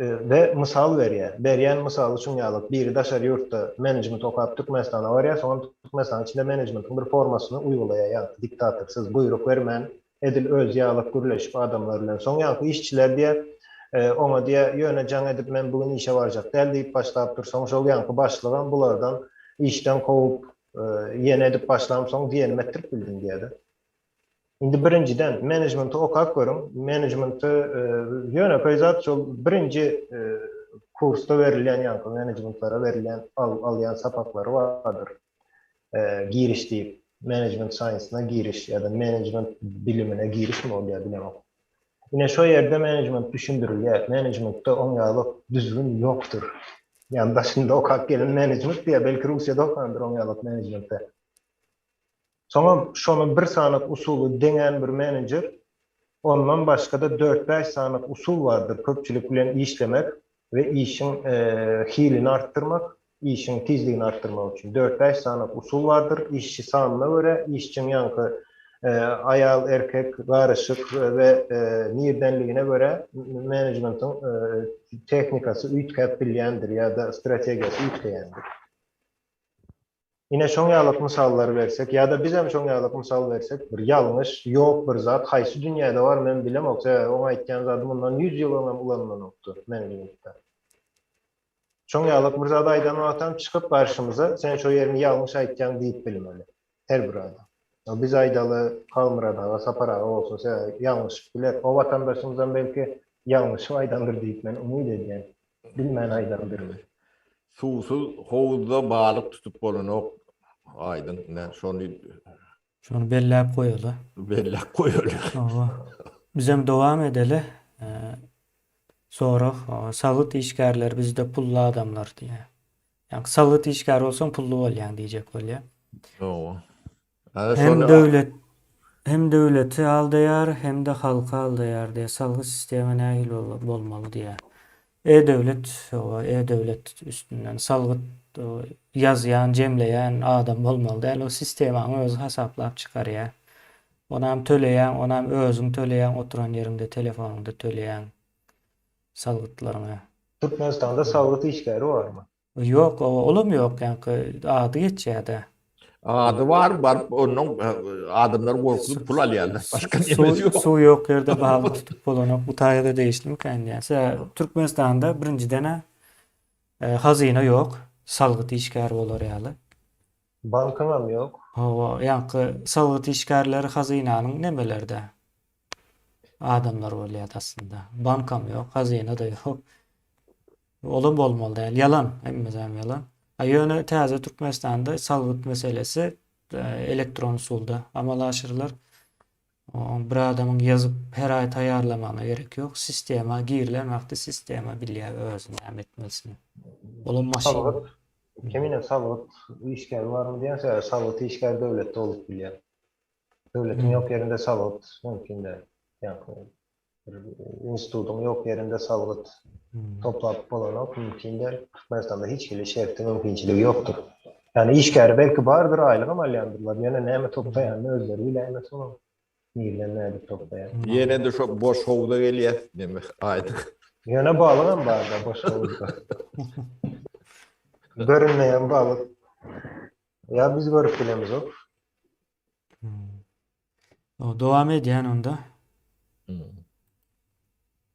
Ve misal berýär. Berýän misaly şuň ýalyk biri daşary ýurtda management okap Türkmenistana barýar, soň Türkmenistan içinde managementin bir formasyny uygulaýar, ýa-ni diktatorsyz buyruk bermän, edil öz ýalyk gürleşip adamlar bilen. Soň ýa-ni işçiler diýär, ona diýär, ýöne jaň edip men bugün işe barjak däl diýip başlap dursaň, şol ýa-ni başlygan bulardan işden kovup ýene edip başlam soň diýenim etdirip bildim diýär. Indi birinciden management'ı okap görün. Management'ı ýöne peýzat şol birinci kursda berilýän ýa-ni managementlara berilýän alýan sapaklary bardyr. Giriş diýip management science'na giriş ya da management bilimine giriş mi bolýar bilemem. Ine şo ýerde management düşündirilýär. Management'da oň ýalyk düzgün ýokdur. Ýani başynda okap gelen management diýär, belki Russiýada okandyr oň ýalyk management'te. Sonra şonun bir sanatyk usuly deňen bir manager, ondan başga da 4-5 sanatyk usul vardır. Köpçülik bilen işlemek ve işin hilini arttırmak, işin tizligini arttırmak için 4-5 sanatyk usul vardır. İşçi sanyna göre, işçinin ýa-ni ayal, erkek, garışyk ve nirdenligine göre managementin teknikasy üýtgäp bilýändir ya da strategiýasy üýtgeýändir. Yine şoň ýalyk misallar bersek ya da biz hem şoň ýalyk misal bersek, bir ýalňyş ýok bir zat haýsy dünýäde bar men bilem, oksa oňa aýtýan zady bundan 100 ýyl öňem ulanmanokdy managementde. Şoň ýalyk bir zat aýdan wagtdan çykyp garşymyza sen şo ýerini ýalňyş aýtýan diýip bilmeli. Her bir adam. Biz aýdaly Kalmyrada, Saparaga bolsun, sen ýalňyş biler. O watandaşymyzdan belki ýalňyş aýdandyr diýip men umyt edýän. Bilmän aýdandyr. Susuz hovuzda balık tutup bolanok aydın ne Şonu belläp goýaly. belli koyuyor. Bizem dowam edeli. Sonra salyt işgärler bizde pullu adamlar diye. Yani salyt işgär bolsaň pullu bolýan diýjek bolýar. Oo. Hem döwleti aldaýar, hem de halka aldaýar diye salyk sistemi nähil bolmaly diye. E-devlet üstünden salgyt ýazýan, jemleýän adam bolmaly däl. O sistemany özü hasaplap çykarýar. Onam töleýän, onam özüň töleýän, oturan ýerinde telefonunda töleýän salgytlaryňa. Türkmenistan'da salgyt işgäri barmy? Yok, olam yok, ýa-ni ady geçýär-de. Adı var onun adımları korkutup pul alıyorlar. Başka Su, nemesi yok. su yok yerde bağlı tutup bulunup bu tayada değişti mi kendi yani. Türkmenistan'da birinci dene hazine yok. Salgıt işgär olur ýaly. Bankam yok. Ýa-ni salgıt işgärleri hazinanyň nemelerde? Adamlar bolýar aslında. Bankam yok, hazine da yok. Olam bolmaly däl. Yalan, hemmezem yalan. Ýöne täze Türkmenistanda salgıt meselesi elektron usulda amalaşyrlar. Bir adamın yazıp her ay taýarlamana gerek yok. Sistema girilen wagty sistema bilýär özüni hem etmesini. Olam maşin. Salgıt. Kemine salgıt işgär var mı diýense salgıt işgär döwletde olup bilýär. Döwletin yok yerinde salgıt mümkin de. Yani institutun yok yerinde salgıt toplap bulunup mümkün de Türkmenistan'da hiç bile şerti mümkünçiligi yoktur. Yani işgär belki bardır aylık amalýandyrlar. Ýöne näme toplayan özleri bilemez onu. Niýeden näde toplayan. Yine de şu boş hovda geliyor. Demek aydık. Ýöne balyk barda boş bolsa. Görünmeýän balyk. Ya biz görüp bilemiz o. O dowam edýän onda.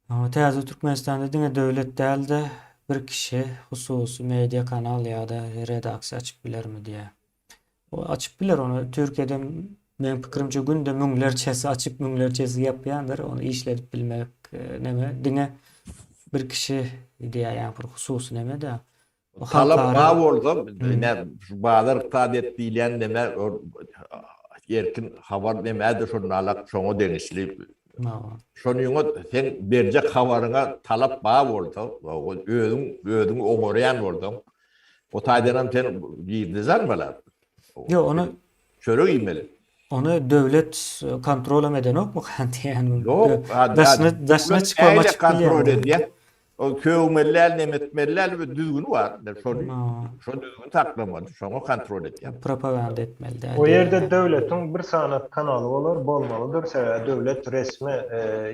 Ama täze Türkmenistan'da diňe döwlet däldi bir kişi hususy media kanal ýa-da redaksiýa açyp bilermi diýe. O açyp biler onu Türkiýede men pikirimçe günde müňlerçesi açyp müňlerçesi ýapýandyr. Onu işledip bilmek neme diňe bir kişi diýe ýa bir hususy neme de. O Talap halkara- bağ oldu. Ne bağlar tadet bilen deme erkin habar deme de şonu alak şonu denişli. Ma- Şonu ýoňa sen berjek habaryňa talap bağ oldu. O özüň oňorayan oldu. O taýdanam sen giýdizer biler. Yo onu Şöyle giymeli. döwlet kontrol eden okmu diýen. Yok. Daşna çıkma açık kontrol bilýär. ediyor. O köwmeller, nemetmeller ve düzgünü var. Ma- Şonu düzgün taklamadı. Şonu kontrol ediyor. Propaganda etmeli de. O yerde döwletiň bir sanat kanaly bolar, bolmalydyr. Sebäbi döwlet resmi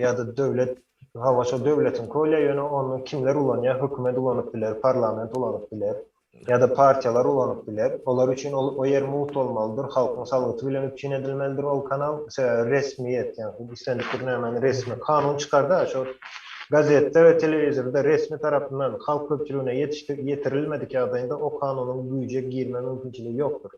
ýa-da döwlet hawaşa döwletiň kolya ýöne onu kimler ulanýar? Hökümet ulanyp biler, parlament ulanyp biler. Ya da partiyalar ulanyp biler. Olar üçin o yer mut bolmalydyr. Halkyň salgyty bilen üçin edilmelidir ol kanal. Resmiýet, ýani islendik bir näme resmi kanun çykarda şo gazetde ve televizorda resmi tarapyndan halk köpçüligine yetirilmedik ýagdaýynda o kanunun güýje girme mümkinçiligi ýokdur.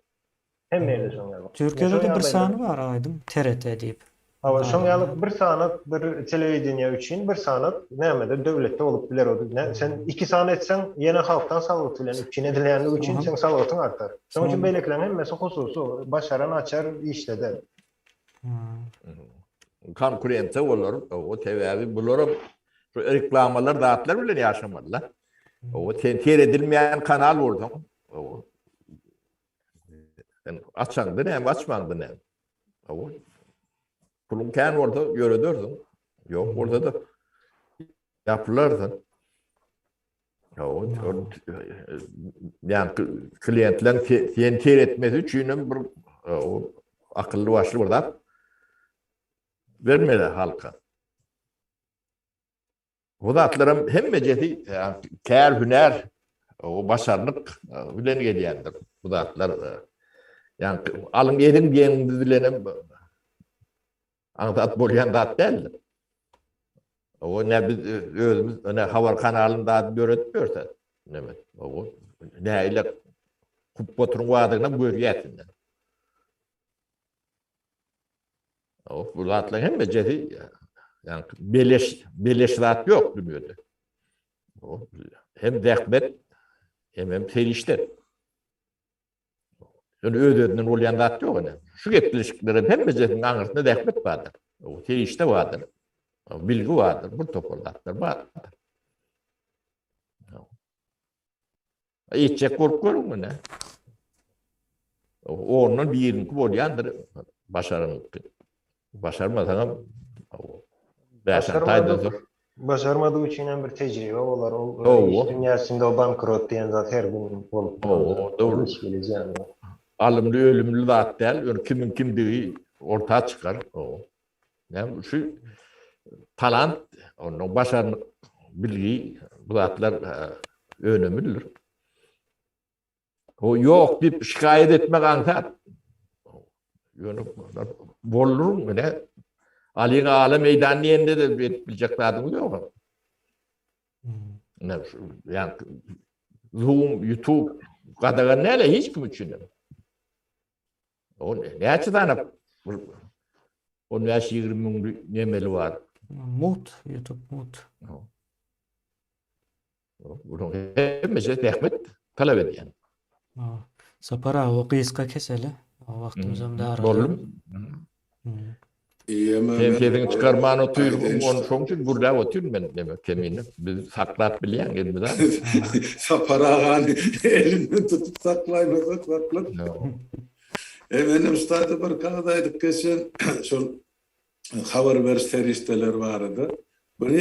Hemmeýle şoňa. Türkiye'de de bir sahne var aydım. TRT deyip. Ama şoňalyk bir sanat bir telewizioniýa üçin bir sanat näme-de döwletde bolup biler o. Sen iki sanat etsen ýene halktan salgyt bilen üçin edilýänligi üçin sen salgytyň artar. Şoň üçin beýleklerin hemmesi hususy başaran açar işleder. Konkurente olur. O tevabi bulurum. Şu reklamalar dağıtlar bile yaşamadılar. O tentir edilmeyen kanal vurdum. O açandın hem açmandın hem. O kulun kendi orada yürüdürdün. Yok orada da yapılardın. O yani klientlerin tentir etmesi için bir akıllı başlı burada vermeli halka. O da atlarım hem meceti kâr hüner o başarılık bilen gelýändir. Bu da atlar yani alın yedin diýen dilenem anlat bolýan dat däl. O ne biz özümüz öne habar kanalynda göretmiyorsa neme o näile kup oturuň wadyna görýärsin. O bu atlar hem meceti yani beleş zat yok dünyada. O hem dehmet hem serişler. Yani ödediğinden olyan zat yok ne. Şu getiriliklerin hem mezetin anırtında dehmet vardır. O serişte vardır. O bilgi vardır. Bu toparlatlar vardır. İçecek korkuyor mu ne? O onun bir yerini olyandır. Başarmadan Başarmadığı üçin bir tecrübe olar. O Doğru. iş dünyasında o bankrot diyen zat her gün bolup. Doğru. Hiç bileceğim. Alımlı ölümlü zat değil. Kimin kimdiği ortaya çıkar. Yani şu talant, onun başarını bilgi bu zatlar önemlidir. O yok deyip şikayet etmek antar. Yani bolur mu ne? Ali Ağa'la meydanı yerinde de bileceklerdim yok. Ne, yani Zoom, YouTube kadar neyle hiç kim için? O ne açıdan onun yaş 20 nemeli var. Mut, YouTube mut. Bunun hemmesi rahmet talep ediyen. Sapara o kıyıska keseli. O vaktimiz hem de aradı. Bollum. İyi ama Temkiyetini çıkarmağını oturuyorum. Aynen Onun işte. son için burada oturuyorum ben demek kemini. Biz saklat bilen gelmeden. Saparağani elinden tutup saklaymasak saklat. Benim üstadı bir Kanada'ydık geçen şu haber ver serişteler vardı. Bunu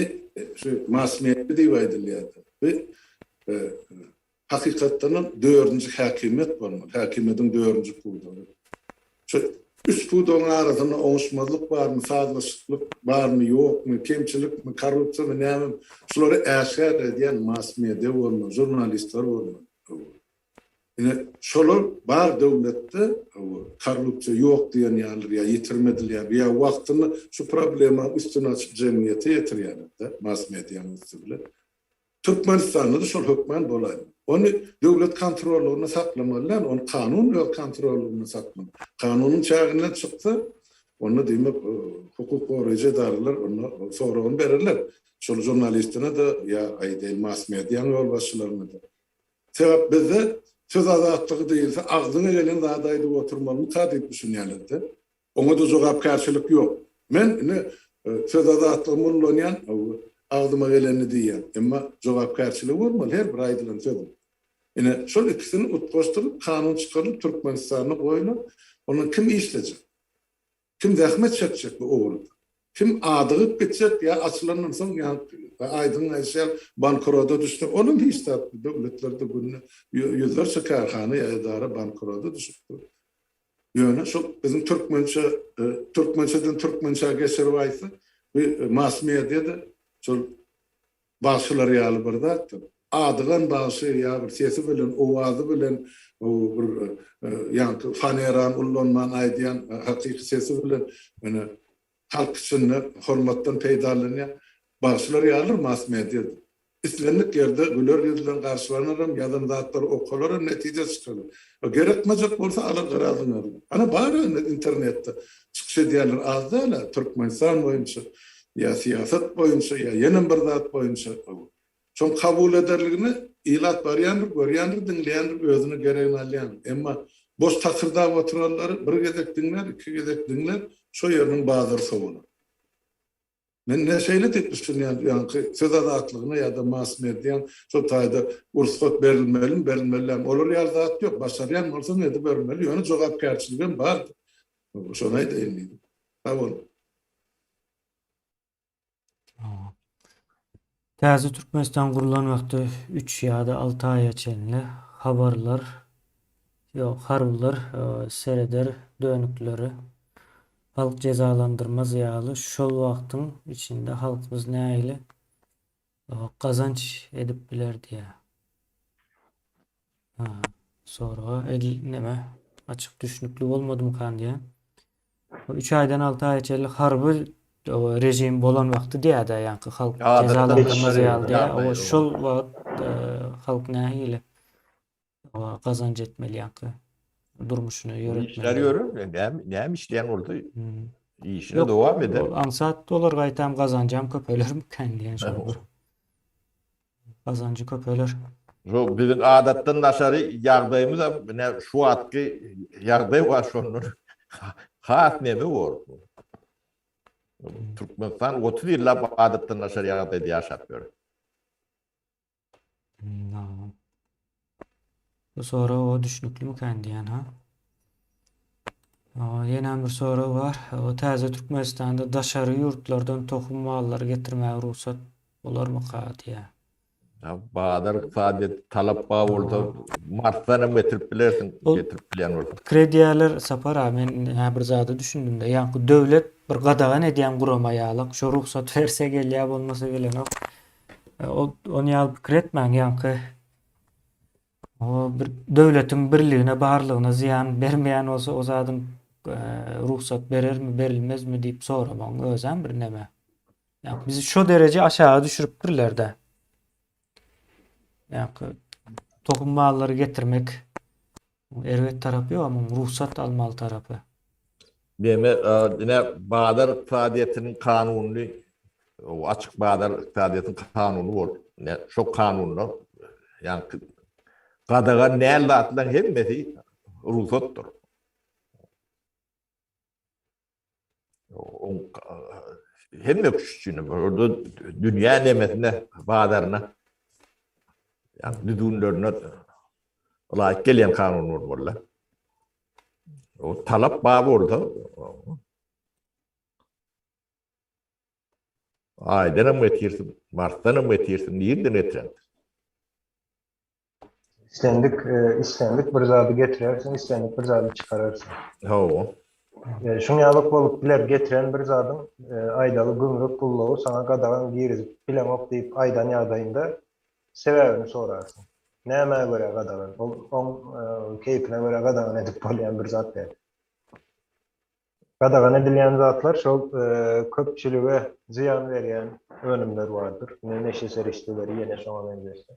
şu mass media diýýärdi. Ve hakikaten dördüncü hakimiyet olmalı. Hakimiyetin dördüncü pudu. Şu üç pudun arasında oňuşmazlyk var mı, fazlaşyklyk var mı, yok mu, kemçilik mi, korrupsiýa mı, näme? Şolary äşär edýän mass media bolmaly, jurnalistler bolmaly. Yine şolar bar döwletde korrupsiýa yok diýen ýaly ýa ýitirmediler ýa wagtyny şu problema üstüne açyp jemgyýete ýetirýärler mass mediýanyň üstüne. Türkmenistanda da şol hökmen bolay. Onu döwlet kontrolüne saklamalylar, onu kanun we kontrolüne saklamaly. Kanunun çägine çyksa, onu diýmek hukuk goraýjy darlar, onu soragyny bererler. Şol jurnalistine de ýa aýdyl mass mediýanyň ýol başçylaryna da. Sebäp bizde söz azatlygy diýilse, agzyna gelen zadaýdy oturmaly taýip düşünýärler. Oňa da jogapkarçylyk ýok. Men söz azatlygy mullanýan agzyma geleni diýär. Emma jogapkarçylyk bolmaly her bir aýdylan söz. Ine şol ikisini utgaşdyryp kanun çykaryp Türkmenistana goýulyp, onu kim işlejek? Kim zähmet çekjek bu ogruk? Kim adygyp gitjek ýa açylandan soň ýa aýdyn eşel bankrota düşdi. Onun hiç de döwletlerde günü ýüzlerçe karhana ýa edara bankrota düşdi. Ýöne şu bizim Türkmençeden Türkmençe geçer baýsy we mass mediada şol başçylar ýaly birde adygan başy ýa bir sesi bilen owazy bilen bir ýa faneran ullanman aýdýan hakyky sesi bilen halk üçin hormatdan peýdalanýan başlar ýaly mass mediada. İslenlik ýerde güler ýüzlen garşylanarym, ýa-da zatlar okalar netije çykalar. Gerekmejek bolsa alar garazyny. Ana bary internetde çykyş edýärler azda Türkmenistan boýunça ýa siýasat boýunça ýa ýene bir zat boýunça şol kabul ederligini ilat barýandyr, görýändir, dinleýändir, özüne geregini alýan. Emma boş takyrda oturanlar bir gezek dinler, iki gezek dinler, şo ýeriniň bazary sowuny. Men ne şeýle diýip düşünýän, ýa-ni söz azatlygyna ýa-da mass mediýan şo taýda ursat berilmeli. Olar ýa zat ýok, başarýan bolsa näde berilmeli, ýöne jogapkarçylygy bar. Şoňa diýildi. Tamam. Täze Türkmenistan gurulan wagty 3 ýa-da 6 aýa çenli habarlar, harbylar, sereder, dönükleri, halk cezalandırmaz ýaly şol wagtyň içinde halkymyz näýili kazanç edip bilerdi ýa. Sonra neme açyk düşnükli bolmadym kan diýen. 3 aýdan 6 aýa çenli harby rejim bolan wagty diýär-de ýa-ni halk cezalandyrmaz ýaly diýär. O şol wagt halk näýili kazanç etmeli ýa-ni durmuşyny ýöretmeli. İşler görür. Näme işleyen orada işine devam eder. Ansat dolar gaýtam kazanjam köpelermi kan diýen şol. Kazancı köpeler. Şu bizim adatdan naşary ýagdaýymyz da şu atky ýagdaý var şonun. Hat näme bor? Türkmenistan 30 ýyllap adatdan naşar ýagdaýda ýaşap ýör. Sonra o düşnüklü kan diýen ha? Ýene bir soru var. O täze Türkmenistanda daşary ýurtlardan tohum mallar getirmäge ruhsat bolarmy diýär. Bağdar iqtisadiyyat talap bağ oldu. Marsdan getirip bilersin, getirip bilen oldu. Krediýalar sapar men bir zada düşündüm de. Ýa-ni döwlet bir gadagan edýän gurama ýalyk, şo ruhsat berse gelýär, bolmasa gelenok. Onu ýalyp kiretmäň ýa-ni O bir döwletiň birligine, barlygyna ziýan bermeýän bolsa o zadyň ruhsat berermi, berilmezmi diýip soramaň özem bir neme. Ýa bizi şo derece aşağı düşüripdirler-de. Ýa tohum getirmek erwet tarapy ýok, ama ruhsat almaly tarapy. Deme yine Badar iqtisadiýetynyň kanuny, o açyk Badar iqtisadiýetynyň kanuny bol. Şo kanuny ýani gadaga näle atylan hemmesi ruhsatdyr. O hemme küçüğüne orada dünya nemesine Badarına yani düdünlerine layık gelen kanun var. O talap babı orada. Aydan mı etirsin, Mart'tan mı etirsin, nereden etiren? İstendik bir zady getirersin, istendik bir zady çıkararsın. Ho. Şuňalyk bolup biler getiren bir zadyň aýdaly gümrük pullugy sana gadagan girizip bilemok diýip aýdan ýagdaýynda sebäbini sorarsın. Näme göre gadagan? Ol keyfine göre gadagan edip bolýan bir zat der. Gadagan edilýän zatlar şol köpçülige ziýan berýän önümler bardyr. Neşe serişdiler ýene şoňa benzeşdi.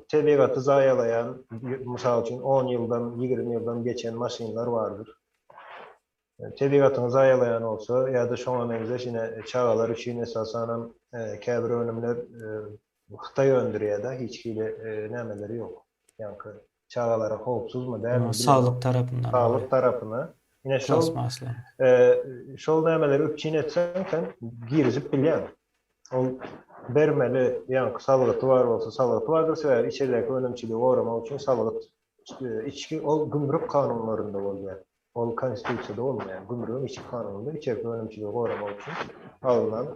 Tebigatı zaýalayan, mysal üçin 10 ýyldan, 20 ýyldan geçen maşinlar bardyr. Tebigatyny zaýalayan bolsa, ýa-da şoňa benzeş ýene çagalar üçin esasanan käbir önümler Hytaý öndürýär-de, hiç hili nämeleri ýok. Ýani çagalara howpsuzmy däl? Sağlık tarapyndan. Sağlık tarapyna. Ýene şol nämeleri üçin etsen sen girizip bilýän. Ol bermeli, ýani salaty bar bolsa salaty bardyr, sebäbi içeridäki önümçiligi goramak üçin salaty içki ol gümrük kanunlarynda bolýar. Ol konstitusiýada bolmaýar. Gümrüğün içki kanununda içeridäki önümçiligi goramak üçin alynan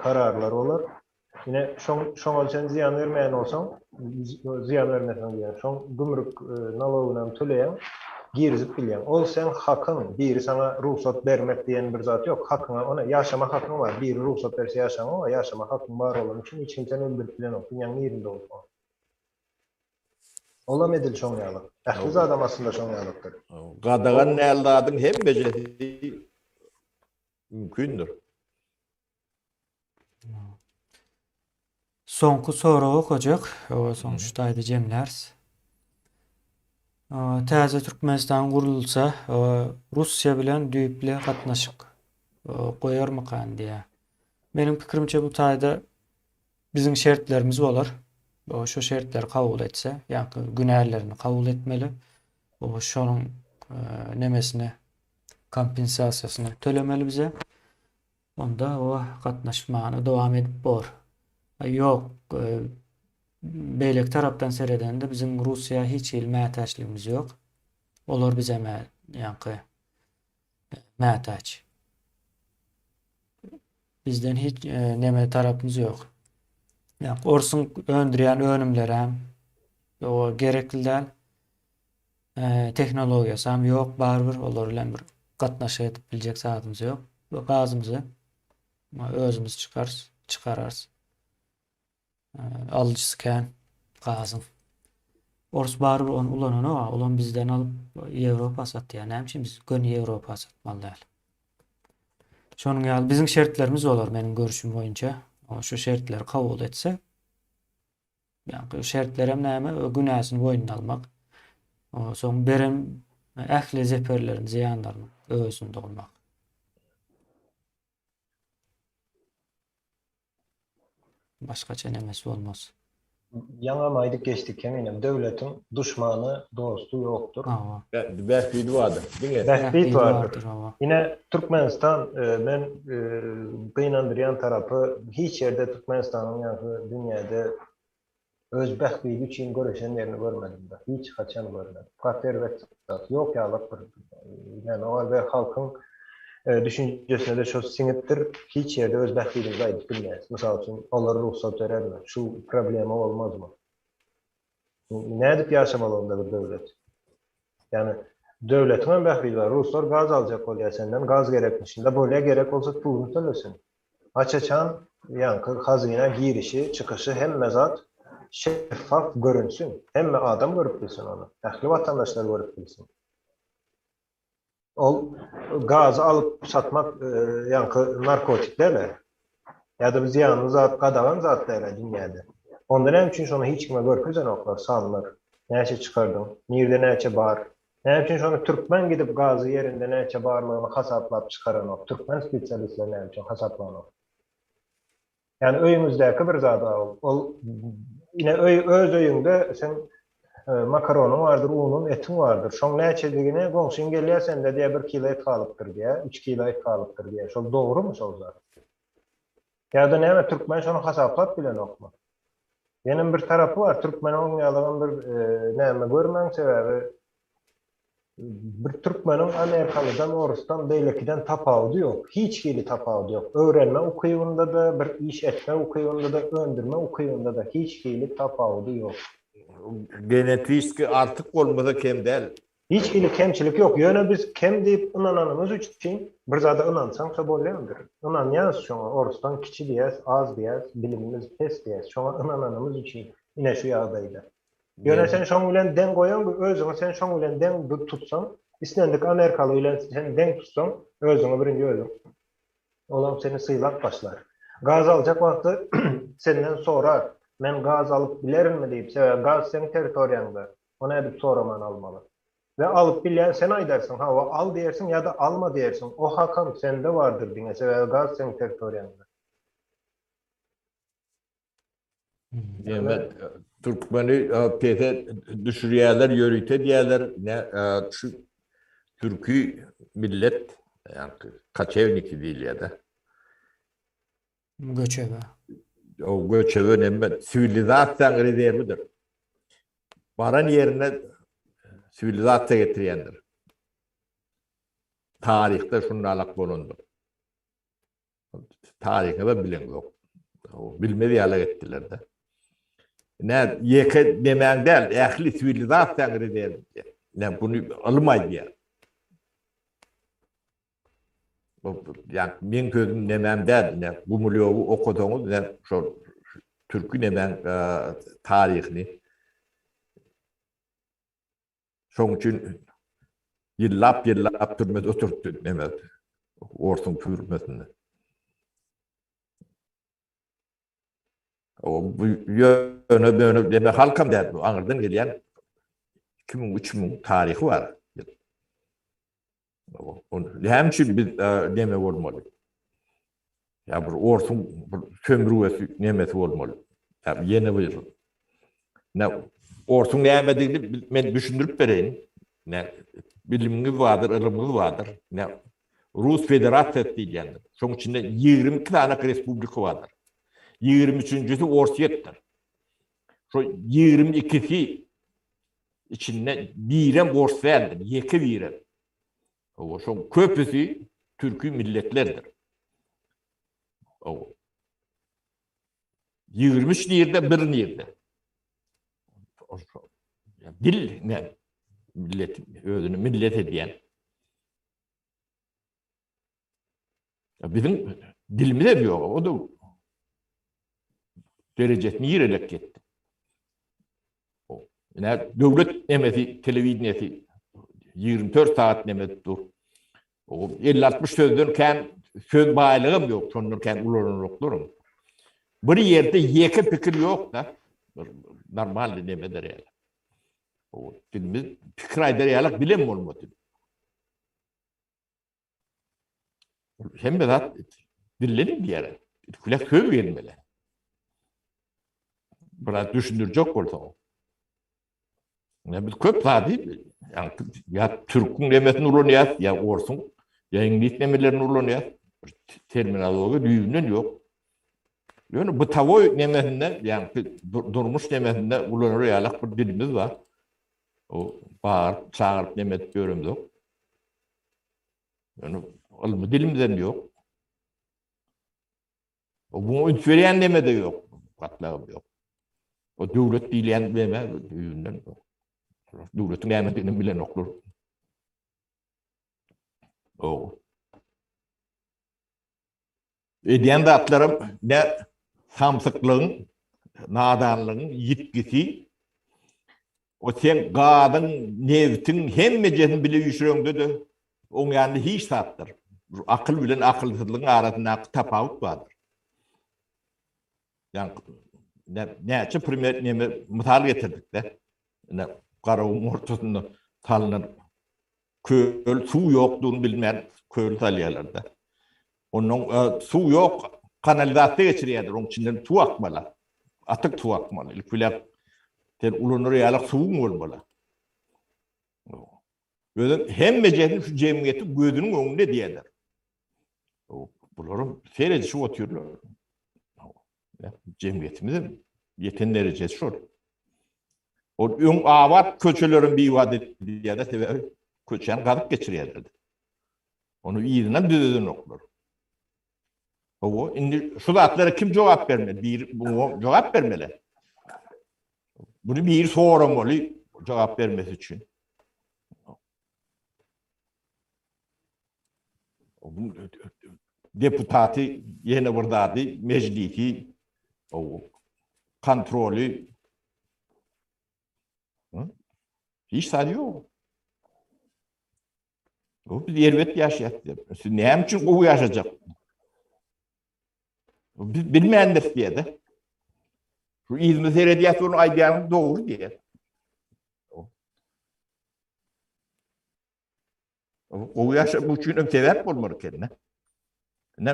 kararlar bolar. Ýine şoňa sen ziýan bermeýän bolsaň, ziýan bermeseň diýen, şoň gümrük nalogyny töleýän, girizip bilýän. Ol sen hakyň, biri sana ruhsat bermek diýen bir zat ýok. Hakyňa, ona ýaşama hakyň bar. Biri ruhsat berse ýaşama, ama ýaşama hakyň bar bolan üçin hiç kimseni öldürip bilen ýok. Dünýäniň ýerinde bolsa. Olam edil şoňalyk. Ähli adam aslında şoňalykdyr. Gadagan näle adyň hemmesi mümkündür. Soňky soragy okajak, o soňçdaýdy jemlärs. Täze Türkmenistan gurulsa, Russiýa bilen düýple gatnaşyk goýarmykan diýe. Meniň pikirimçe bu taýda biziň şertlerimiz bolar. Şo şertler kabul etse, ýa-ni günälerini kabul etmeli. Şonuň nemesini, kompensasiýasyny tölemeli bize. Onda o gatnaşmany dowam edip bor. Ýok, beýlek tarapdan seredende biziň Russiýa hiç il mätäçligimiz ýok. Olar bize mätäç. Bizden hiç neme tarapymyz ýok. Orsun öndürýän önümler hem o gerekli däl. Tehnologiýasy hem ýok, barbyr olar bilen bir gatnaşyk edip biljek zatymyz ýok. Gazymyzy özümüz çıkararys. Alıcısı kän gazyň. Ors barbyr onu ulanany, ulan bizden alıp Ýewropa satýar. Näme üçin biz gön Ýewropa satmaly däl. Şonuň ýaly biziň şertlerimiz bolar meniň görüşüm boýunça. Şu şertleri kabul etse, ýani şertler hem näme? Günäsini boýnuna almak. Soň berem ähli zeperlerin ziýanlaryny özünde bolmak. Başgaça nemesi bolmaz. Yaňa maýdyk geçdik eminim. Döwletiň duşmany, dostu ýokdur. Bähbidi vardır. Bähbit vardır. Yine Türkmenistan, men gynandyrýan tarapy, hiç ýerde Türkmenistanyň ýa-ni dünýäde öz bähbidi üçin göreşenlerini görmedim. Hiç haçan görmedim. Katerwet ýok ýalyk bir. Yani o ve halkyň düşünjesine de şo siňipdir. Hiç ýerde öz bähbidini aýdyp bilmeýär. Mysal üçin, olar ruhsat bererler. Şu problema bolmazmy? Nädip ýaşamaly onda bir döwlet? Yani döwletiň bähbidi bar. Ruslar gaz aljak bolýar senden, gaz gerekmişinde bolýar, gerek bolsa puluny tölesin. Açaçan yankı hazine girişi, çıkışı hemme zat şeffaf görünsün. Hemme adam görüp bilsin onu. Ähli vatandaşlar görüp bilsin. Ol gazı alıp satmak yankı narkotiklerle ya da biz yanını zat kadagan zatlarla dünyada. Ondan hem için şonu hiç kime görküzen oklar, sanılır. Näçe çıkardım, nirde näçe bar. Ne için şonu Türkmen gidip gazı yerinde näçe barlığını hasaplap çıkaran ok. Türkmen spesialistler ne için hasaplanan ok. Yani öyümüzdeki bir zat ol yine öz öyünde sen makaronun vardır, unun, etin vardır. Şoň näçedigine goňşyň gelýär sende diýe 1 kilo et kalypdyr diýe, 3 kilo et kalypdyr diýe. Şol dogrymy şol zat? Ya da näme Türkmen şonu hasaplap bilen okma. Ýene bir tarapy var, Türkmen oňýalygyň bir näme görmäň sebäbi bir Türkmenin Amerikalıdan, Orus'tan, Beylekiden tapawudy ýok. Hiç gili tapawudy ýok. Öwrenme ukuyunda da, bir iş etme ukuyunda da, öndürme ukuyunda da hiç gili tapawudy ýok. Genetik artık olmasa kem değil. Hiç gili kemçilik yok. Ýöne biz kem diýip ynananymyz üçin bir zada ynansaň şo bolýandyr. Ynanýas şoňa Orus'tan kiçi diýäs, az diýäs, bilimimiz pes diýäs. Şoňa ynananymyz üçin ine şu ýagdaýda. Ýöne sen şoň bilen deň goýan, özüňi sen şoň bilen deň tutsaň, islendik Amerikaly bilen sen deň tutsaň, özüňi birinji özüň. Olam seni syýlap başlar. Gaz aljak wagty senden sorar. Men gaz alıp bilerimmi diýip, sebäbi gaz senin territoriýaňda. Onu edip soraman almaly. Ve alıp bilýän sen aýdarsın, ha o al diýersin ya da alma diýersin. O hakam sende vardır diňe, sebäbi gaz senin territoriýaňda. Evet, Türkmeni pete düşürüyorlar, yörüte diyorlar. Şu Türkü millet, yani Kaçevniki değil ya da. Göçebe. O göçebe önemli. Sivilizasyon rezervidir. Baran yerine sivilizasyon getiriyendir. Tarihte şununla alak bulundu. Tarihte de bilen yok. Bilmediği hale gettiler de. Ne yeke demen değil, ehli sivilizasyon rezervi. Ne bunu almaydı ya. Yani men gözüm nemem değil, ne bu milyogu okuduğumuz, ne şu Türk'ü nemen tarihini. Şoň üçin yıllap türmez oturttu nemet. Orsun türmesinde. O bu yöne döne halkam der, Aňyrdan gelýän 2000-3000 tarihi var. Hem için biz deme olmalı. Ya bir orsun sömürüvesi nemesi olmalı. Ya yeni bir. Ne orsun nemediğini ben düşündürüp vereyim. Ne bilimimiz vardır, ılımımız vardır. Ne Rus Federasyası diyeceğiz. Şoň içinde 22 tane respublika vardır. 23'üncüsü Orsiyet'tir. Şu 22'si içinde birem Orsiyet'tir. Yeki birem. O şoň köpüsi Türkü milletlerdir. O 23 ýerde bir ýerde. Dil ne millet özünü millet ediyen. Bizim dilimize diyor o da derecesini yirelek gitti. O yani devlet nemesi televizyoneti 24 saat nemet dur. O 50-60 sözden kan söz bağlılığım yok. Sonurken ulanırlıklarım. Bir yerde yeke fikir yok da normal nemedir yani. O dilimiz fikir aydaryalık bilem olmadı. Hem de zat dillerin bir yere. Kulak söz vermeli. Biraz düşündürecek olsa. Ne bir köp zadi yani ya Türk'ün nemesini ulanıyat ya Orsun ya İngiliz nemelerini ulanıyat terminoloji düğümden yok. Yani bu tavoy nemesinde yani durmuş nemesinde ulanıyarak bir dilimiz var. O bağır, çağırıp nemet görümüz yok. Yani alımı dilimizden yok. O bunu ünsüreyen neme de yok. Katlağım yok. O devlet dileyen neme düğümden yok. Devletin emetini bilen okur. O. Ediyen zatlarım ne samsıklığın, nadanlığın, yitkisi, o sen gadın, nevtin, hem mecetin bile yüşürüngde de, on yani hiç sattır. Akıl bilen akılsızlığın arasında tapavut vardır. Yani ne açı primer neme misal getirdik de. Ne karavun ortasında talınır. Köl, su yoktuğunu bilmeyen köl talyalarda. Onun su yok, kanalizasyon geçiriyordur. Onun içinden su akmalı. Atık su akmalı. İlk bile ulunur yalık su mu olmalı? Hem mecetin şu cemiyeti gözünün önünde diyedir. Bunların seyredici otuyorlar. Cemiyetimizin yeten derecesi şu. O ön avat köçelerin bir ivadet diye de sebebi köçen kalıp geçiriyorlardı. Onu iyiden düzeden okulur. O şimdi şu zatlara kim cevap vermeli? Bu cevap vermeli. Bunu bir soramalı cevap vermesi için. Deputatı yeni buradaydı, meclisi, o kontrolü, hiç sadece yok. O biz elbet yaşayacak. Ne için o yaşayacak? Biz bilmeyendir diye de. Şu İzmir Seyrediyasyonu aydayanı doğru diye. O yaşa bu için sebep olmalı kendine.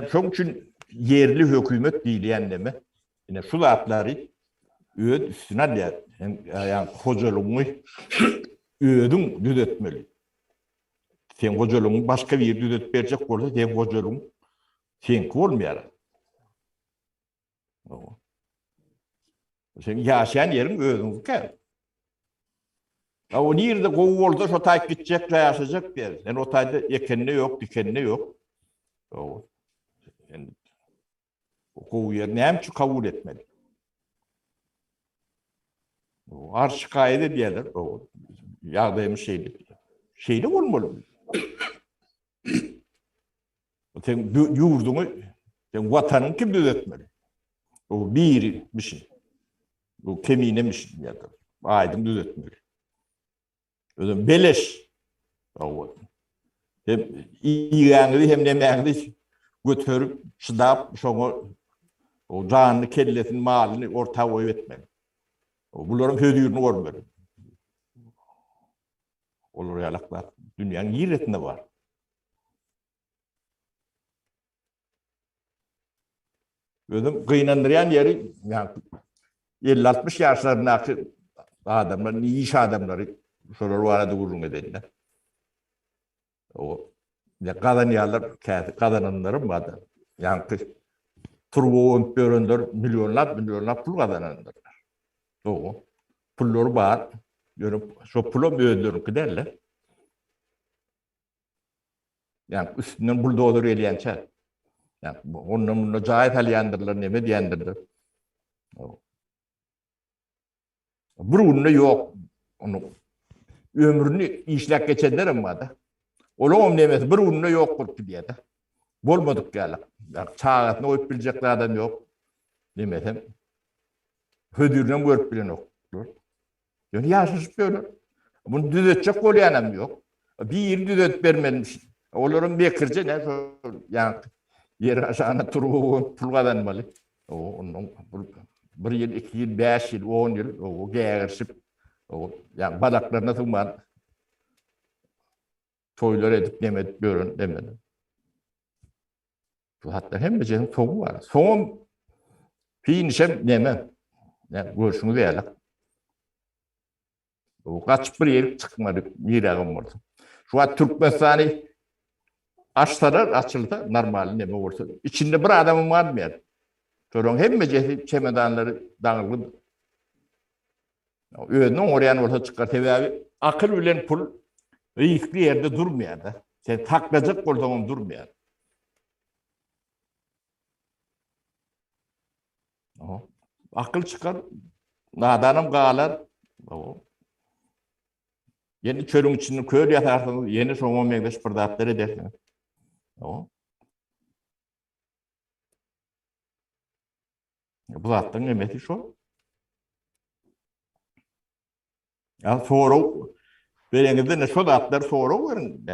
Çok için yerli hükümet değil yani mi? Yine şu zatları öğüt üstüne de yani hocaluğunu öğüdün düzeltmeli. Sen hocaluğunu başka bir düzelt verecek olsa sen hocaluğun senki olmayar. Sen yaşayan yerin öğüdün ki. O nerede kovu olsa şu tay gidecek ve yaşayacak der. Yani o tayda ekenine yok, dikenine yok. Yani o kovu yerine hem şu kabul etmeli. Arş kaide diyorlar. Yağdaymış şeyde olmalı. Sen yurdunu, sen vatanın kim düzeltmeli? O bir şey. O kemiğine bir şey ya da aydın düzeltmeli. Öyle beleş. Hem İran'ı hem Nemen'ı götürüp şıdap o canlı kellesinin malını ortaya koyup etmeli. Bunların hödürünü görmeli. Olur yalaklar. Dünyanın yiğretinde var. Özüm kıynandıran yeri yani 50-60 yaşlarındaki adamlar, iş adamları şolar varada vurun edenler. O ya kadın yerler, kadınların vardı. Yani turbo öndür milyonlar pul kazananlar. O pulları var. Görüp şu pulu öldürüp giderler. Yani üstünden buldozer eleyen çay. Yani onun cahit aliyandırlar, neme diyendirler. Burunlu yok. Onun ömrünü işlek geçenler ama da. Oğlum demesi burunlu yok kurtu diye de. Bolmadık yani. Çağatını oyup bilecekler adam yok. Demesem. Hödürden görüp bilen yok. Yani yaşasıp böyle. Bunu düzeltecek olayanım yok. Bir yeri düzelt vermemiş. Onların bekirce ne? Yani yeri aşağına turu pulgadan malı. Onun bir yıl, 2 yıl, 5 yıl, 10 yıl o geğirşip yani badaklarına tırman toylar edip yemedik görün demedim. Hatta hem de canım sonu var. Son fiinişem demem. Yani görüşünü verelim. O kaç bir yer çıkmadı. Yirağım vardı. Şu an Türkmenistan'ı açsalar açıldı normal neme olursa. İçinde bir adamın var mı yani? Sonra hem de çemedanları dağıldı. Öğünün oraya orta çıkar. Tabii abi akıl bilen pul riskli yerde durmuyor da. Sen taklayacak olduğun durmuyor. Akıl çıkar. Nadanım kağalar. Yeni çölün içinde köy yatarsınız. Yeni şoma meyveş pırdatları edersiniz. Bu zatdan emeti şu. Ya soru berenizde ne şu zatlar soru verin.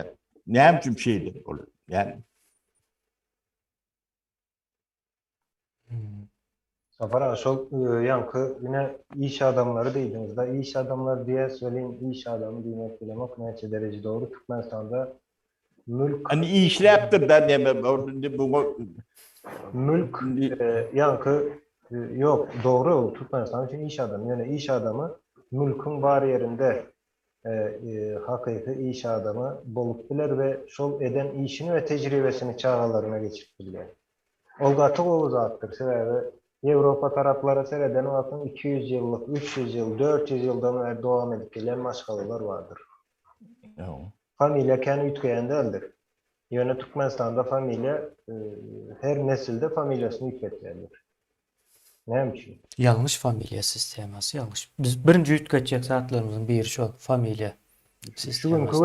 Ne hemçim şeydi. Yani Safar ağa, şol yankı yine iş adamları deydiniz da iş adamları diye söyleyin, iş adamı demek bilemek neyse derece doğru. Türkmenistan'da mülk hani iyi işleptir da ne bu mülk yankı yok, doğru. Türkmenistan için iş adamı, yani iş adamı mülkün var yerinde hakiki iş adamı bolup biler ve şol eden işini ve tecrübesini çağlarına geçirip bilir. Olgatık o zattır. Sebebi Avrupa taraflara sereden vakın 200 yıllık, 300 yıl, 400 yıldan beri devam edip gelen maşgalılar vardır. Familya kendi ütkeyen değildir. Yani Türkmenistan'da familya her nesilde familyasını ütkeyendir. Ne için? yanlış familya sisteması yanlış. Biz birinci ütkeçek saatlarımızın bir şu familya Bugün sisteması.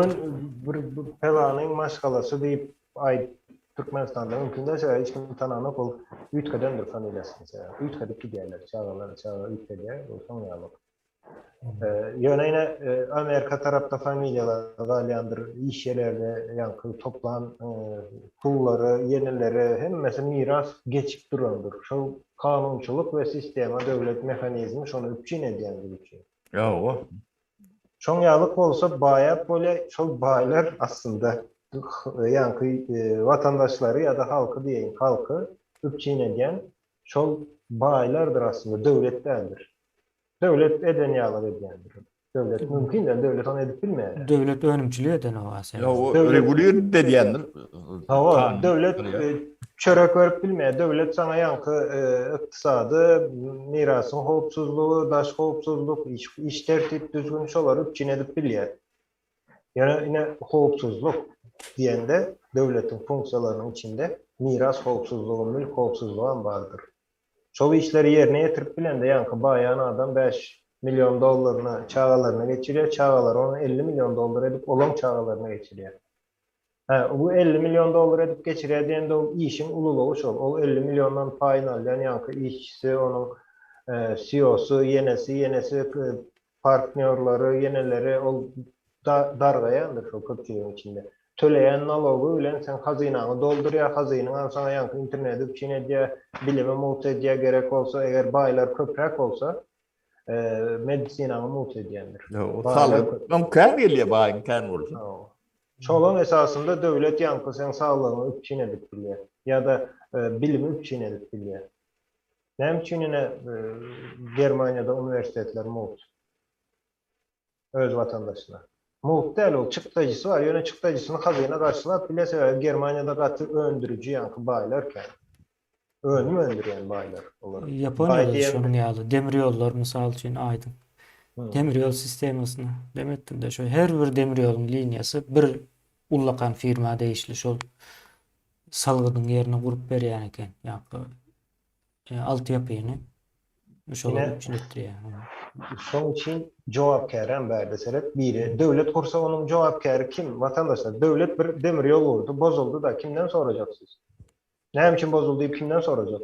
bir pelanın maşgalası deyip ay Türkmenistan'da mümkün de hiç kim tanımak ol ütkedendir familyası mesela. Ütkedeki diyorlar. Çağlar ütke diye. Olsan yalak. Yine Amerika tarafta familyalar galyandır. İş yerlerde yankı toplan pulları, yenileri hem mesela miras geçip durandır. Şu kanunçuluk ve sistema devlet mekanizmi şunu üpçün ediyendir için. Ya o. Çoğun yağlık olsa bayağı böyle çok baylar aslında yankı vatandaşları ya da halkı diyeyim halkı üpçün ediyen çok baylardır aslında devlet değildir. Devlet eden yağlık ediyendir. Devlet mümkün de devlet onu edip bilmeyen. Devlet önümcülüğü eden o Ya aslında. o Devlet- reguliyor dediyendir. Tamam, devlet çörek verip bilmeye, devlet sana yankı iktisadı, mirasın hopsuzluğu, daş hopsuzluk, iş tertip düzgün işler üpçün edip bilýär. Yani yine hopsuzluk diyende devletin fonksiyalarının içinde miras hopsuzluğu, mülk hopsuzluğu vardır. Çoğu işleri yerine getirip bilen de yankı bayan adam 5 milyon dolarını çağalarına geçiriyor. Çağalar onu 50 milyon dolar edip olan çağalarına geçiriyor. Bu 50 milyon dolar edip geçiriyor diyen de o işin ululuğu şu. O 50 milyondan payını alayan yankı işçisi, onun CEO'su, yenesi partnerleri, yenileri o dargayandır şu 40 yılın içinde. Töleyen nalogu ile sen hazinanı dolduruyor, hazinan sana yankı interneti içine diye bilime mut ediye gerek olsa, eğer baylar köprek olsa medisinanı mut ediyendir. Ya o sağlık. Mümkün geliyor bazen kan olsun. Çoğun esasında devlet yankı sen sağlığını üpçün edip biliyor. Ya da bilimi üpçün edip biliyor. Ne için yine Germanya'da üniversiteler mut. Öz vatandaşına. Mut değil o çıktacısı var. Yine çıktacısını hazine karşılar. Bilese Germanya'da katı öndürücü yankı baylarken. Önümü öndüren baylar olarak. Japonya'da Bay şunun diyen- yağlı. Demiryollar misal için aydın. Demiryol sistemasını demettim de şu her bir demiryolun liniyası bir ullakan firma değişli şol salgının yerine kurup berýän eken. Altyapyny şol Yine- için ettiriyor. Son için cevapkaren berde sebep biri. Devlet kursa onun cevapkarı kim? Vatandaşlar. Devlet bir demir yol vurdu, bozuldu da kimden soracaksınız? Ne için bozuldu deyip kimden soracak?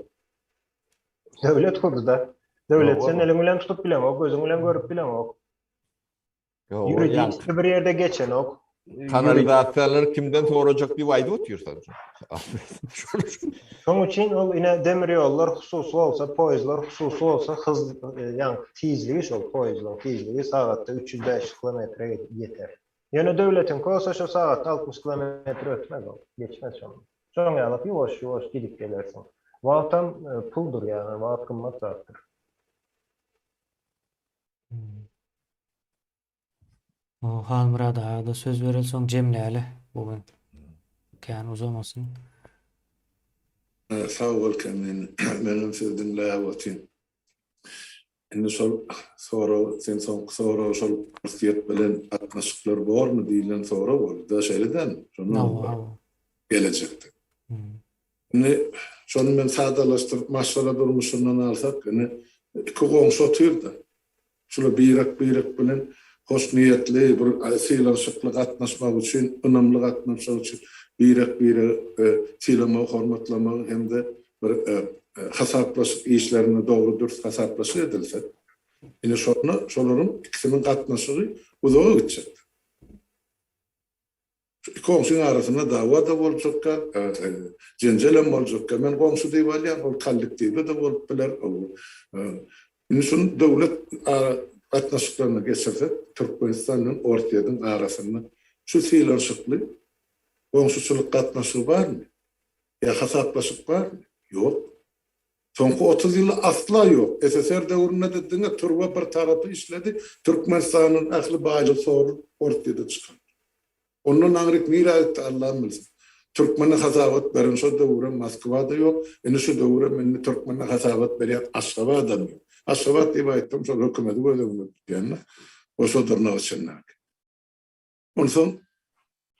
Devlet kurdu da. Devlet Yo, senin o- elin bilen tutup bilen ok, gözün bilen görüp bilen ok. Ya o Yürüdüğü yani işte bir yerde geçen ok. kanalizasyonları kimden soracak bir vayda otuyor sadece. Son için o yine demir yollar hususu olsa, poyizler hususu olsa hız yani tezliği şol poyizlerin tezliği saatte 305 kilometre yeter. Yani devletin koysa şu saatte 60 kilometre ötmez o. Geçmez şu. Son yalıp yavaş gidip gelirsin. Vatan puldur yani. Vaat kımmat zattır. O Halmurad ağa da söz verilsoň jemläli bugün. Kän uzamasyn. Sağ ol Kemin. Benim sözüm lavatin. Indi sonra sen sonra partiyet bilen atnaşıklar var mı diýilen sonra bol. Da şeýleden şonu gelecekde. Indi şonu men sadalaşdyryp maşgala durmuşundan alsak, indi iki goňşy otyrdy. Şular birak bilen hoş niyetli bir sylanşyklyk atnaşmak üçin, ünümli atnaşmak üçin birak silamak, hormatlamak hem de hasaplaşık işlerini doğru dürüst hasaplaşık edilse, yine sonra şoların ikisinin katnaşığı uzağa gidecek. Komşunun arasında dava da olacak, cencelem olacak. Men komşu deyip alyan, o kallık deyip de olup biler. Yine şunun devlet katnaşıklarına geçirse, Türkmenistan'ın ortayadan arasında şu sıylanışıklı komşuçuluk katnaşığı var mı? Ya hasaplaşık var mı? Yok. Sonku 30 yılı asla yok. SSR devrinde dediğinde turba bir tarafı işledi. Türkmenistan'ın aklı bağlı soru ortaya çıkan. Onun anrik nira etti Allah'ım bilsin. Türkmen'e hasavat veren şu devre Moskva'da yok. Yani şu devre menni Türkmen'e hasavat veren Aşgabat'da yok. Aşgabat diye ettim. Sonra hükümeti böyle yani. O sodurna içinnak. Onun son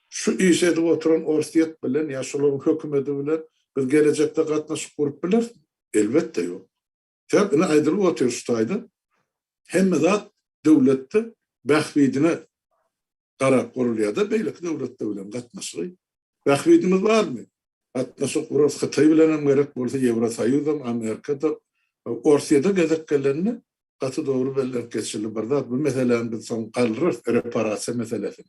şu işe de oturan orsiyet bilen ya şunun hükümeti bilen biz gelecekte katnaşık kurup bilir. Elbette yok. Tabi ne aydırı oturuyor şutaydı. Hem zat devlette bahvidine karar kuruluyor da beylik devlette bilen katnaşığı. Bahvidimiz var mı? Katnaşık kurulur. Xitay bilen gerek olsa Evrosayu'da, Amerika'da, Orsiyada gezekkenlerini katı doğru belirlen geçirli bardak. Bu meselenin bir son kalırır reparasyon meselesini.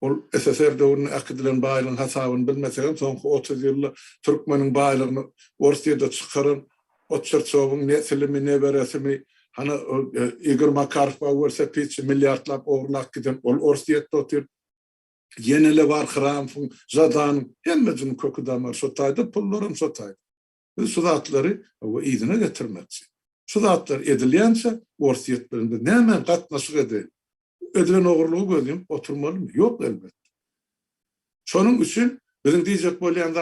O SSR devrine akidilen bağıyla hasabını bilmesegen sonku 30 yıllı Türkmenin bağıylığını Orsiyada çıkarın, o çırçovun ne silimi ne veresimi hani Igor Makarov varsa piç milyartlap oğurlak giden ol Orsiyada otur yenile var Kramfın, Zadan'ın hemmecinin koku damar sotaydı, pulların sotaydı. Sudatları o idine getirmekçi. Sudatlar edilyense Orsiyetlerinde ne hemen katnaşık edeyim. Edilen oğurluğu göreyim, oturmalı mı? Yok elbette. Şunun için bizim diyecek böyle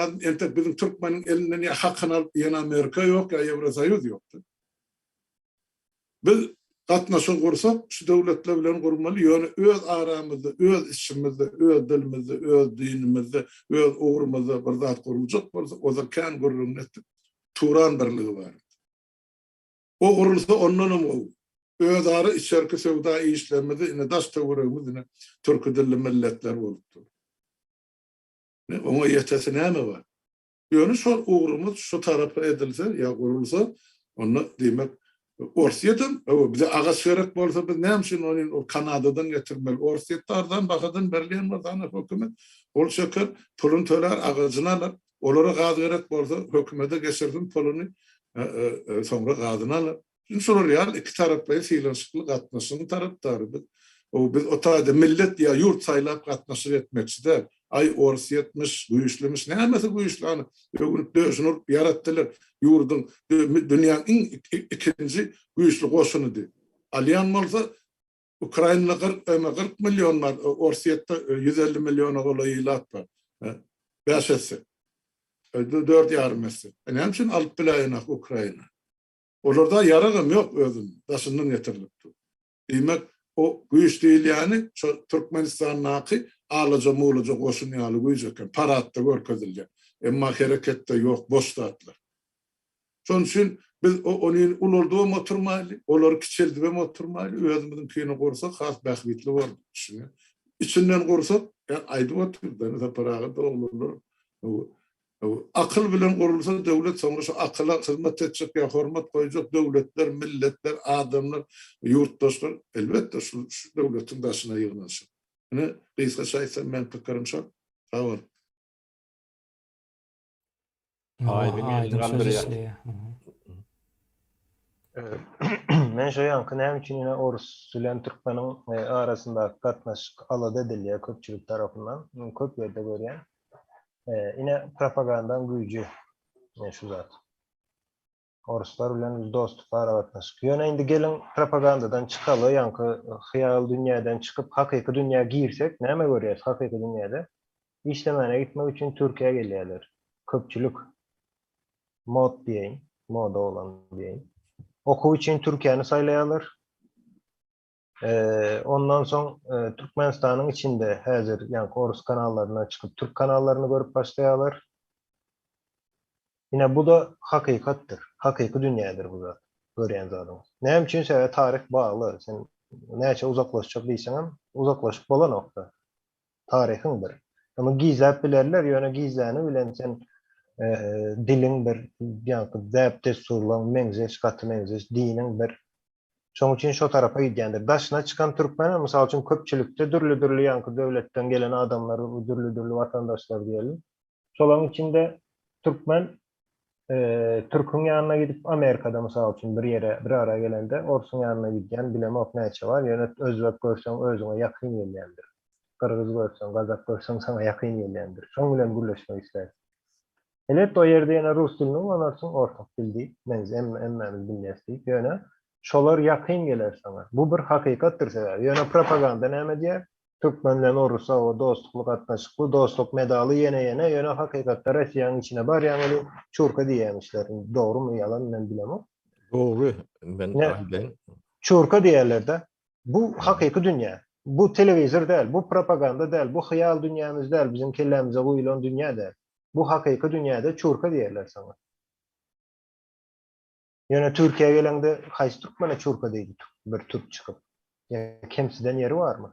bizim Türkmen'in elinden ya hakkını alıp yeni Amerika yok ya Evrosayuz yoktu. Biz katnaşık kursak şu devletle bilen kurmalı. Yani öz aramızda, öz işimizde, öz dilimizde, öz dinimizde, öz uğrumuzda bir zat kurulacak. O zaman kan kurulun etti. Turan birliği var. O kurulsa ondan o. Öz arı içerki sevda işlemedi. Yine daş tavırımız yine Türk dilli milletler oldu. Ona yetesi ne mi var? Yani şu uğrumuz şu tarafa edilse ya kurulsa onu demek Orsiyet'in bize ağaç gerek olsa biz ne yapsın onun o Kanada'dan getirmeli. Orsiyet'lerden bakadın Berlin vardan hükümet ol şeker pulun töler ağacını alır. Onlara gaz gerek olsa hükümete geçirdim pulunu sonra gazını alır. Şimdi soru real iki taraflı siylanışıklı katmasının taraftarı. Biz o tarafta millet ya yurt saylap katnaşır etmek ister. Ay orsiyetmiş, güçlümüş. Ne mesela güçlü hani? Dövüşünü yarattılar. Yurdun, dünyanın ikinci güçlü koşunu diye. Alyan olsa Ukrayna'da 40 milyon var. Orsiyette 150 milyon olayı ilat var. Beşesi. 4 yarımesi. Ne için alıp bilayına Ukrayna? Orada yararım yok özüm. Taşından getirilip. Demek o güç değil yani. Türkmenistan'ın hakkı ağlıca muğluca koşun yağlı güyecekken. Para attı görkezilce. Ama harekette yok. Boş dağıtlar. Son için biz onun ulurduğum oturmaylı. Olur küçüldü ve oturmaylı. Özümüzün köyünü korsak has bahvitli var. İçinden korsak yani aydı otur. Denize parağı da olurlar. Akıl bilen kurulsa devlet sonra şu akıla hizmet edecek ya hürmet koyacak devletler, milletler, adamlar, yurttaşlar elbette şu devletin başına yığınarsın. Yani reisle şahitsen ben fikrim şu. Sağ ol. Aydın sözü. Men şu yankı hem için yine Orus Sülen Türkmen'in arasında katnaşık alıp ediliyor köpçülük tarafından. Köp yerde görüyen. Yine propagandanın gücü şu zat. Oruslar bilen dost paravatnaşık. Yine indi gelin propagandadan çıkalı yankı hıyal dünyadan çıkıp hakiki dünya girsek ne mi görüyoruz hakiki dünyada? İşlemene gitmek için Türkiye'ye geliyorlar. Köpçülük mod diyeyim. Moda olan diyeyim. Oku için Türkiye'ni saylayalar. Ondan sonra Türkmenistan'ın içinde hazır yani Orus kanallarına çıkıp Türk kanallarını görüp başlayalar. Yine bu da hakikattır. Hakiki dünyadır bu da. Göreyen zaten. Ne için tarih bağlı. Sen neyse uzaklaşacak değilsen hem uzaklaşıp olan nokta. Tarihindir. Ama gizlep bilerler yani gizlerini bilen sen Diliň bir ýa-da däpde surulan meňzeş, gaty meňzeş, diniň bir şoň üçin şo tarafa gidýändir. Daşyna çykan türkmen mysal üçin köpçülikde dürli ýanky döwletden gelen adamlar, dürli watandaşlar diýelim. Şolaryň içinde türkmen Türk'ün ýanyna gidip Amerikada mysal üçin bir ara gelende orsuň ýanyna gidýän bilemok näçe bar. Ýöne özbek görseň özüňe ýakyn gelýändir. Kırgız görseň, gazak görseň sana ýakyn gelýändir. Şoň bilen gürleşmek isler. Elet o ýerde ýene rus dilini onarsyň ortak dildi. Emmemiz bilýäsdik. Ýöne şolar ýakyn geler sana. Bu bir hakykatdyr sebäbi. Ýöne propaganda näme diýer? Türkmenlen orusa o dostluk atnaşykly, dostluk medaly ýene ýöne hakykatda Russiýanyň içine bar ýaly çurka diýýärmişler. Dogrymy ýalan men bilemok. Doğru. Ben Çurka diýerler-de. Bu hakyky dünýä. Bu telewizor däl, bu propaganda däl, bu hyýal dünýämiz däl, bizim kellemize goýulan dünýä däl. Bu hakyky dünýäde çurka diýerler sana. Ýöne Türkiýe gelende haýsy türkmene çurka diýdi bir türk çykyp. Kemsiden ýeri barmy?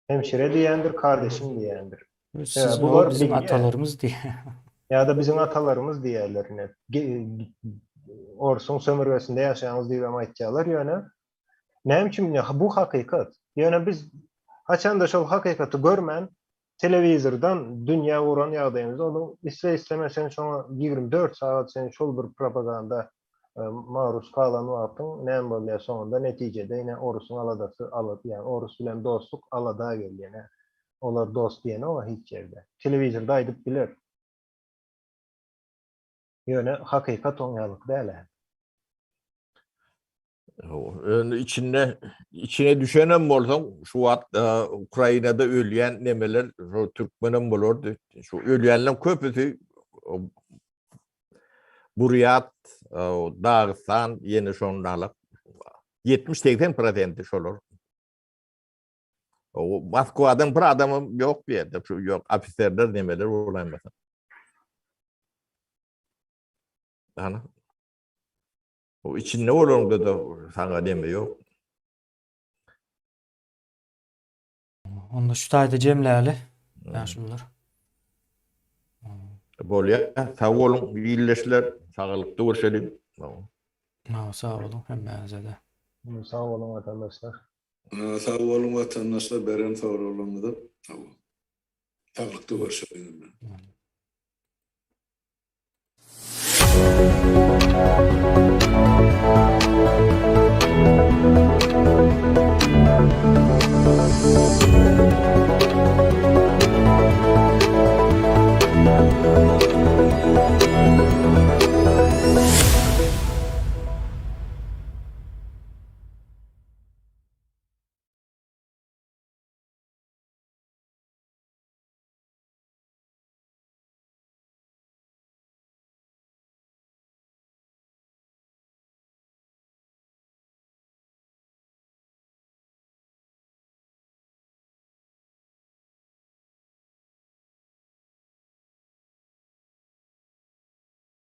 Hemşire diýendir, kardeşim diýendir. Siz bu o var bizim bilgi. atalarımız diye. Ya da bizim atalarımız diýerler. Orsun sömürgesinde ýaşaýanys diýip aýtýarlar ýöne. Näme üçin bu hakykat? Ýöne biz haçanda şol hakykaty görmän telewizordan dünýä uran ýagdaýymyzda onu islemesen şoňa 24 saat sen şol bir propaganda maruz kalan wagtyň näme bolýar soňunda netijede ýene orusyň aladasy alat, ýani orus bilen dostluk alada gelýär. Olar dost diýene o hiç ýerde. Telewizorda aýdyp biler. Ýöne hakykat oňalyk däl. içine düşenem bolsaň şu wagt Ukrainada ölýän nemeler türkmenem bolardy. Şu ölýänler köpüsi Buryat, Dağıstan ýene şondalyk 70-80% şolar. O Moskwadan bir adamym ýok diýdi. Şu ýok ofiserler nemeler bolanmasyn. Ana. O içinde olanda da sana deme yok. Onda şu taýda jemläli. Ýaşullar. Bolýa, sağ olun, birleşler, sağlıklı görüşelim. Sağ olun hemmäňize de. Sağ olun vatandaşlar. Sağ olun vatandaşlar, beren sağ olun da. Sağlıklı görüşelim.